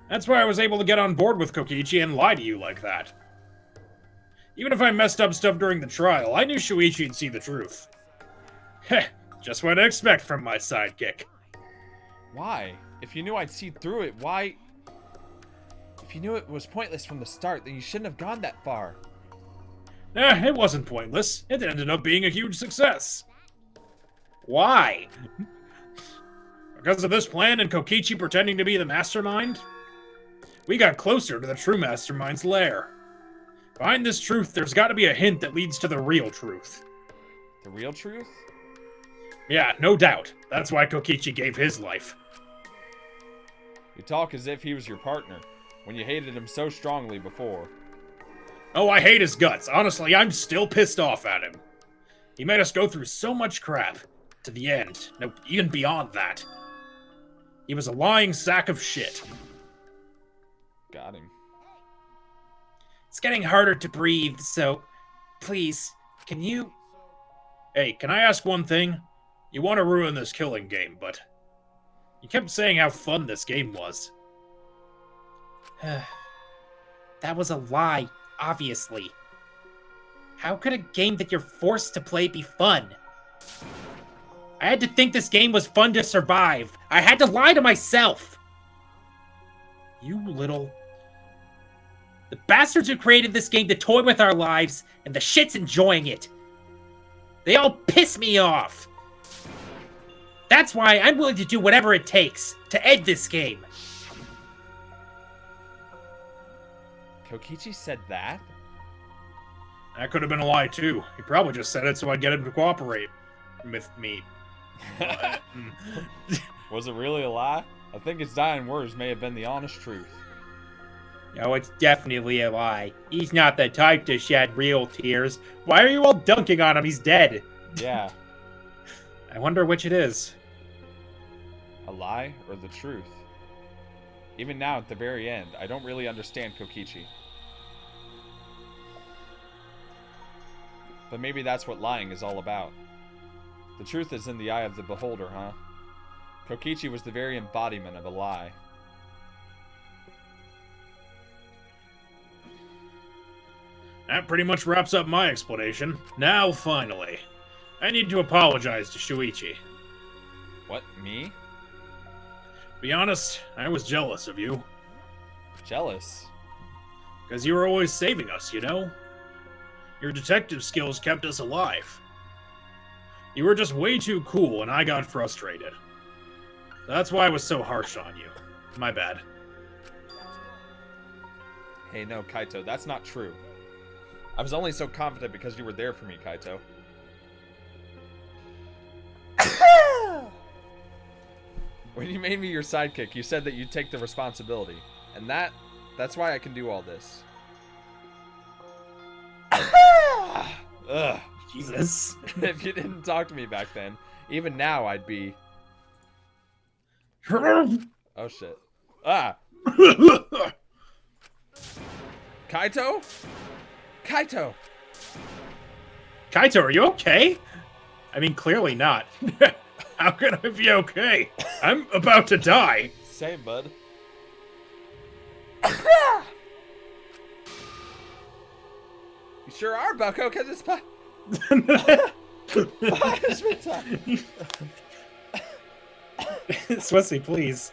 That's why I was able to get on board with Kokichi and lie to you like that. Even if I messed up stuff during the trial, I knew Shuichi'd see the truth. Heh, just what I expect from my sidekick. Why? If you knew I'd see through it, why? If you knew it was pointless from the start, then you shouldn't have gone that far. It wasn't pointless. It ended up being a huge success. Why? Because of this plan and Kokichi pretending to be the mastermind? We got closer to the true mastermind's lair. Behind this truth, there's got to be a hint that leads to the real truth. The real truth? Yeah, no doubt. That's why Kokichi gave his life. You talk as if he was your partner, when you hated him so strongly before. Oh, I hate his guts. Honestly, I'm still pissed off at him. He made us go through so much crap. To the end. No, even beyond that. He was a lying sack of shit. Got him. It's getting harder to breathe, so please, can you... Hey, can I ask one thing? You want to ruin this killing game, but... You kept saying how fun this game was. That was a lie, obviously. How could a game that you're forced to play be fun? I had to think this game was fun to survive. I had to lie to myself. You little... The bastards who created this game to toy with our lives, and the shit's enjoying it. They all piss me off. That's why I'm willing to do whatever it takes to end this game. Kokichi said that? That could have been a lie, too. He probably just said it so I'd get him to cooperate with me. Was it really a lie? I think his dying words may have been the honest truth. No, it's definitely a lie. He's not the type to shed real tears. Why are you all dunking on him? He's dead. Yeah. I wonder which it is. A lie or the truth? Even now, at the very end, I don't really understand Kokichi. But maybe that's what lying is all about. The truth is in the eye of the beholder, huh? Kokichi was the very embodiment of a lie. That pretty much wraps up my explanation. Now, finally, I need to apologize to Shuichi. What, me? Be honest, I was jealous of you. Jealous? Because you were always saving us, you know? Your detective skills kept us alive. You were just way too cool, and I got frustrated. That's why I was so harsh on you. My bad. Hey, no, Kaito, that's not true. I was only so confident because you were there for me, Kaito. When you made me your sidekick, you said that you'd take the responsibility. And that's why I can do all this. Ugh. Jesus. If you didn't talk to me back then, even now I'd be... Oh, shit. Ah! Kaito? Kaito! Kaito, are you okay? I mean, clearly not. How can I be okay? I'm about to die. Same, bud. You sure are, Bucko, because it's punishment time. Swissy, please.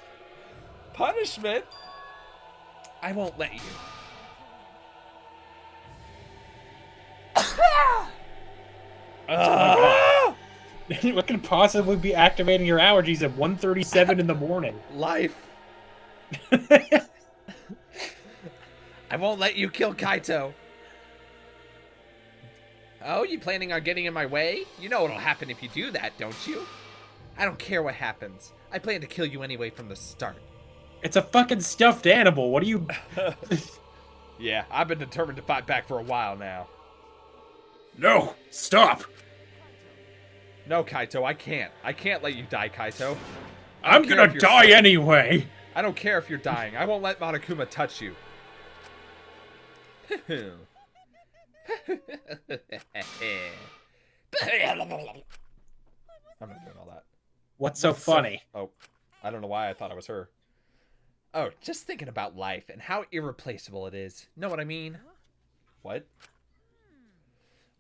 Punishment? I won't let you. What can possibly be activating your allergies at 1:37 in the morning? Life. I won't let you kill Kaito. Oh, you planning on getting in my way? You know what'll happen if you do that, don't you? I don't care what happens. I plan to kill you anyway from the start. It's a fucking stuffed animal. What are you... Yeah, I've been determined to fight back for a while now. No, stop. No, Kaito, I can't. I can't let you die, Kaito. I'm gonna die anyway. I don't care if you're dying. I won't let Monokuma touch you. I'm not doing all that. What's so funny? Oh, I don't know why I thought it was her. Oh, just thinking about life and how irreplaceable it is. Know what I mean? What?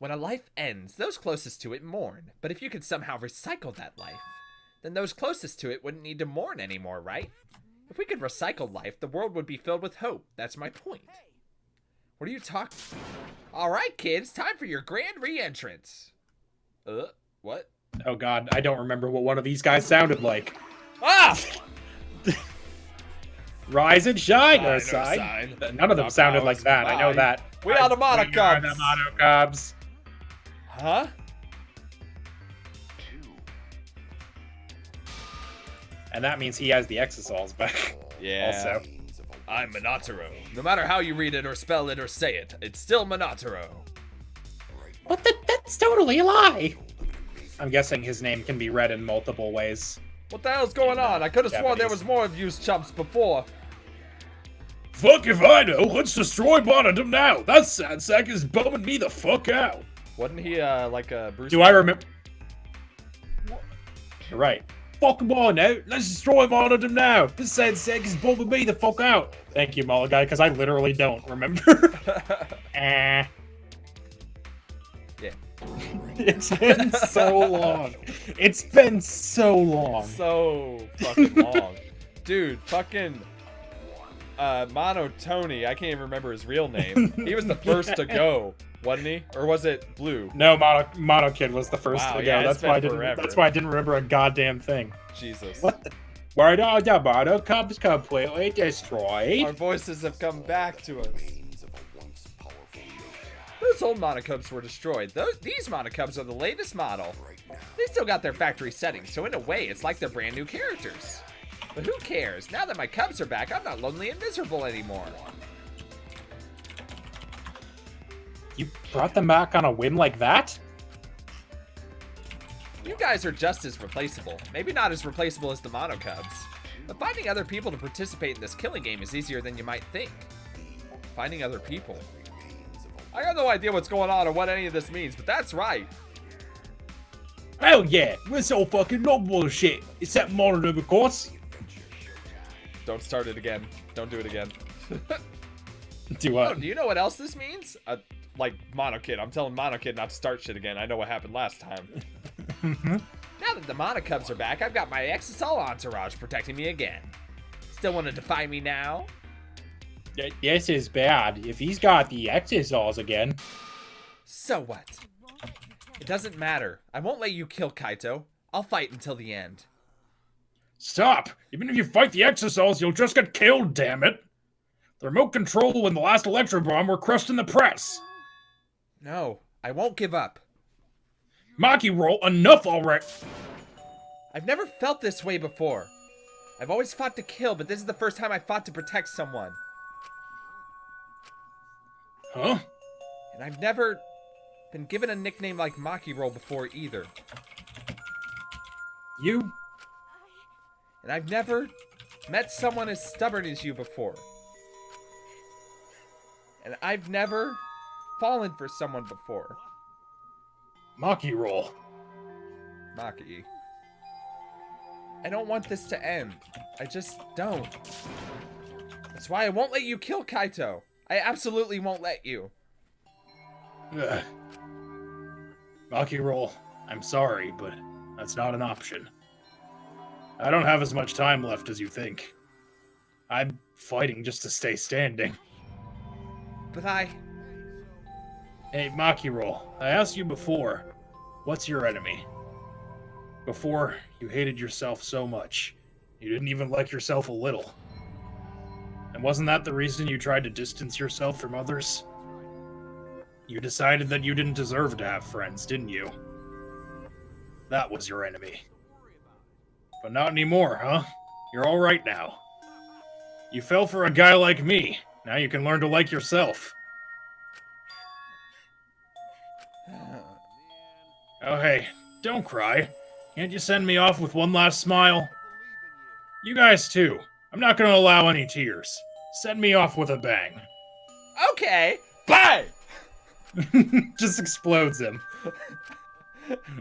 When a life ends, those closest to it mourn. But if you could somehow recycle that life, then those closest to it wouldn't need to mourn anymore, right? If we could recycle life, the world would be filled with hope. That's my point. What are you talking? All right, kids, time for your grand re-entrance. What? Oh god, I don't remember what one of these guys sounded like. Ah! Rise and shine, Shine, Osai. None of them sounded like that. I know that. We are the Monocubs. We are the Monocubs. Huh? And that means he has the exisals back. Yeah. Also. I'm Monotaro. No matter how you read it or spell it or say it, it's still Monotaro. What the? That's totally a lie. I'm guessing his name can be read in multiple ways. What the hell's going on? I could have sworn there was more of you chumps before. Fuck if I know. Let's destroy Monodum now. That sad sack is bumming me the fuck out. Wasn't he like a Bruce? Do I remember? You're right. Fuck them all now. Let's destroy Monodum now. This sad sack is bumming me the fuck out. Thank you, Malachi, because I literally don't remember. Yeah. It's been so long. It's been so long. So fucking long. Dude, fucking Mono Tony, I can't even remember his real name. He was the first to go, wasn't he? Or was it Blue? No, Mono Kid was the first to go. Yeah, that's why I didn't remember a goddamn thing. Jesus. What the? Were all the Mono Cubs completely destroyed? Our voices have come back to us. Those old Monocubs were destroyed. These Monocubs are the latest model. They still got their factory settings, so in a way, it's like they're brand new characters. But who cares? Now that my cubs are back, I'm not lonely and miserable anymore. You brought them back on a whim like that? You guys are just as replaceable. Maybe not as replaceable as the Monocubs. But finding other people to participate in this killing game is easier than you might think. Finding other people. I got no idea what's going on or what any of this means, but that's right. Oh yeah, it's all fucking normal shit. Except monitor, of course. Don't start it again. Don't do it again. Do Oh, what? do you know what else this means? Like Monokid. I'm telling Monokid not to start shit again. I know what happened last time. Now that the Monocubs are back, I've got my exisal entourage protecting me again. Still want to defy me now? This is bad. If he's got the exisals again. So what? It doesn't matter. I won't let you kill Kaito. I'll fight until the end. Stop! Even if you fight the exisals, you'll just get killed, damn it! The remote control and the last electro bomb were crushed in the press. No, I won't give up. Maki roll, enough already! I've never felt this way before. I've always fought to kill, but this is the first time I fought to protect someone. Huh? And I've never been given a nickname like Maki roll before either. You? And I've never met someone as stubborn as you before. And I've never fallen for someone before. Maki roll. Maki. I don't want this to end. I just don't. That's why I won't let you kill Kaito. I absolutely won't let you. Ugh. Maki roll. I'm sorry, but that's not an option. I don't have as much time left as you think. I'm fighting just to stay standing. But Hey, Maki roll. I asked you before, what's your enemy? Before, you hated yourself so much. You didn't even like yourself a little. And wasn't that the reason you tried to distance yourself from others? You decided that you didn't deserve to have friends, didn't you? That was your enemy. But not anymore, huh? You're alright now. You fell for a guy like me. Now you can learn to like yourself. Oh hey, don't cry. Can't you send me off with one last smile? You guys too. I'm not gonna allow any tears. Send me off with a bang. okay, bye! Just explodes him.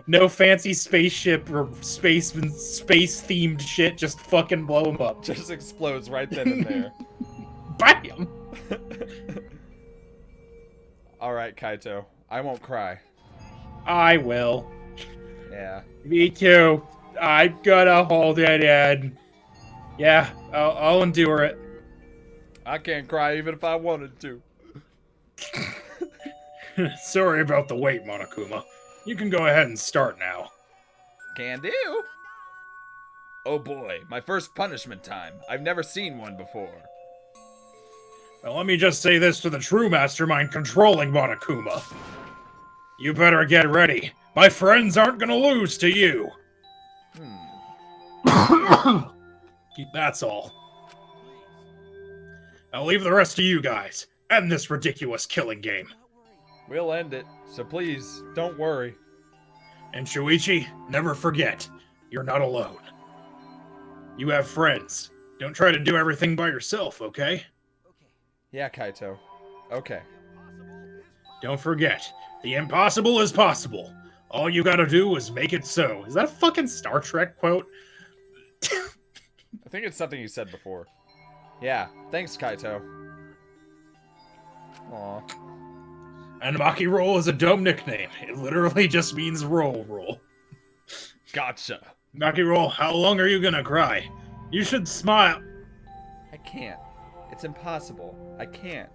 No fancy spaceship or space-themed shit, just fucking blow him up. Just explodes right then and there. Bam! Alright, Kaito. I won't cry. I will. Yeah. Me too. I'm gonna hold it in. Yeah, I'll endure it. I can't cry even if I wanted to. Sorry about the wait, Monokuma. You can go ahead and start now. Can do. Oh boy, my first punishment time. I've never seen one before. Well, let me just say this to the true mastermind controlling Monokuma. You better get ready. My friends aren't gonna lose to you. That's all. I'll leave the rest to you guys. End this ridiculous killing game. We'll end it, so please, don't worry. And Shuichi, never forget, you're not alone. You have friends. Don't try to do everything by yourself, okay? Yeah, Kaito. Okay. Don't forget, the impossible is possible. All you gotta do is make it so. Is that a fucking Star Trek quote? I think it's something you said before. Yeah, thanks, Kaito. Aw. And Maki roll is a dumb nickname. It literally just means roll. Gotcha. Maki roll, how long are you gonna cry? You should smile. I can't. It's impossible. I can't.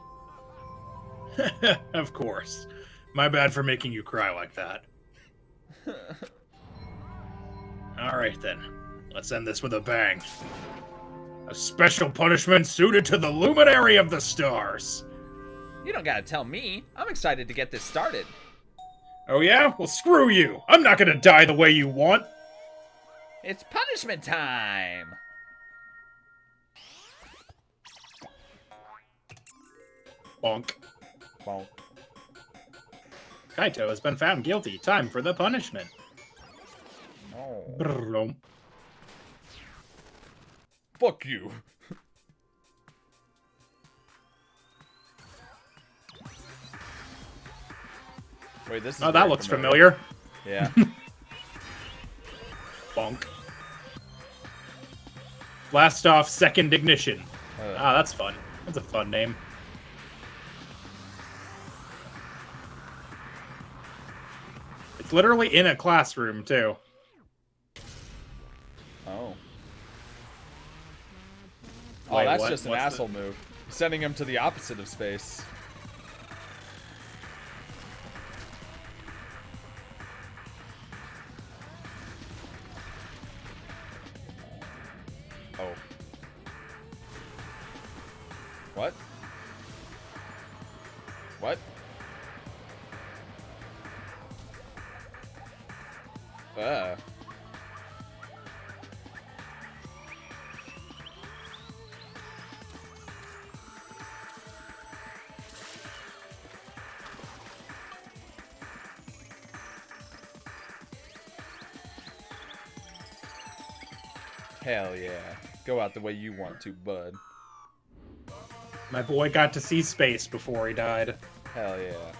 Of course. My bad for making you cry like that. Alright then. Let's end this with a bang. A special punishment suited to the luminary of the stars. You don't gotta tell me. I'm excited to get this started. Oh yeah? Well, screw you. I'm not gonna die the way you want. It's punishment time! Bonk. Bonk. Kaito has been found guilty. Time for the punishment. No. Brrrr. Fuck you. Wait, this is Oh, that very looks familiar. Yeah. Blast off second ignition. Ah, that's fun. That's a fun name. It's literally in a classroom, too. Oh. Wait, Oh, that's what? just an What's asshole move. Sending him to the opposite of space. Oh. What? What? Hell yeah. Go out the way you want to, bud. My boy got to see space before he died. Hell yeah.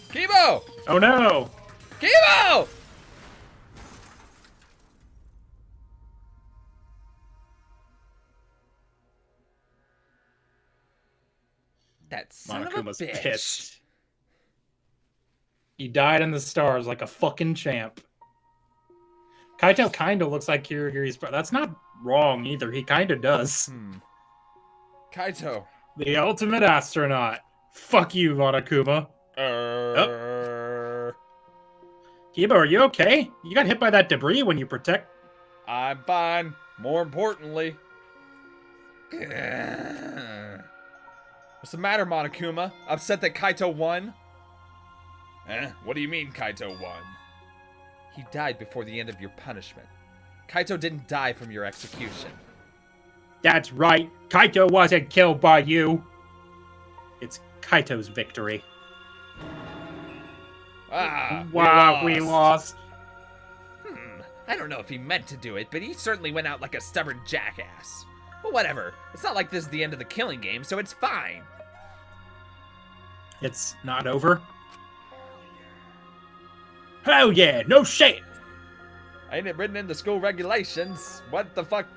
Kibo! Oh no! Kibo! That son of a Monokuma's bitch. pissed. He died in the stars like a fucking champ. Kaito kinda looks like Kirigiri's brother. That's not wrong either. He kinda does. Kaito. The ultimate astronaut. Fuck you, Monokuma. Kiba, are you okay? You got hit by that debris when you protect... I'm fine. More importantly. What's the matter, Monokuma? Upset that Kaito won? What do you mean Kaito won? He died before the end of your punishment. Kaito didn't die from your execution. That's right. Kaito wasn't killed by you. It's Kaito's victory. Wow, we lost. I don't know if he meant to do it, but he certainly went out like a stubborn jackass. But whatever. It's not like this is the end of the killing game, so it's fine. It's not over? Oh yeah, no shit! Ain't it written in the school regulations? What the fuck?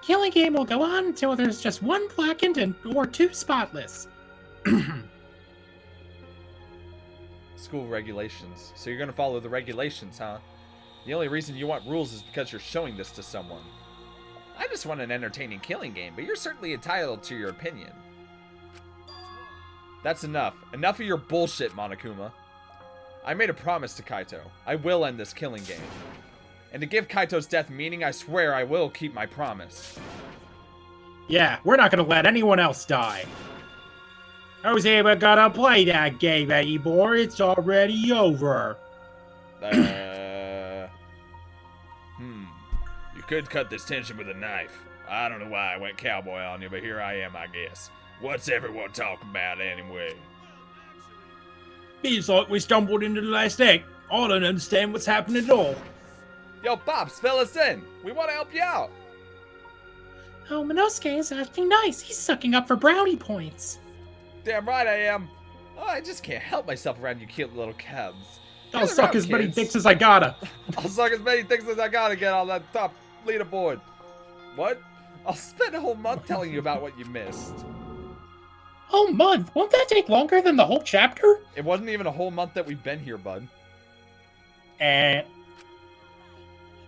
Killing game will go on until there's just one blackened and or two spotless. School regulations. So you're gonna follow the regulations, huh? The only reason you want rules is because you're showing this to someone. I just want an entertaining killing game, but you're certainly entitled to your opinion. That's enough. Enough of your bullshit, Monokuma. I made a promise to Kaito. I will end this killing game. And to give Kaito's death meaning, I swear I will keep my promise. Yeah, we're not gonna let anyone else die. Who's ever gonna play that game anymore? It's already over. You could cut this tension with a knife. I don't know why I went cowboy on you, but here I am, I guess. What's everyone talking about anyway? Seems like we stumbled into the last act. I don't understand what's happening at all. Yo, Pops, fill us in. We want to help you out. Oh, Minosuke is acting nice. He's sucking up for brownie points. Damn right I am. Oh, I just can't help myself around you cute little cubs. I'll Get suck around, as many kids. dicks as I gotta. I'll suck as many dicks as I gotta get on that top leaderboard. What? I'll spend a whole month telling you about what you missed. Whole month? Won't that take longer than the whole chapter? It wasn't even a whole month that we've been here, bud. Eh.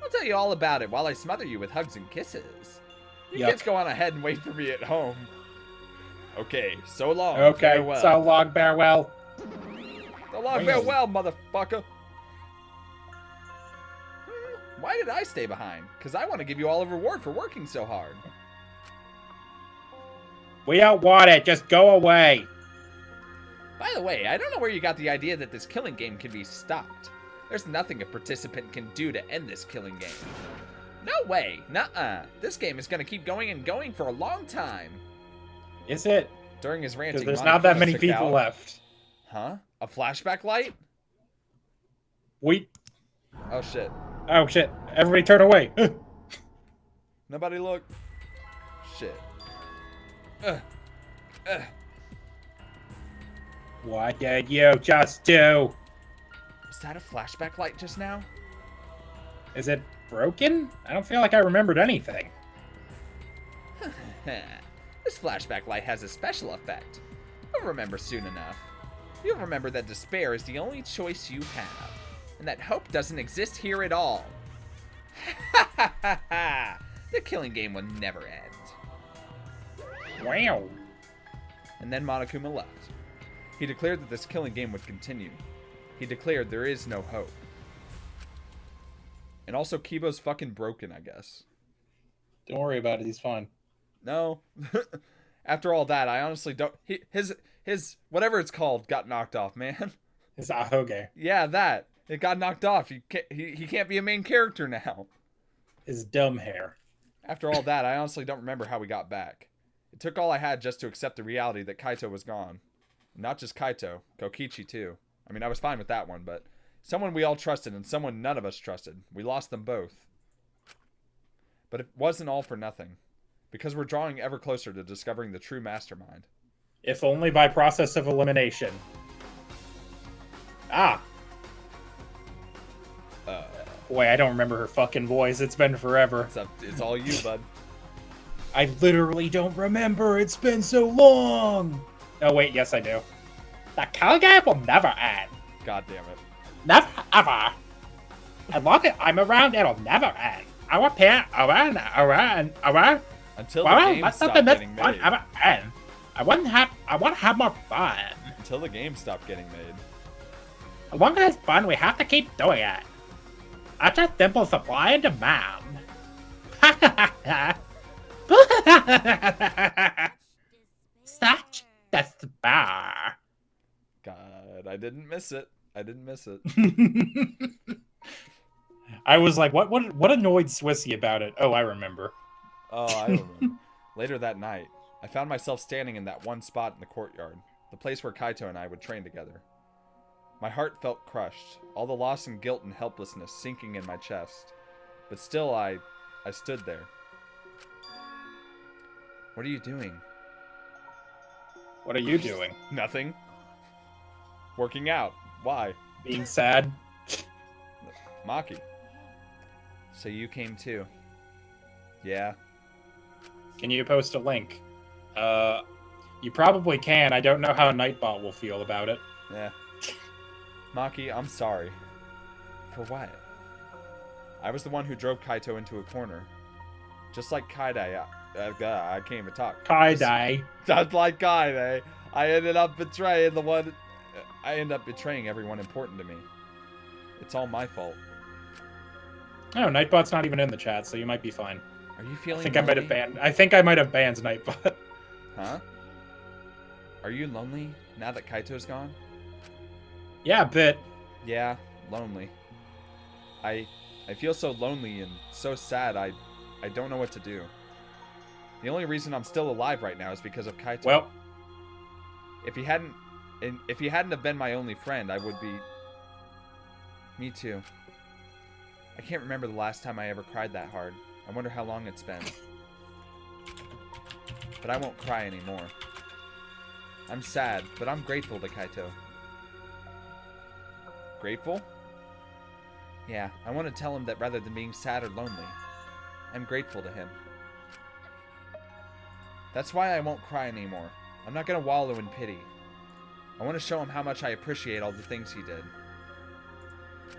I'll tell you all about it while I smother you with hugs and kisses. You Yuck. kids go on ahead and wait for me at home. Okay, so long. Okay, Farewell. so long, farewell. So long, farewell, motherfucker. Why did I stay behind? Because I want to give you all a reward for working so hard. We don't want it, just go away. By the way, I don't know where you got the idea that this killing game can be stopped. There's nothing a participant can do to end this killing game. No way. Nuh-uh. This game is going to keep going and going for a long time. Is it? During his Because ranting, there's not that Monokuma many took people out- left. Huh? A flashback light? We... Oh, shit. Oh, shit. Everybody turn away. Nobody look. Shit. What did you just do? Was that a flashback light just now? Is it broken? I don't feel like I remembered anything. This flashback light has a special effect. You'll remember soon enough. You'll remember that despair is the only choice you have, and that hope doesn't exist here at all. Ha ha ha ha! The killing game will never end. Wow. And then Monokuma left. He declared that this killing game would continue. He declared there is no hope. And also, Kibo's fucking broken, I guess. Don't worry about it. He's fine. No. After all that, I honestly don't... His whatever it's called got knocked off, man. His ahoge. Yeah, that. It got knocked off. He can't be a main character now. His dumb hair. After all that, I honestly don't remember how we got back. It took all I had just to accept the reality that Kaito was gone. Not just Kaito, Kokichi too. I mean, I was fine with that one, but someone we all trusted and someone none of us trusted. We lost them both. But it wasn't all for nothing, because we're drawing ever closer to discovering the true mastermind. If only by process of elimination. Ah. Boy, I don't remember her fucking voice. It's been forever. It's all you, bud. I literally don't remember. It's been so long. Oh, wait. Yes, I do. The killing game will never end. God damn it. Never, ever. As long as I'm around, it'll never end. I will appear around. Until the game stopped getting made. Ever end. I want to have more fun. Until the game stopped getting made. As long as it's fun, we have to keep doing it. That's a simple supply and demand. Such despair. God, I didn't miss it. I was like, what annoyed Swissy about it? Oh, I remember. Oh, I remember. Later that night, I found myself standing in that one spot in the courtyard, the place where Kaito and I would train together. My heart felt crushed, all the loss and guilt and helplessness sinking in my chest. But still, I stood there. What are you doing? What are you doing? Nothing. Working out. Why? Being sad? Maki. So you came too. Yeah. Can you post a link? You probably can. I don't know how Nightbot will feel about it. Yeah. Maki, I'm sorry. For what? I was the one who drove Kaito into a corner. Just like Kaidai. I can't even talk. Kaidai. Just like Kaidai. I ended up betraying everyone important to me. It's all my fault. Oh, Nightbot's not even in the chat, so you might be fine. Are you feeling I think lonely? I think I might have banned Nightbot. Huh? Are you lonely now that Kaito's gone? Yeah, a bit. Yeah, lonely. I feel so lonely and so sad. I don't know what to do. The only reason I'm still alive right now is because of Kaito. Well, if he hadn't have been my only friend, I would be. Me too. I can't remember the last time I ever cried that hard. I wonder how long it's been. But I won't cry anymore. I'm sad, but I'm grateful to Kaito. Grateful? Yeah, I want to tell him that rather than being sad or lonely, I'm grateful to him. That's why I won't cry anymore. I'm not going to wallow in pity. I want to show him how much I appreciate all the things he did.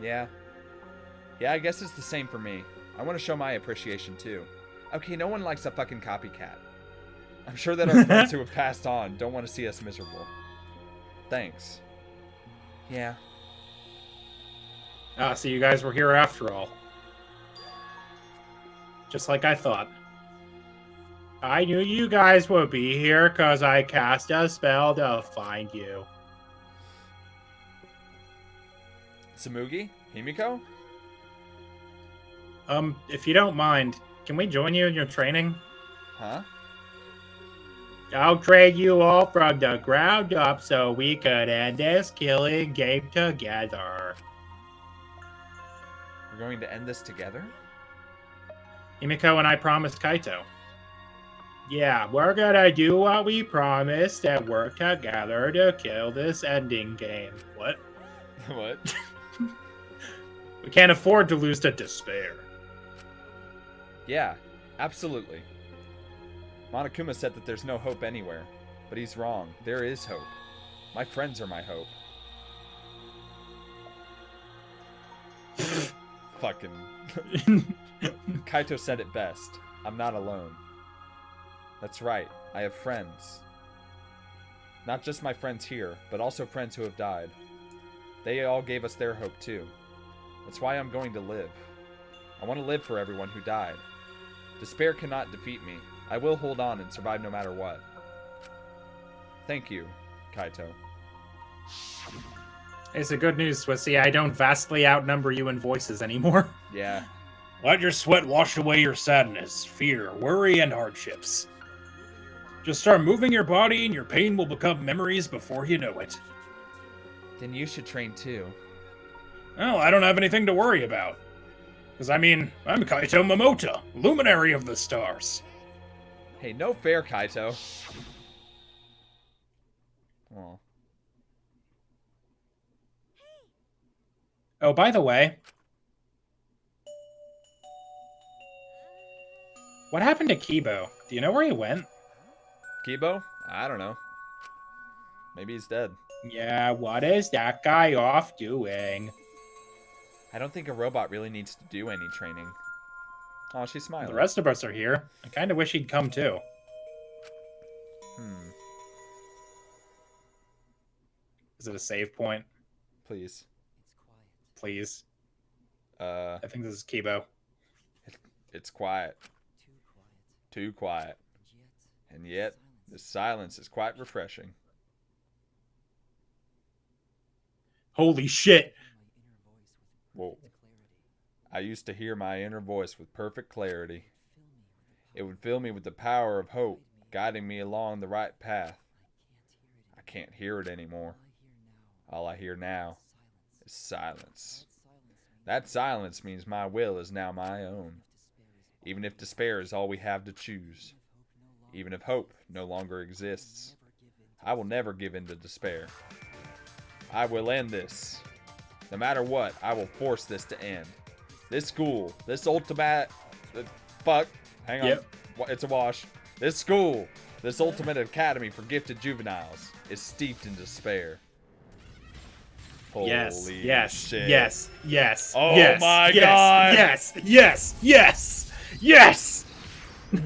Yeah, I guess it's the same for me. I want to show my appreciation too. Okay, no one likes a fucking copycat. I'm sure that our friends who have passed on don't want to see us miserable. Thanks. Yeah. Ah, so you guys were here after all. Just like I thought. I knew you guys would be here because I cast a spell to find you. Samugi? Himiko? If you don't mind, can we join you in your training? Huh? I'll train you all from the ground up so we could end this killing game together. We're going to end this together? Himiko and I promised Kaito. Yeah, we're gonna do what we promised and work together to kill this ending game. What? What? We can't afford to lose to despair. Yeah, absolutely. Monokuma said that there's no hope anywhere, but he's wrong. There is hope. My friends are my hope. Fucking. Kaito said it best. I'm not alone. That's right. I have friends. Not just my friends here, but also friends who have died. They all gave us their hope too. That's why I'm going to live. I want to live for everyone who died. Despair cannot defeat me. I will hold on and survive no matter what. Thank you, Kaito. It's a good news, Swissy. I don't vastly outnumber you in voices anymore. Yeah. Let your sweat wash away your sadness, fear, worry, and hardships. Just start moving your body and your pain will become memories before you know it. Then you should train too. Well, I don't have anything to worry about. Because, I mean, I'm Kaito Momota, luminary of the stars. Hey, no fair, Kaito. Oh. Oh, by the way, what happened to Kibo? Do you know where he went? Kibo? I don't know. Maybe he's dead. Yeah, what is that guy off doing? I don't think a robot really needs to do any training. Oh, she's smiling. The rest of us are here. I kind of wish he'd come too. Is it a save point? Please. Please. I think this is Kibo. It's quiet. Too quiet. And yet, the silence is quite refreshing. Holy shit! Whoa. I used to hear my inner voice with perfect clarity. It would fill me with the power of hope, guiding me along the right path. I can't hear it anymore. All I hear now is silence. That silence means my will is now my own. Even if despair is all we have to choose. Even if hope no longer exists. I will never give in to despair. I will end this. No matter what, I will force this to end. This school, this ultimate... Fuck. Hang on. Yep. It's a wash. This school, this ultimate academy for gifted juveniles, is steeped in despair. Holy Yes. Yes. Oh yes, my yes, God. Yes.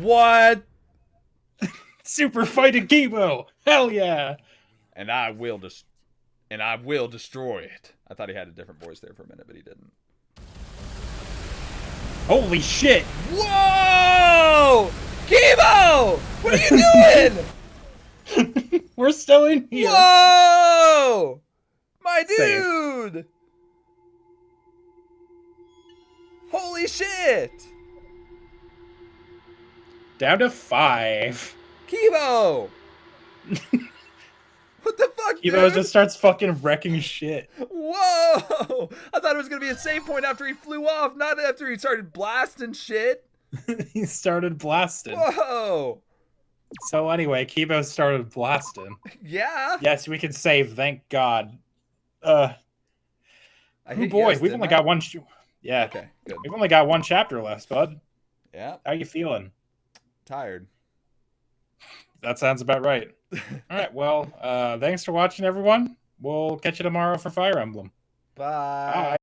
What? Super fighting Kibo. Hell yeah. And I will destroy it. I thought he had a different voice there for a minute, but he didn't. Holy shit. Whoa! Kibo! What are you doing? We're still in here. Whoa! My Save. dude! Holy shit! Down to 5. Kibo! What the fuck, Kibo dude? just starts fucking wrecking shit. Whoa! I thought it was gonna be a save point after he flew off, not after he started blasting shit. He started blasting. Whoa! So anyway, Kibo started blasting. Yeah. Yes, we can save, thank God. I Oh hit boy, yes, we've didn't only I? got one. Yeah, Okay, good. we've only got one chapter left, bud. Yeah, How you feeling? tired. That sounds about right. All right, well, thanks for watching, everyone. We'll catch you tomorrow for Fire Emblem. Bye. Bye.